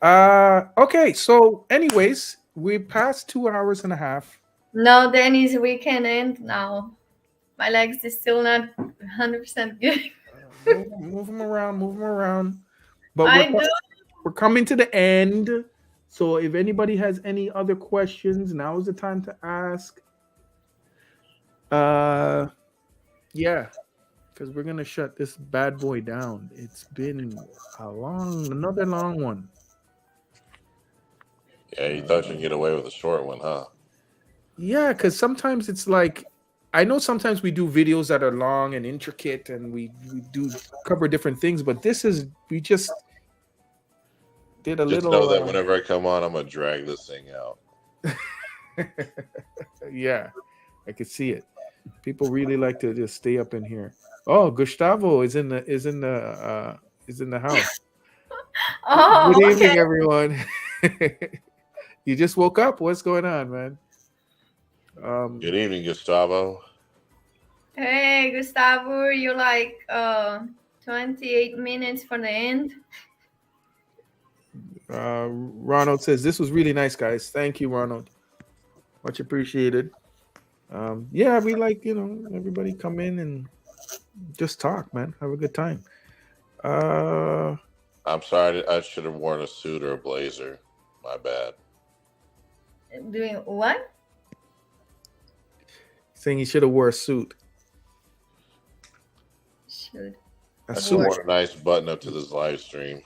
Okay, so anyways, we passed 2 hours and a half. No, Dennis, we can end now. My legs is still not 100% good. Move them around. But we're coming to the end. So if anybody has any other questions, now is the time to ask. Yeah, because we're gonna shut this bad boy down. It's been another long one. Yeah, you thought you'd get away with a short one, huh? Yeah, because sometimes it's like, I know sometimes we do videos that are long and intricate and we do cover different things, but we just did a little. Know that whenever I come on, I'm gonna drag this thing out. Yeah, I could see it. People really like to just stay up in here. Oh, Gustavo is in the house. Oh, good evening, everyone. You just woke up. What's going on, man? Good evening, Gustavo. Hey, Gustavo, you like 28 minutes for the end? Ronald says this was really nice, guys. Thank you, Ronald. Much appreciated. Yeah, we like, everybody come in and just talk, man. Have a good time. I'm sorry, I should have worn a suit or a blazer. My bad. Doing what? Saying you should have wore a suit. I should have worn a nice button up to this live stream.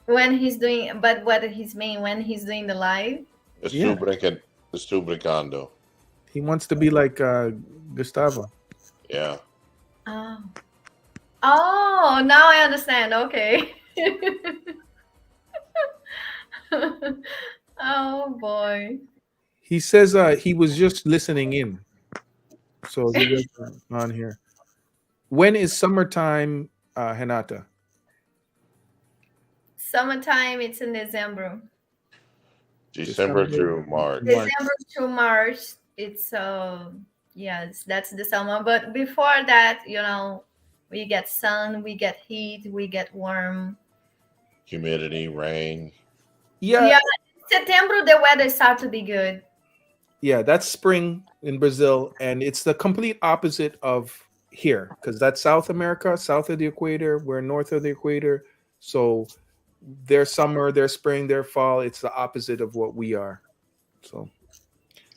When he's doing, but what he's mean when he's doing the live? Estoy brincando. He wants to be like Gustavo. Yeah. Oh, now I understand. Okay. Oh boy. He says he was just listening in, so he was on here. When is summertime, Hinata? Summertime, it's in December. December through March. December to March, it's yes, that's the summer. But before that, we get sun, we get heat, we get warm. Humidity, rain. Yeah. September, the weather starts to be good. Yeah, that's spring in Brazil, and it's the complete opposite of here, because that's South America, south of the equator. We're north of the equator, so their summer, their spring, their fall, it's the opposite of what we are. So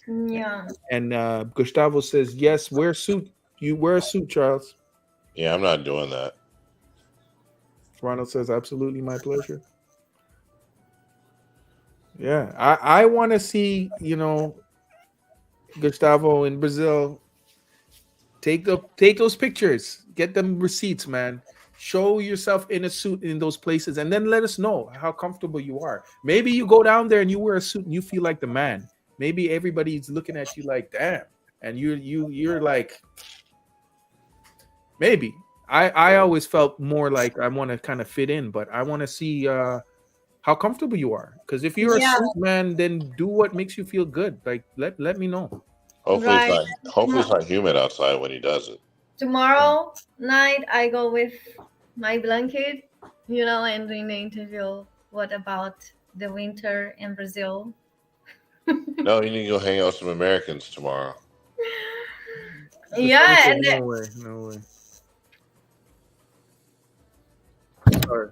yeah. And Gustavo says, yes, wear a suit. You wear a suit, Charles. Yeah, I'm not doing that. Ronald says, absolutely my pleasure. Yeah, I want to see, Gustavo in Brazil. Take those pictures. Get them receipts, man. Show yourself in a suit in those places, and then let us know how comfortable you are. Maybe you go down there and you wear a suit and you feel like the man. Maybe everybody's looking at you like, damn, and you're like, maybe. I always felt more like I want to kind of fit in, but I want to see how comfortable you are. Because if you're a suit man, then do what makes you feel good. Like let me know. Hopefully Right. it's not humid outside when he does it. Tomorrow night, I go with my blanket, and doing the interview. What about the winter in Brazil? No, you need to go hang out with some Americans tomorrow. Yeah, and No way. All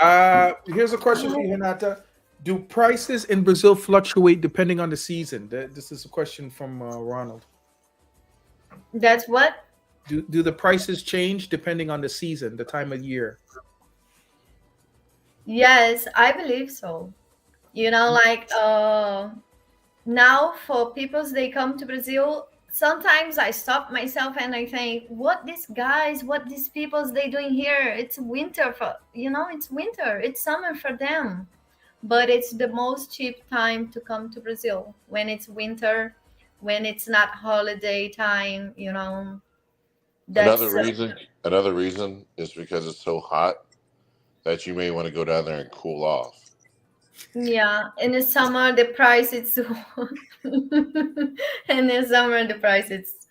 right. Here's a question for you, Renata. Do prices in Brazil fluctuate depending on the season? This is a question from Ronald. that's what? Do the prices change depending on the season, the time of year? Yes, I believe so. Like now for peoples they come to Brazil, sometimes I stop myself and I think, what these peoples they doing here? It's winter it's winter, it's summer for them. But it's the most cheap time to come to Brazil, when it's winter, when it's not holiday time, That's Another reason is because it's so hot that you may want to go down there and cool off. yeah. In the summer the price is in the summer the price is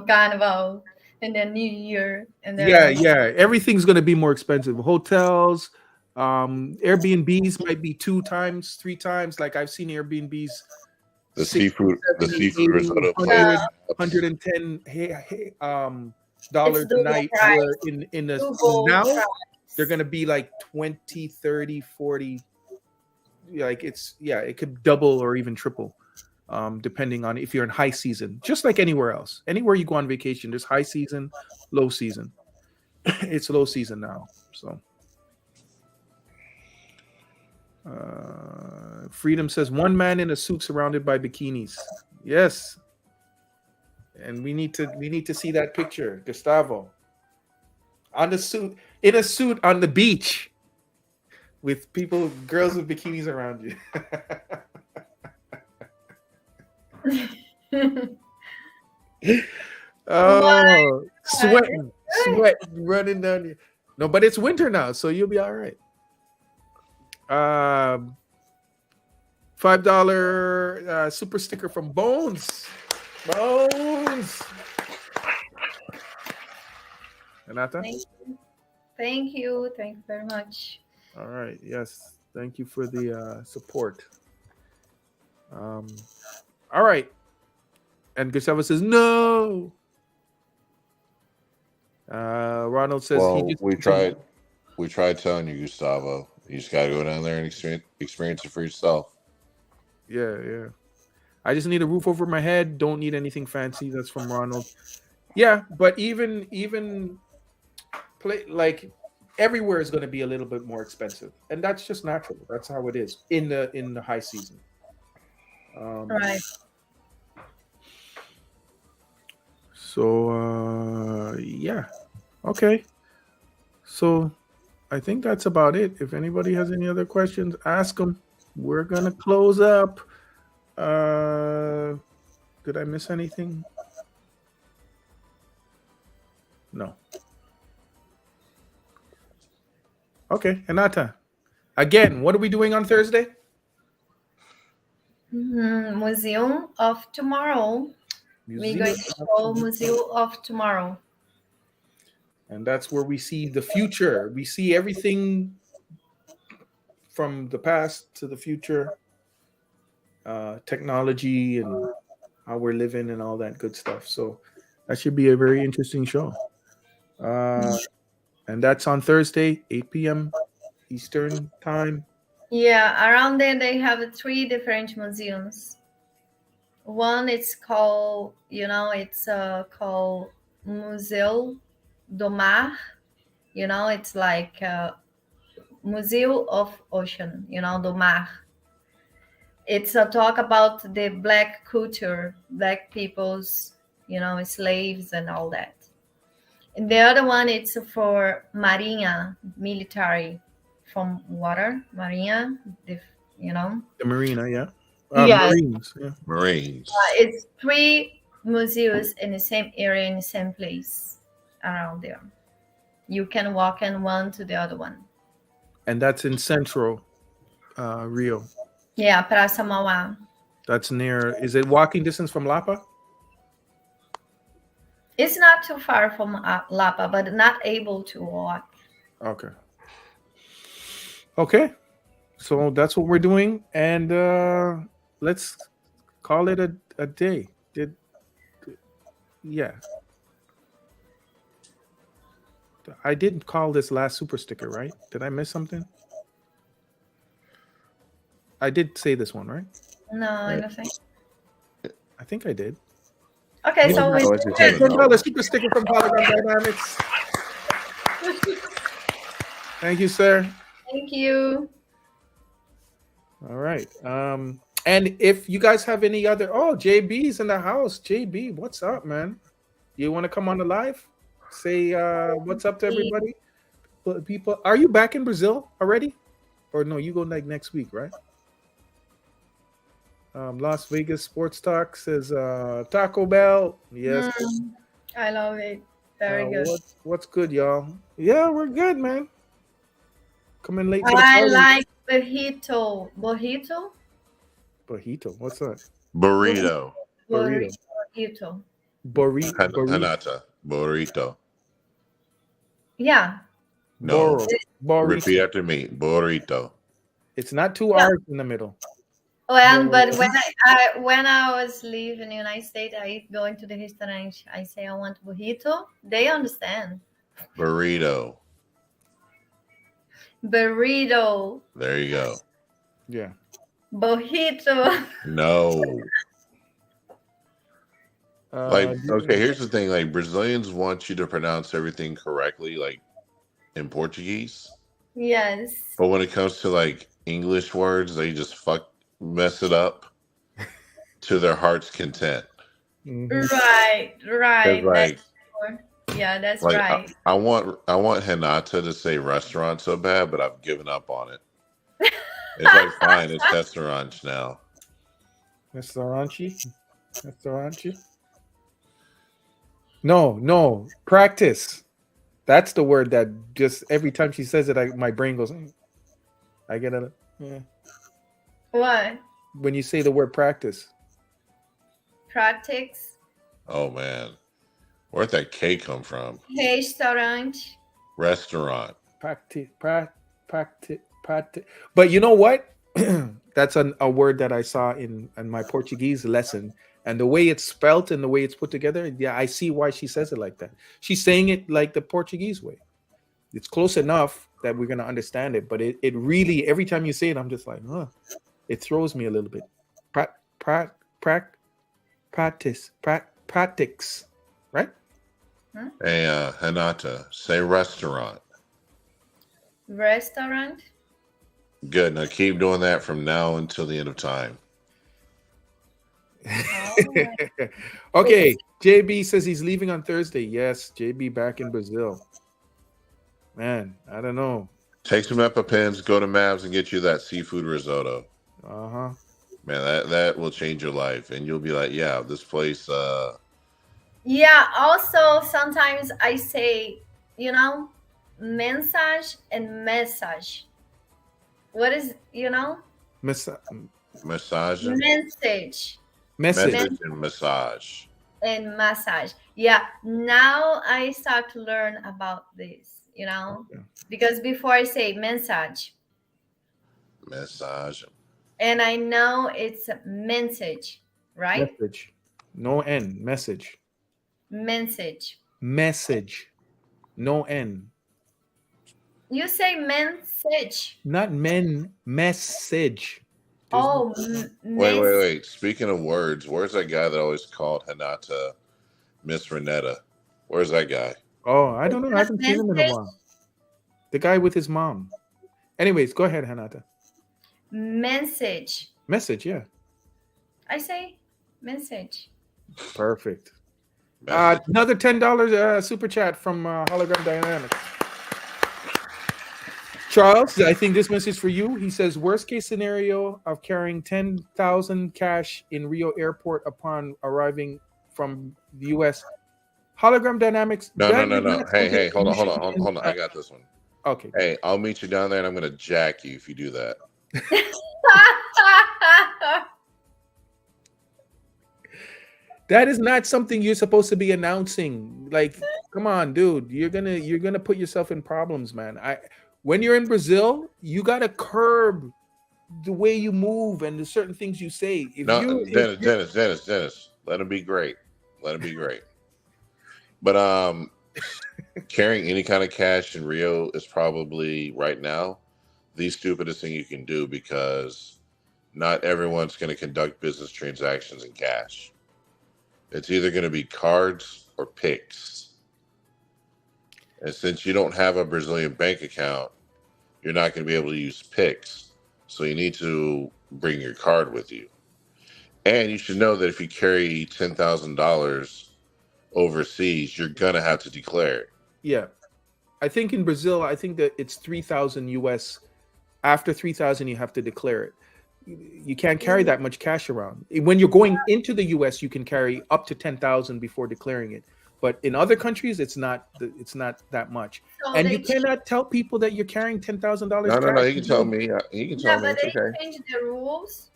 carnival, and then New Year, and then Yeah. Everything's gonna be more expensive. Hotels, Airbnbs might be 2 times, 3 times. Like I've seen Airbnbs. The 60, seafood 70, 80, risotto 100, place. $110 it's a double night. price. Where in the Double now price. they're gonna be like 20, 30, 40. Like it could double or even triple, depending on if you're in high season. Just like anywhere else, anywhere you go on vacation, there's high season, low season. It's low season now, so. Freedom says one man in a suit surrounded by bikinis. Yes, and we need to see that picture, Gustavo, on the suit, in a suit on the beach with girls with bikinis around you. Oh, sweat running down you. No, but it's winter now, so you'll be all right. $5 super sticker from Bones. Renata? Thank you very much. All right. Yes. Thank you for the support. All right. And Gustavo says no. Ronald says we tried telling you, Gustavo. You just got to go down there and experience it for yourself. Yeah. I just need a roof over my head. Don't need anything fancy. That's from Ronald. Yeah, but even like everywhere is going to be a little bit more expensive, and that's just natural. That's how it is in the high season. Right. So yeah, okay. So I think that's about it. If anybody has any other questions, ask them. We're gonna close up. Did I miss anything? No. Okay, Renata. Again, what are we doing on Thursday? Museum of Tomorrow. We're going to show Museum of Tomorrow. And that's where we see the future. We see everything from the past to the future, technology and how we're living and all that good stuff. So that should be a very interesting show. And that's on Thursday, 8 p.m. Eastern time. Yeah, around there they have 3 different museums. One it's called, called Museu do Mar. It's like Museu of Ocean, do Mar. It's a talk about the Black culture, Black people's, slaves and all that. And the other one it's for Marinha, military, from water, Marinha, you know. The marina, yeah. Yes. Marines, yeah. Marines. It's 3 museums in the same area, in the same place around there. You can walk in one to the other one. And that's in central Rio. Yeah, Praça Mauá. That's near. Is it walking distance from Lapa? It's not too far from Lapa, but not able to walk. Okay. Okay. So that's what we're doing, and let's call it a day. Yeah. I didn't call this last super sticker, right? Did I miss something? I did say this one, right? No, I don't think. I think I did. Okay, so we Another super sticker from Polygon Dynamics. Thank you, sir. Thank you. All right. And if you guys have any other, JB's in the house. JB, what's up, man? You want to come on the live? Say what's up to everybody. People, are you back in Brazil already? Or no, you go like next week, right? Las Vegas Sports Talk says Taco Bell. Yes. I love it. Very good. What's good, y'all? Yeah, we're good, man. Coming late. I like burrito. Burrito? Burrito. What's that? Burrito. Burrito. Burrito. Hanata. Burrito. Yeah. No. Burrito. Repeat after me. Burrito. It's not 2 R's in the middle. Well, but when I was leaving the United States, I go into the restaurant. I say I want burrito. They understand. Burrito. Burrito. There you go. Yeah. Burrito. No. Okay, here's the thing. Like, Brazilians want you to pronounce everything correctly, like in Portuguese. Yes. But when it comes to like English words, they just mess it up to their heart's content. Right. Like, that's like right. I want Hinata to say restaurant so bad, but I've given up on it. It's like, fine, it's restaurant now. Restauranti? No, practice. That's the word that just every time she says it, my brain goes. I get it. Yeah. What? When you say the word practice. Practice. Oh man, where'd that K come from? Restaurant. Practice. But you know what? That's a word that I saw in my Portuguese lesson. And the way it's spelt and the way it's put together, yeah, I see why she says it like that. She's saying it like the Portuguese way. It's close enough that we're going to understand it. But it really, every time you say it, I'm just like, it throws me a little bit. Practice, right? Hey, Hinata, say restaurant. Restaurant. Good. Now keep doing that from now until the end of time. Okay, JB says he's leaving on Thursday. Yes, JB back in Brazil. Man, I don't know. Take some EpiPens, go to Mavs, and get you that seafood risotto. Man, that will change your life, and you'll be like, yeah, this place. Yeah. Also, sometimes I say, mensage and message. What is Massage. Message. Message and massage. And massage. Yeah. Now I start to learn about this, because before I say message. And I know it's a message, right? Message. No N. Message. No N. You say message. Not men. Message. Wait. Speaking of words, where's that guy that always called Hinata Miss Renetta? Where's that guy? Oh, I don't know. I haven't seen him in a while. The guy with his mom. Anyways, go ahead, Hinata. Message, yeah. I say message. Perfect. Another $10 super chat from Hologram Dynamics. Charles, I think this message for you. He says, worst case scenario of carrying 10,000 cash in Rio Airport upon arriving from the U.S. Hologram Dynamics. No. Hey, hold on. on. I got this one. Okay. Hey, I'll meet you down there, and I'm going to jack you if you do that. That is not something you're supposed to be announcing. Like, come on, dude. You're gonna put yourself in problems, man. When you're in Brazil, you gotta curb the way you move and the certain things you say. Dennis, let him be great. But carrying any kind of cash in Rio is probably right now the stupidest thing you can do, because not everyone's going to conduct business transactions in cash. It's either going to be cards or Pix. And since you don't have a Brazilian bank account, you're not going to be able to use Pix. So you need to bring your card with you. And you should know that if you carry $10,000 overseas, you're going to have to declare it. Yeah. I think in Brazil, I think that it's 3,000 US. After 3,000, you have to declare it. You can't carry that much cash around. When you're going into the US, you can carry up to 10,000 before declaring it. But in other countries, it's not that much. So and you cannot tell people that you're carrying $10,000. No. He can tell me. He can tell me. It's okay. Change the rules.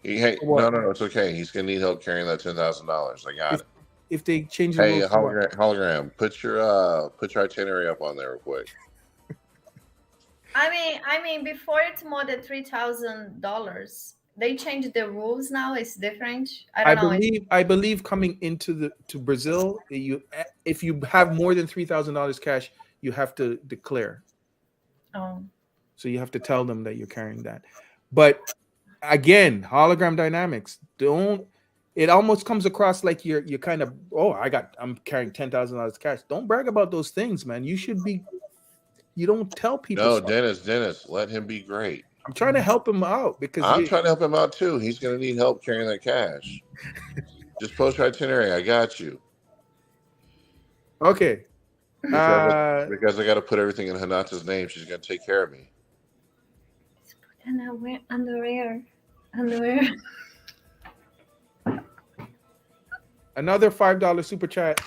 No. It's okay. He's gonna need help carrying that $10,000. I got it. If they change the rules. Hey, hologram. Put your itinerary up on there real quick. I mean, before it's more than $3,000. They changed the rules now. It's different. I believe coming into Brazil, if you have more than $3,000 cash, you have to declare. Oh. So you have to tell them that you're carrying that. But again, Hologram Dynamics, it almost comes across like you're kind of, I'm carrying $10,000 cash. Don't brag about those things, man. You don't tell people. No, Dennis, let him be great. I'm trying to help him out because I'm trying to help him out too. He's going to need help carrying that cash. Just post your itinerary. I got you. Okay. Because I got to put everything in Hinata's name. She's going to take care of me. Underwear. Another $5 super chat.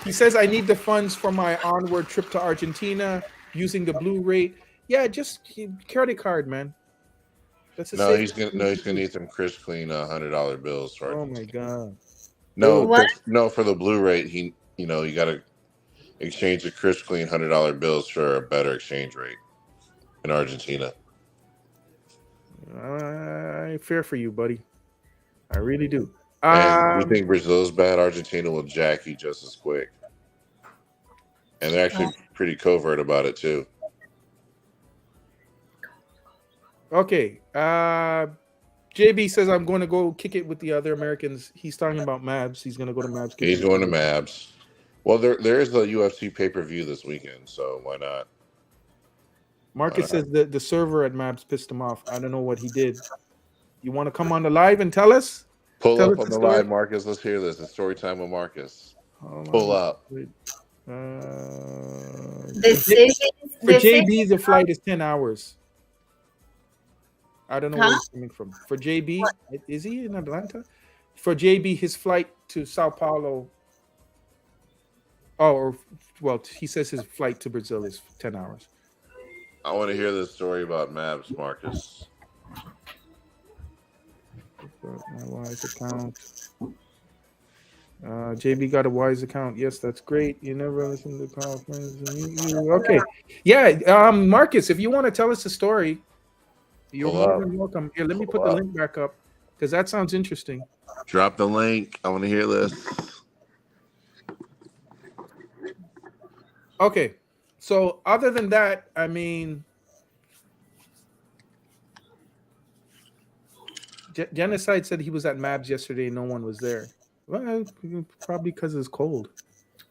He says, I need the funds for my onward trip to Argentina using the blue rate. Yeah, just credit card, man. He's gonna need some crisp, clean $100 bills for Argentina. Oh my god. No, for the blue rate, you got to exchange the crisp, clean $100 bills for a better exchange rate in Argentina. I fear for you, buddy. I really do. And you think Brazil's bad? Argentina will jack you just as quick. And they're actually pretty covert about it too. Okay. JB says I'm going to go kick it with the other Americans. He's talking about Mavs. He's going to go to Mavs. He's going to Mavs. Well, there is the UFC pay-per-view this weekend, so why not? Marcus says that the server at Mavs pissed him off. I don't know what he did. You want to come on the live and tell us? Pull up on the live, Marcus. Let's hear this. It's story time with Marcus. Pull up. For JB, the flight is 10 hours. I don't know where he's coming from. For JB, is he in Atlanta? For JB, his flight to Sao Paulo. He says his flight to Brazil is 10 hours. I want to hear this story about Mavs, Marcus. My Wise account. JB got a Wise account. Yes, that's great. You never listen to conference. Okay. Yeah, Marcus, if you want to tell us a story, you're more than welcome. Here, let me put the link back up because that sounds interesting. Drop the link. I want to hear this. Okay. So other than that, I mean, Genocide said he was at Mavs yesterday and no one was there. Well, probably because it's cold.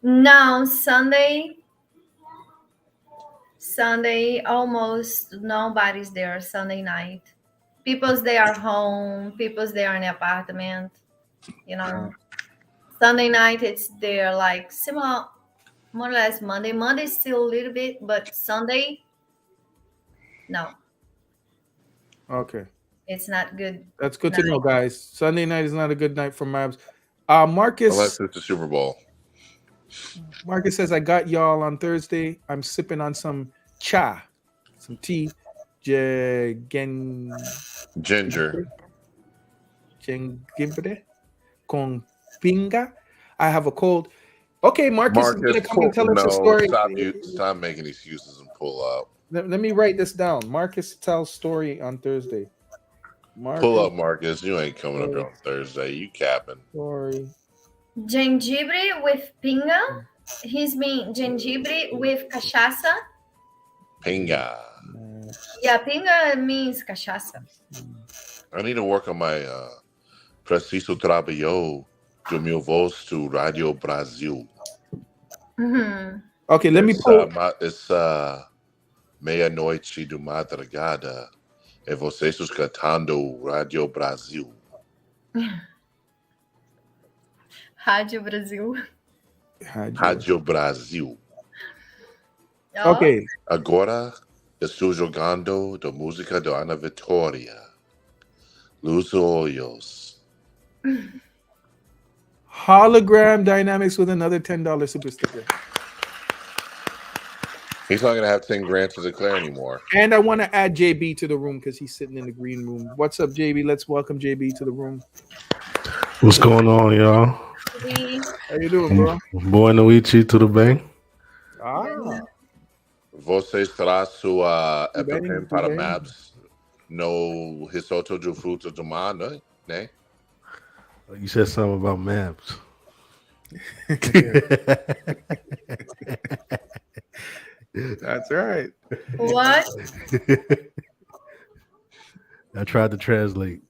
No, Sunday, almost nobody's there. Sunday night, people's they are home. People's they are in the apartment. Sunday night, it's there like similar, more or less Monday. Monday still a little bit, but Sunday, no, Okay. it's not good. That's good to know, guys. Sunday night is not a good night for Mavs. Marcus Unless it's the Super Bowl. says, I got y'all on Thursday. I'm sipping on some cha, some tea. Ginger. Jengibre con pinga. I have a cold. Okay, Marcus is going to come and tell us a story. Stop making excuses and pull up. Let me write this down. Marcus tells story on Thursday. Pull up, Marcus. You ain't coming up here on Thursday. You capping. Story. Gengibre with pinga. He's mean gengibre with cachaça. Pinga. Yeah, pinga means cachaça. I need to work on my preciso trabalho do meu voz to Radio Brasil. Mm-hmm. Okay, let me pull. It's meia-noite de madrugada e vocês escutando Radio Brasil. Rádio Brasil. Rádio Brasil. Oh. Okay. Agora estou jogando da música da Ana Vitória. Luz olhos. Hologram Dynamics with another $10 super sticker. He's not going to have 10 grand to declare anymore. And I want to add JB to the room because he's sitting in the green room. What's up, JB? Let's welcome JB to the room. What's going on, y'all? How you doing, bro? Boa noite, tudo bem? Você traz sua EpiPen para Mavs no risoto de fruta do mar, né? You said something about maps. That's right. What? I tried to translate.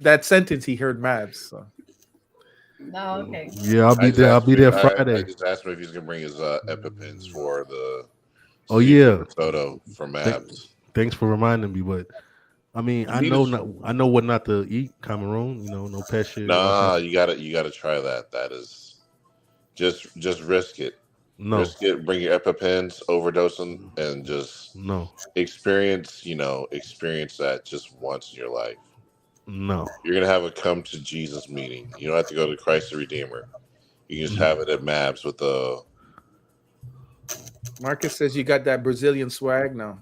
That sentence he heard Mavs. So. Oh, okay. Yeah, I'll be there. I'll be there Friday. I just asked him if he's gonna bring his EpiPens for the. Oh yeah. Photo for Mavs. Thanks for reminding me, but I mean, I know what not to eat. Cameroon, no pet shit. Nah, you gotta try that. That is just risk it. No. Risk it. Bring your EpiPens, overdose them, and just experience that just once in your life. No. You're gonna have a come to Jesus meeting. You don't have to go to Christ the Redeemer. You can just have it at Mavs with the. Marcus says you got that Brazilian swag now.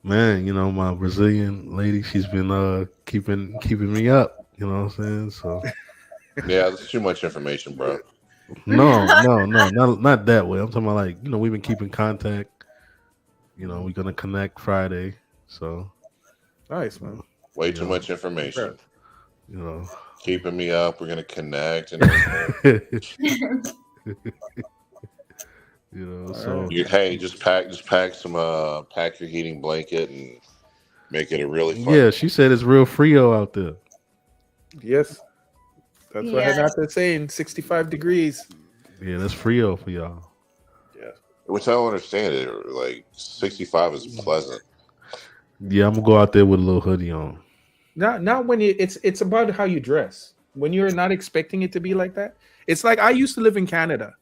Man, my Brazilian lady, she's been keeping me up. You know what I'm saying? So. Yeah, that's too much information, bro. No, not that way. I'm talking about we've been keeping contact. We're gonna connect Friday. So. Nice, man. Way too much information. Keeping me up. We're gonna connect and everything. So just pack some pack your heating blanket and make it a really fun. Yeah, she said it's real Frio out there. Yes. That's what Renata's saying. 65 degrees. Yeah, that's Frio for y'all. Yeah. Which I don't understand it. Like 65 is pleasant. Yeah, I'm gonna go out there with a little hoodie on. Not when it's about how you dress. When you're not expecting it to be like that. It's like I used to live in Canada.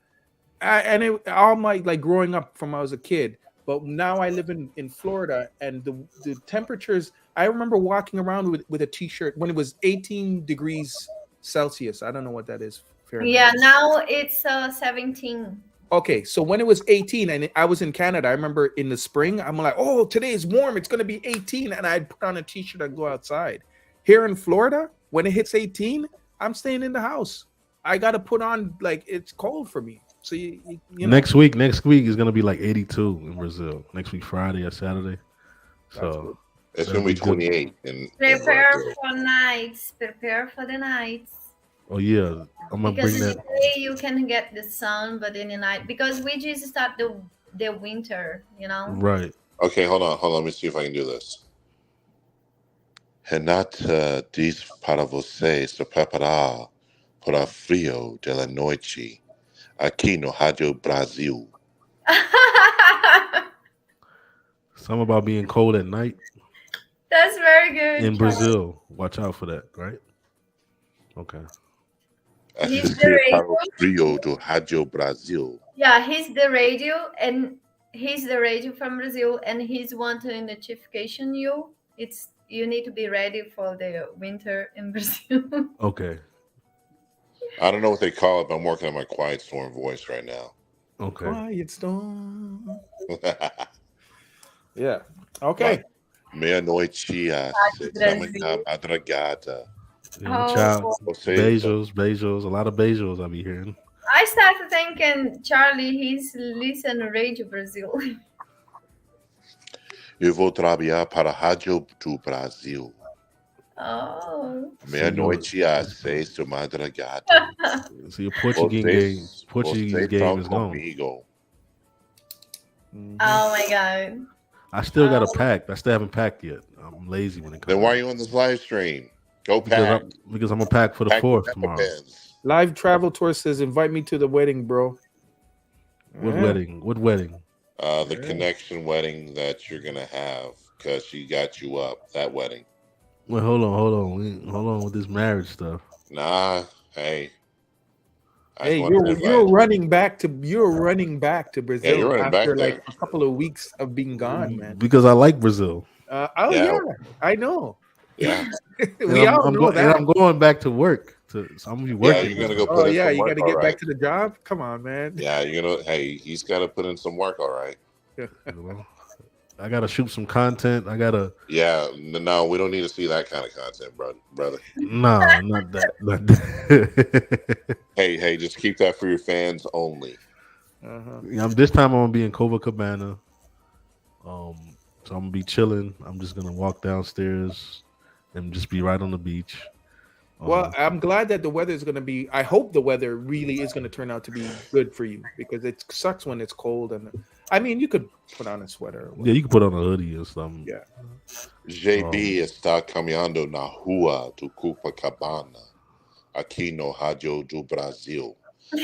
All my growing up from when I was a kid, but now I live in Florida, and the temperatures. I remember walking around with a t-shirt when it was 18 degrees Celsius. I don't know what that is. Yeah, now it's 17. Okay, so when it was 18 and I was in Canada, I remember in the spring, I'm like, oh, today is warm. It's going to be 18, and I'd put on a t-shirt and go outside. Here in Florida, when it hits 18, I'm staying in the house. I got to put on it's cold for me. So you know. Next week is gonna be like 82 in Brazil. Next week, Friday or Saturday. So it's gonna be 28. Prepare for nights. Prepare for the nights. Oh yeah, I'm gonna bring that. Day you can get the sun, but in the night because we just start the winter, Right. Okay, hold on. Let me see if I can do this. Renata diz para você se preparar para frio de la noite. Aqui no Rádio Brasil. Something about being cold at night. That's very good. In Brazil. Watch out for that, right? Okay. He's the Assistir para radio. o trio do Rádio Brasil. Yeah, he's the radio, and he's the radio from Brazil, and he's want to notification you. It's you need to be ready for the winter in Brazil. Okay. I don't know what they call it, but I'm working on my quiet storm voice right now. Okay. Quiet storm. Yeah. Okay. Meia-noite às seis da manhã, madrugada. Yeah, Oh, child. Você Beijos, a lot of beijos I be hearing. I started thinking Charlie, he's listen Radio Brazil. eu vou trabalhar para a Rádio do Brasil. Oh, Meia-noite às 6 da madrugada. So your Portuguese Vocês game estão is gone. comigo. oh my God. I still got to pack. I still haven't packed yet. I'm lazy when it comes. Then why are you on this live stream? Go pack. Because I'm gonna pack for the Pack 4th your tomorrow. pens. Live travel tour says invite me to the wedding, bro. What Yeah. wedding? What wedding? The connection wedding that you're gonna have because she got you up. That wedding. Well, hold on with this marriage stuff. Nah, hey. I Hey, just wanted to you're invite you. running back to Brazil you're running back after there. like a couple of weeks of being gone, man. Because I like Brazil. Oh Yeah. yeah, I know. Yeah, We all know and that. I'm going back to work. So I'm gonna be yeah. working. You're gonna go Oh put in yeah, some you work. got to All get right. back to the job. Come on, man. Yeah, you're gonna. Hey, he's got to put in some work. All right. You know? I gotta shoot some content. I gotta. Yeah. No, we don't need to see that kind of content, brother. No, not that. Not that. Hey, just keep that for your fans only. Uh-huh. Yeah, this time I'm gonna be in Copacabana. So I'm gonna be chilling. I'm just gonna walk downstairs and just be right on the beach. Well, I'm glad that the weather is going to be. I hope the weather really is going to turn out to be good for you because it sucks when it's cold. And I mean, you could put on a sweater. Yeah, you can put on a hoodie or something. Yeah. JB está caminhando na rua do Copacabana, aqui no Rádio do Brasil.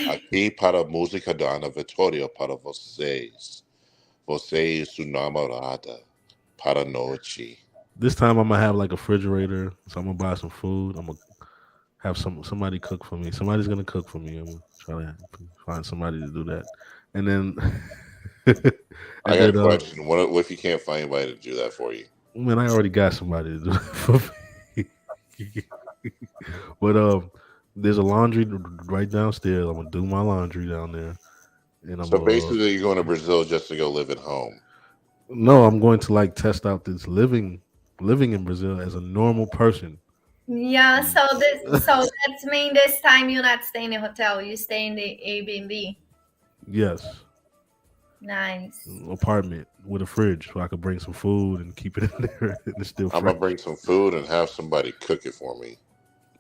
Aqui para a música da Ana Vitória para vocês. Você e sua namorada para a noite. This time I'm gonna have like a refrigerator, so I'm gonna buy some food. I'm gonna have somebody cook for me. Somebody's gonna cook for me. I'm gonna try to find somebody to do that. And then I got a question. What if you can't find anybody to do that for you? Man, I already got somebody to do it for me. But there's a laundry right downstairs. I'm gonna do my laundry down there. And So basically, you're going to Brazil just to go live at home. No, I'm going to like test out this living in Brazil as a normal person. Yeah, so that means this time you're not staying in a hotel, you stay in the Airbnb. Yes, Nice. apartment with a fridge, so I could bring some food and keep it in there. And it's still I'm fresh. gonna bring some food and have somebody cook it for me.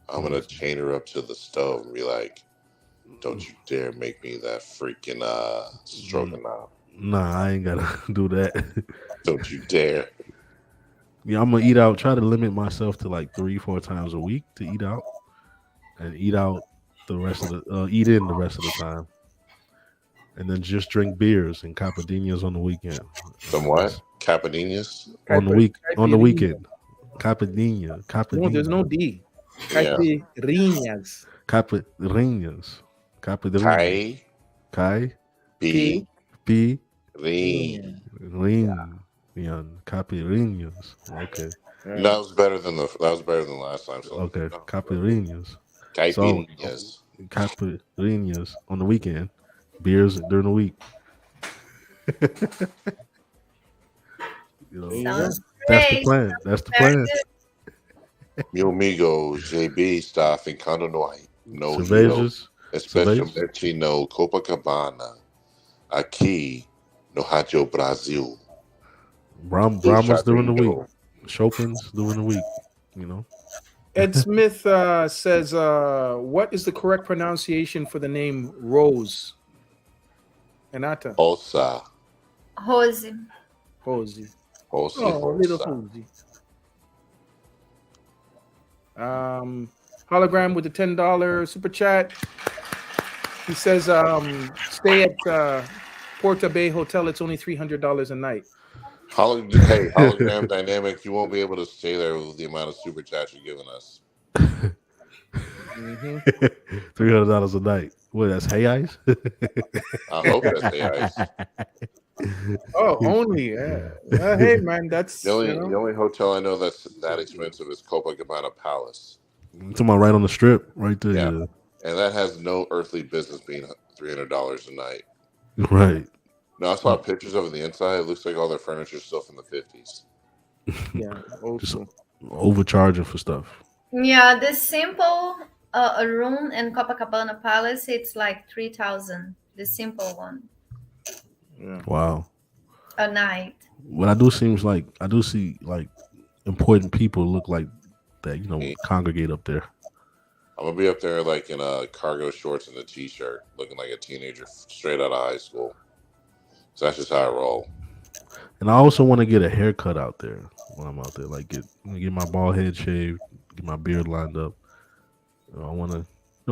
I'm gonna chain her up to the stove and be like, "Don't you dare make me that freaking stroganoff! Nah, I ain't gotta do that. Don't you dare!" Yeah, I'm gonna eat out. Try to limit myself to like 3-4 times a week to eat out, and eat out the rest of the eat in the rest of the time, and then just drink beers and capadinhas on the weekend. Some what? Capadinhas? On the weekend. Capadinha. No, there's no D. Yeah. Caipirinhas. Capadinhas. Kai. P. P. Rin. Capirinhas. Okay. That was better than last time. So Okay. Capirinhas. Caipirinhas. Capirinhas on the weekend. Beers during the week. You know, Sounds that's the great. plan. That's the Very plan. good. Meu amigo JB está ficando no Rio, Cervejas. especialmente no Copacabana, aqui no Rádio Brasil. Brahmas during the week. Chopin's during the week. You know. Ed Smith says, "What is the correct pronunciation for the name Rose?" Anata. Osa. Rose. Rosie. Osa. Oh, little Rosie. Hologram with the $10 super chat. He says, "Stay at Porta Bay Hotel. It's only $300 a night." Hologram Dynamic, you won't be able to stay there with the amount of super chats you're giving us. Mhm. $300 a night. What? That's hay ice. I hope that's the ice. Oh, only. Hey, man, that's The only hotel I know that's that expensive is Copacabana Palace. I'm talking about right on the strip, right there. Yeah. Yeah. And that has no earthly business being $300 a night. Right. No, I saw pictures of the inside. It looks like all their furniture is still from the 50s. Yeah, old Just school. overcharging for stuff. Yeah, the simple a room in Copacabana Palace, it's like 3,000. The simple one Yeah. Wow. a night. What I do seems like I do see like important people look like that, congregate up there. I'm gonna be up there like in cargo shorts and a t-shirt, looking like a teenager straight out of high school. So that's just how I roll. And I also want to get a haircut out there when I'm out there. Like get my bald head shaved, get my beard lined up. I want to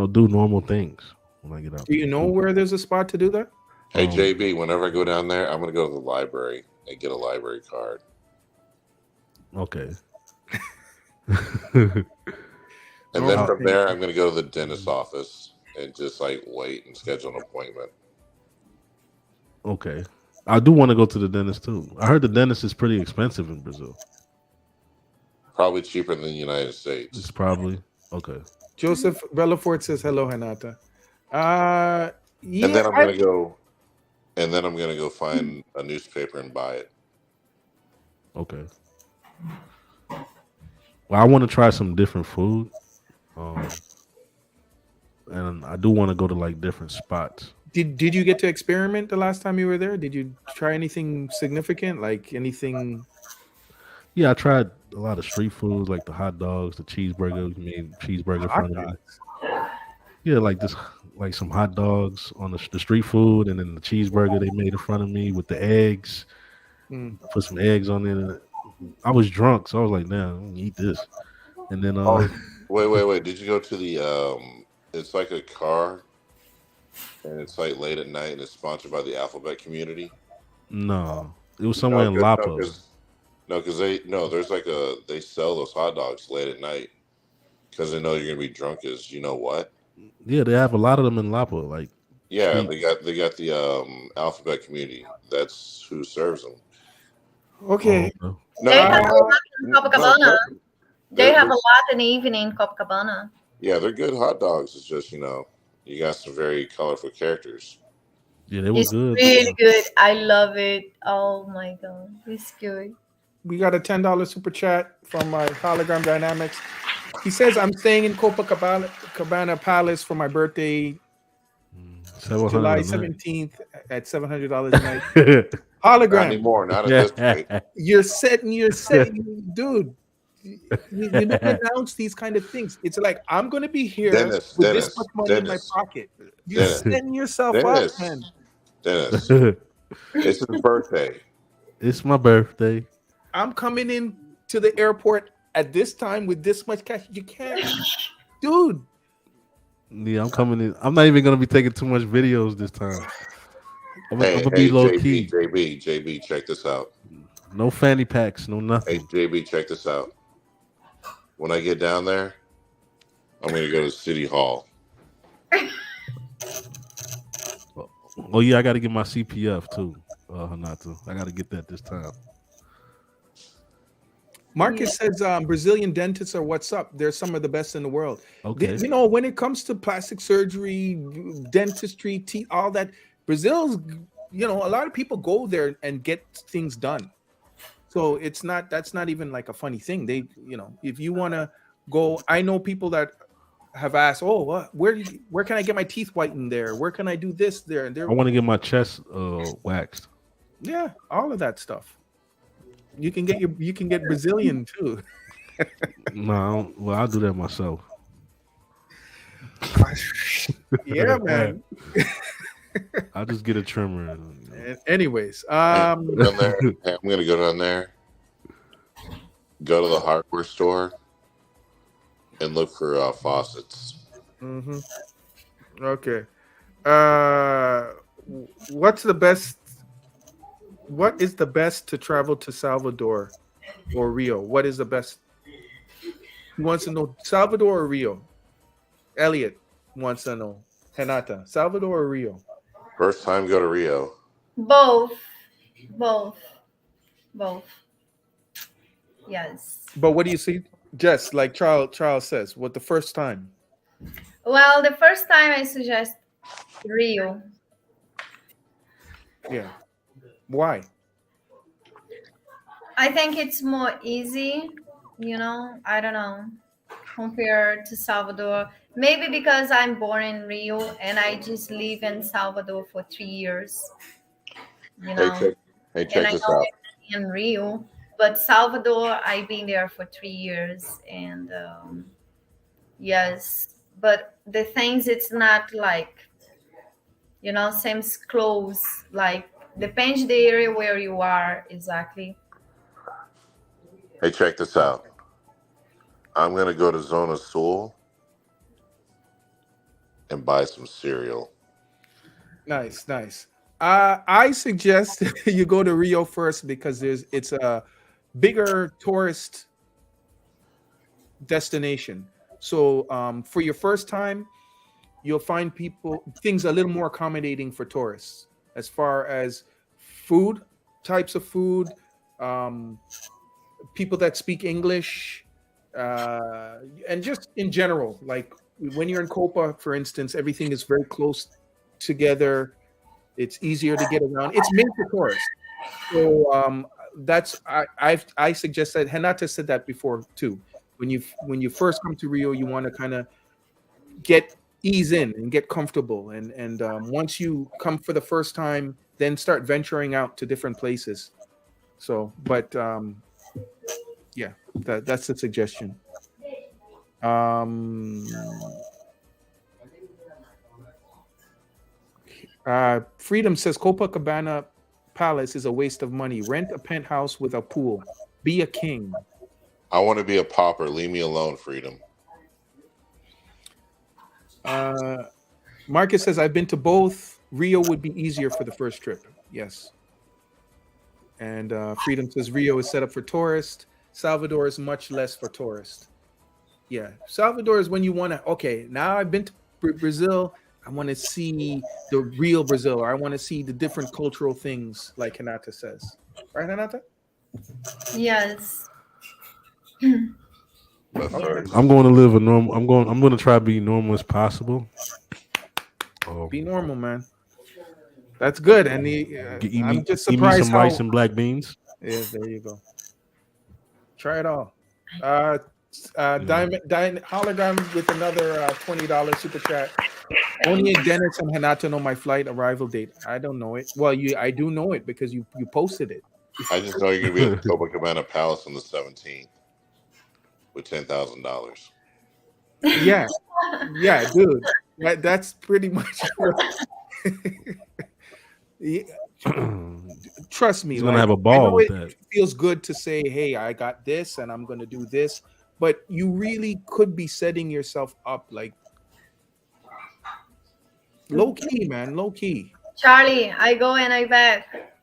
do normal things when I get out. Do you know where there's a spot to do that? Hey JB, whenever I go down there, I'm gonna go to the library and get a library card. Okay. And then from there, I'm gonna go to the dentist's office and just like wait and schedule an appointment. Okay. I do want to go to the dentist too. I heard the dentist is pretty expensive in Brazil. Probably cheaper than the United States. It's probably okay. Joseph Belafort says hello, Renata. Yeah, And then I'm gonna go find a newspaper and buy it. Okay. Well, I want to try some different food. And I do want to go to like different spots. Did you get to experiment the last time you were there? Did you try anything significant? Like anything? Yeah, I tried a lot of street foods, like the hot dogs, the cheeseburger. We made cheeseburger in front of me. Yeah, like some hot dogs on the street food, and then the cheeseburger they made in front of me with the eggs. Put some eggs on it. I was drunk, so I was like, "Nah, I'm gonna eat this." And then, wait! Did you go to the? It's like a car, and it's like late at night, and it's sponsored by the Alphabet community. No, it was somewhere in Lapa. Because they sell those hot dogs late at night because they know you're gonna be drunk as you know what. Yeah, they have a lot of them in Lapa. Like, yeah, they got the Alphabet community. That's who serves them. Okay. No, they have a lot in Copacabana. They have a lot in the evening in Copacabana. Yeah, they're good hot dogs. It's just you got some very colorful characters. Yeah, they were good. Really good. I love it. Oh my god, it's good. We got a $10 super chat from my Hologram Dynamics. He says, I'm staying in Copacabana Palace for my birthday, July 17th at $700 a night. Hologram. Not anymore, not at this point. You're setting, dude. You don't announce these kind of things. It's like, I'm going to be here with this much money in my pocket. You're setting yourself up, man. Dennis, it's his birthday. It's my birthday. I'm coming in to the airport at this time with this much cash. You can't, dude. Yeah, I'm coming in. I'm not even gonna be taking too much videos this time. I'm gonna be low key. JB, check this out. No fanny packs, no nothing. Hey, JB, check this out. When I get down there, I'm gonna go to City Hall. Oh yeah, I got to get my CPF too, Hanata. I got to get that this time. Marcus says Brazilian dentists are what's up. They're some of the best in the world. Okay. When it comes to plastic surgery, dentistry, teeth, all that, Brazil's, a lot of people go there and get things done. So that's not even like a funny thing. They, if you want to go, I know people that have asked, where can I get my teeth whitened there? Where can I do this there? And I want to get my chest waxed. Yeah, all of that stuff. You can get Brazilian too. No, well, I'll do that myself. Yeah, man. I'll just get a trimmer. Anyways, I'm gonna go down there, go to the hardware store, and look for faucets. Mm-hmm. Okay. What is the best to travel to Salvador or Rio? What is the best? He wants to know Salvador or Rio. Elliot wants to know. Renata, Salvador or Rio? First time go to Rio. Both. Both. Both. Yes. But what do you see? Just like Charles says, what the first time? Well, the first time I suggest Rio. Yeah. Why? I think it's more easy, I don't know, compared to Salvador. Maybe because I'm born in Rio and I just live in Salvador for 3 years, Hey, know. check And check I this know out. everything in Rio, but Salvador, I've been there for 3 years. And yes, but the things, it's not like, same clothes, like depends the area where you are exactly. Hey, check this out. I'm gonna go to Zona Sul and buy some cereal. Nice, nice. I suggest you go to Rio first because it's a bigger tourist destination. So for your first time, you'll find things a little more accommodating for tourists as far as food, types of food, um, people that speak English, and just in general, like when you're in Copa, for instance, everything is very close together. It's easier to get around. It's made for tourists. So I suggest that. Renata said that before too. When you first come to Rio, you want to kind of ease in and get comfortable, and once you come for the first time, then start venturing out to different places. So, but yeah, that's the suggestion. Freedom says Copacabana Palace is a waste of money. Rent a penthouse with a pool. Be a king. I want to be a pauper. Leave me alone, Freedom. Marcus says, I've been to both. Rio would be easier for the first trip. Yes. And Freedom says Rio is set up for tourists. Salvador is much less for tourists. Yeah. Salvador is when you want to, okay, now I've been to Brazil. I want to see the real Brazil, or I want to see the different cultural things, like Renata says. Right, Renata? Yes. Okay. I'm going to live a normal. I'm going to try to be normal as possible. Be normal, man. That's good. And I'm just surprised. Eat me some rice and black beans. Yeah, there you go. Try it all. Diamond hologram with another $20 super chat. Only Dennis and Renata know my flight arrival date. I don't know it. Well, I do know it because you posted it. I just know you're gonna be at the Copacabana Palace on the 17th with $10,000. Yeah, yeah, dude. That's pretty much. Yeah. Trust me, he's gonna have a ball with that. It feels good to say, "Hey, I got this, and I'm gonna do this," but you really could be setting yourself up like low key, man, low key. Charlie, I go and I back.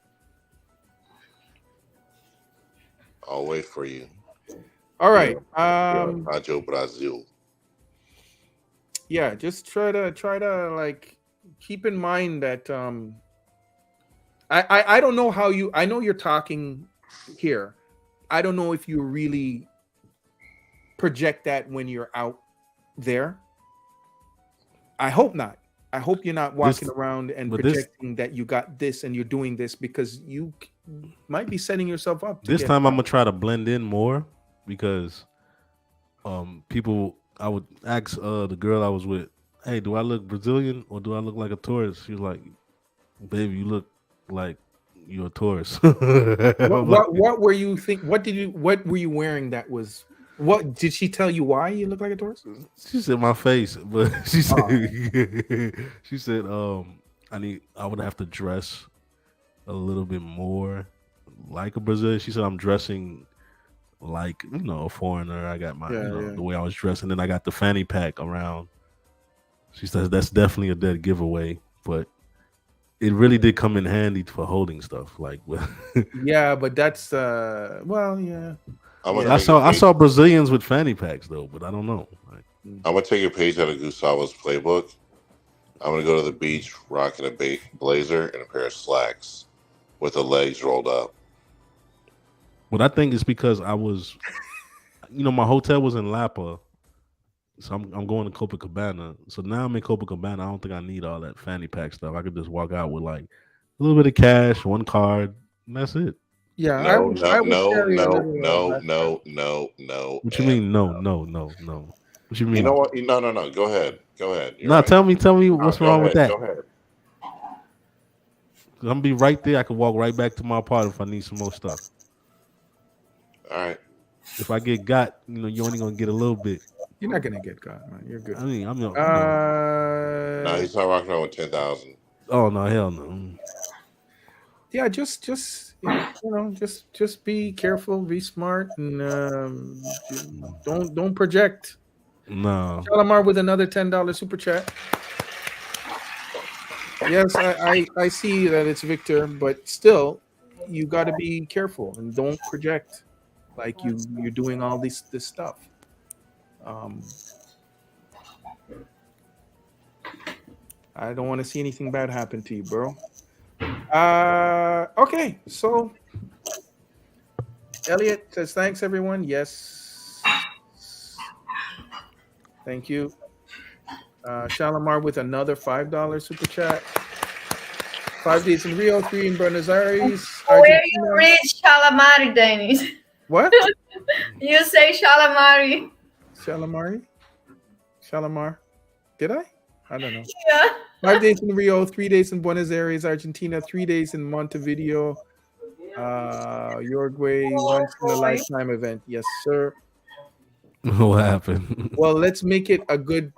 I'll wait for you. All right. Rádio Brazil. Yeah, just try to like keep in mind that I don't know how I know you're talking here. I don't know if you really project that when you're out there. I hope not. I hope you're not walking around and projecting that you got this and you're doing this, because you might be setting yourself up. This time I'm gonna try to blend in more, because people, I would ask the girl I was with, hey, do I look Brazilian or do I look like a tourist? She was like, baby, you look like you're a tourist. What were you think? What were you wearing that was? What did she tell you why you look like a tourist? She said my face, but she said she said I would have to dress a little bit more like a Brazilian. She said I'm dressing like, a foreigner. I got my the way I was dressed, and then I got the fanny pack around. She says that's definitely a dead giveaway, but it really did come in handy for holding stuff. Like, yeah, but that's well, yeah. I saw Brazilians with fanny packs though, but I don't know. I'm gonna take a page out of Gustavo's playbook. I'm gonna go to the beach rocking a blazer and a pair of slacks with the legs rolled up. But I think it's because I was, my hotel was in Lapa, so I'm going to Copacabana. So now I'm in Copacabana. I don't think I need all that fanny pack stuff. I could just walk out with like a little bit of cash, one card, and that's it. Yeah, No, I would carry a little backpack. no. What you mean? No. What you mean? You know what? No. Go ahead. You're No, right. tell me what's wrong with that. Go ahead. I'm gonna be right there. I can walk right back to my apartment if I need some more stuff. All right. If I get got, you're only gonna get a little bit. You're not gonna get got, man. You're good. I mean, I'm not. No, he's not rocking around with 10,000. Oh no, hell no. Yeah, just just be careful, be smart, and don't project. No. Shalimar with another $10 super chat. Yes, I see that it's Victor, but still, you got to be careful and don't project like you're doing all this stuff. I don't want to see anything bad happen to you, bro. Okay, so Elliot says thanks, everyone. Yes, thank you. Shalimar with another $5 super chat. 5 days in Rio, 3 in Buenos Aires. Where you read Shalamari, Dennis? What? You say Shalamari. Shalimar. Did I? I don't know. Yeah. 5 days in Rio, 3 days in Buenos Aires, Argentina, 3 days in Montevideo, Uruguay, once in a lifetime event. Yes, sir. What happened? Well, let's make it a good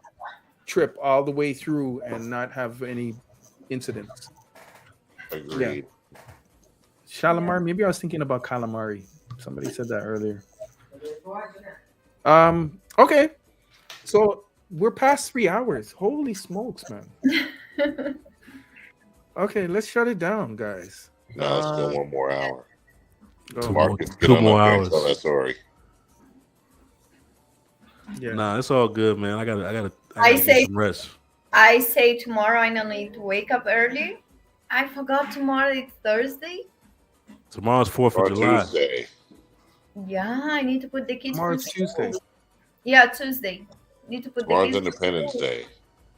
trip all the way through and not have any incidents. Agreed. Yeah. Shalimar, maybe I was thinking about calamari. Somebody said that earlier. Okay. So we're past 3 hours. Holy smokes, man. Okay, let's shut it down, guys. No, let's go one more hour. Two more hours. Tell that story. Yeah. Nah, it's all good, man. I gotta I say get some rest. I say tomorrow I don't need to wake up early. I forgot tomorrow it's Thursday. Tomorrow's 4th of July. Tuesday. Yeah, I need to put the kids. Tomorrow's Tuesday. Yeah, Tuesday. Need to put Tomorrow's the kids. Independence Day.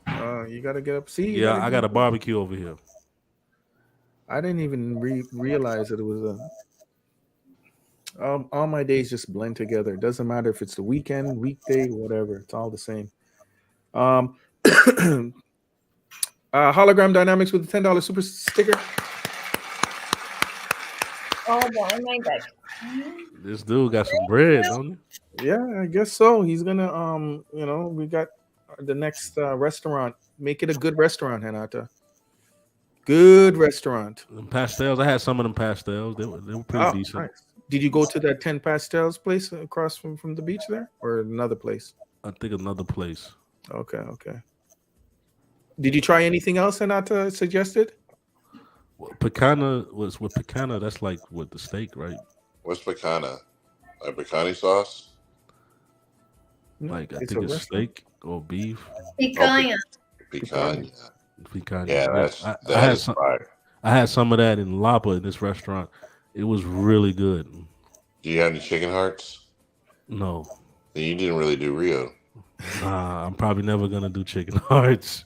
You gotta get up. See, Yeah, I got a barbecue over here. I didn't even realize that it was all my days just blend together. It doesn't matter if it's the weekend, weekday, whatever. It's all the same. Hologram Dynamics with the $10 super sticker. Oh boy, my God. This dude got some bread, don't he? Yeah, I guess so. He's gonna we got the next restaurant. Make it a good restaurant, Renata. Good restaurant. Them pastels. I had some of them pastels. They were pretty decent. Nice. Did you go to that 10 Pastels place across from the beach there, or another place? I think another place. Okay. Did you try anything else Renata suggested? Picana was with picana. That's like with the steak, right? What's picana? Like picani sauce? Like I think it's steak or beef. Picanha. Picanha. Yeah, I had some of that in Lapa in this restaurant. It was really good. Do you have any chicken hearts? No. Then you didn't really do Rio. I'm probably never gonna do chicken hearts.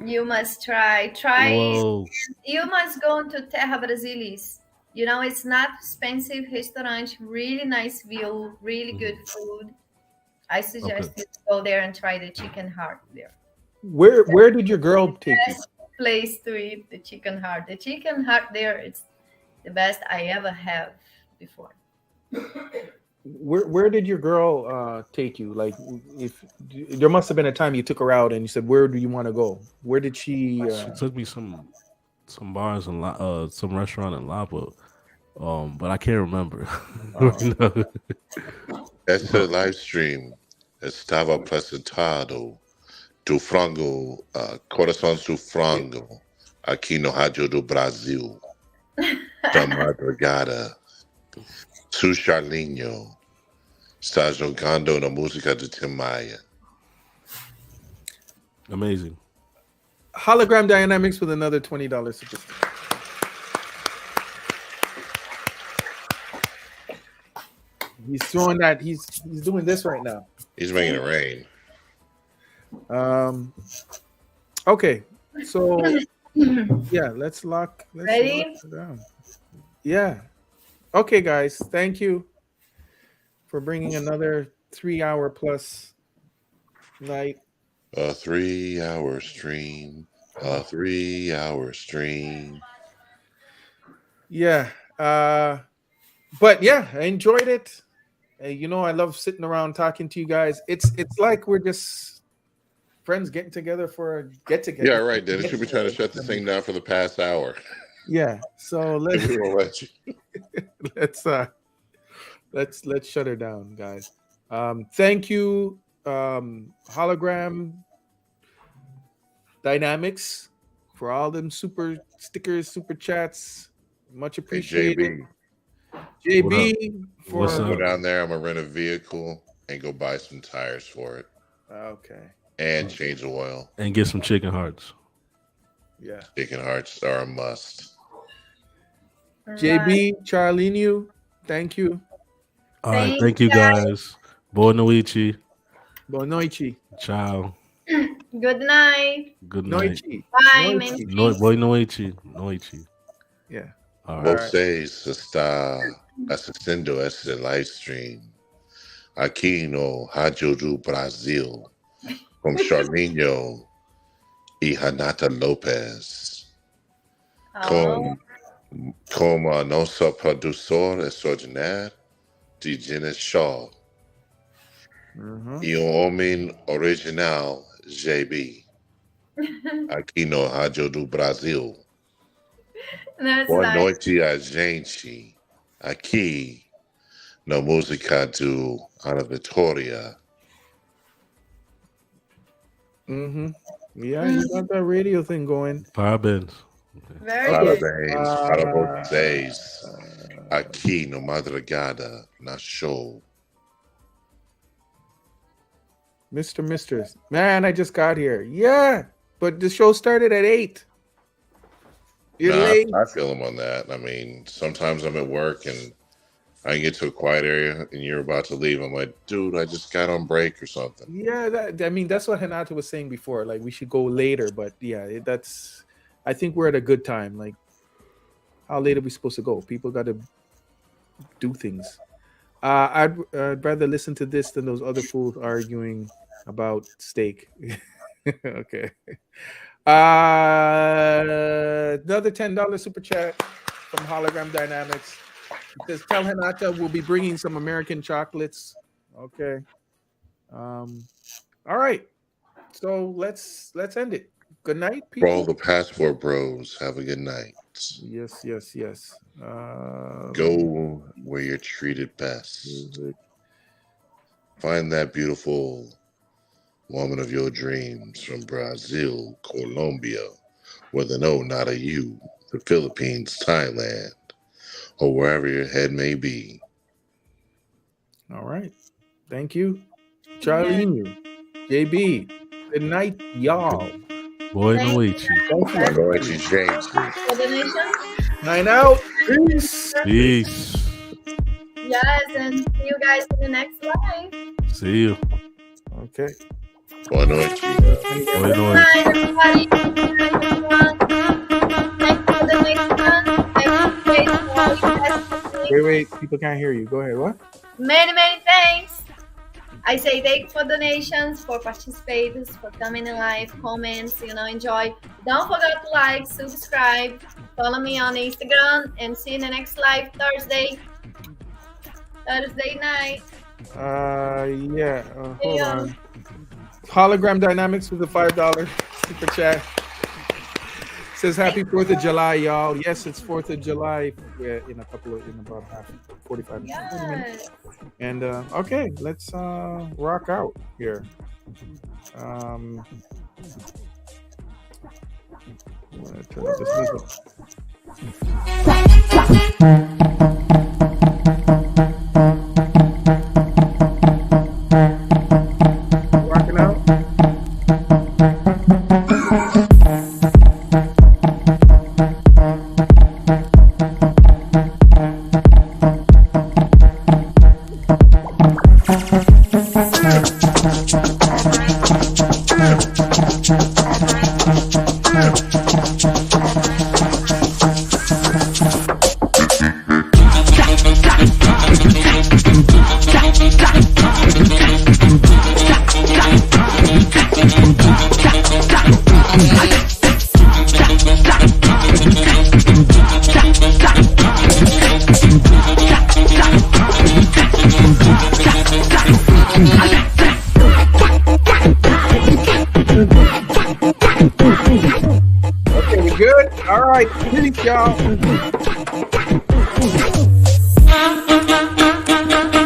You must try. Whoa. You must go to Terra Brasilis. It's not expensive restaurant, really nice view, really good food. I suggest you to go there and try the chicken heart there. Where did your girl take you? Best place to eat the chicken heart. The chicken heart there, it's the best I ever have before. Where did your girl take you? Like, if there must have been a time you took her out and you said, "Where do you want to go?" Where did she? She took me some bars and some restaurant in Lapa, but I can't remember. Esse live stream estava apresentado do frango, coração do frango, aqui no Rádio do Brasil, da madrugada. Su Charlinho está jogando na música de Tim Maia. Amazing. Hologram Dynamics with another $20 super sticker. He's throwing that. He's doing this right now. He's making it rain. Okay, so yeah, let's lock Ready? it down. Yeah. Okay, guys. Thank you for bringing another 3-hour plus night. A 3-hour stream. A 3-hour stream. Yeah. But yeah, I enjoyed it. You know, I love sitting around talking to you guys. It's like we're just friends getting together for a get together. Yeah, right. Dennis, you've been trying to shut this thing down for the past hour. Yeah. So let's let's shut her down, guys. Thank you, Hologram Dynamics, for all them super stickers, super chats. Much appreciated. JB for go down there. I'm gonna rent a vehicle and go buy some tires for it. Okay. And change the oil. And get some chicken hearts. Yeah. Chicken hearts are a must. JB, Charlene, thank you. All right, thank you guys. Boa noite. Boa noite. Ciao. Good night. Good night. Bye, Boa noite. Noite. Yeah. All right. Vocês está assistindo este live stream aqui no Rádio do Brasil com Charlinho e Renata Lopes. Com a nossa produtora extraordinária de Dennis Shaw e o homem original JB aqui no Rádio do Brasil. Boa noite a gente aqui na música do Ana Vitória. Yeah, you got that radio thing going. Parabéns. Parabéns para vocês aqui no Madrugada na show. Mr. Man, I just got here. Yeah, but the show started at 8. You're late. I feel him on that. I mean, sometimes I'm at work and I can get to a quiet area and you're about to leave. I'm like, dude, I just got on break or something. Yeah, that's what Renata was saying before. Like, we should go later, but yeah, I think we're at a good time. Like, how late are we supposed to go? People got to do things. I'd rather listen to this than those other fools arguing about steak. Okay. Another $10 super chat from Hologram Dynamics. It says, tell Renata we'll be bringing some American chocolates. Okay. All right. So let's end it. Good night, people. For all the passport bros, have a good night. Yes. Go where you're treated best. Find that beautiful woman of your dreams from Brazil, Colombia, with an O, not a U, the Philippines, Thailand, or wherever your head may be. All right. Thank you, Charlene, JB. Good night, y'all. Boa noite. Boa noite, gente. 9 out. Peace. Peace. Yes, and see you guys in the next live. See you. Okay. Boa noite. Boa Good noite. night, everybody. Good night, everyone. Thank you for the next one. Thank you for all you guys listening. Wait. People can't hear you. Go ahead. What? Many thanks. I say thank you for donations, for participating, for coming in live, comments, enjoy. Don't forget to like, subscribe, follow me on Instagram, and see you in the next live Thursday night. Yeah. Hold on. Hologram Dynamics with a $5 super chat. Says happy 4th of July, y'all. Yes, it's 4th of July in about 45 minutes. Yes. And okay, let's rock out here. I'm gonna turn up this music. Rocking out. Okay, we good? All right. Peace, y'all.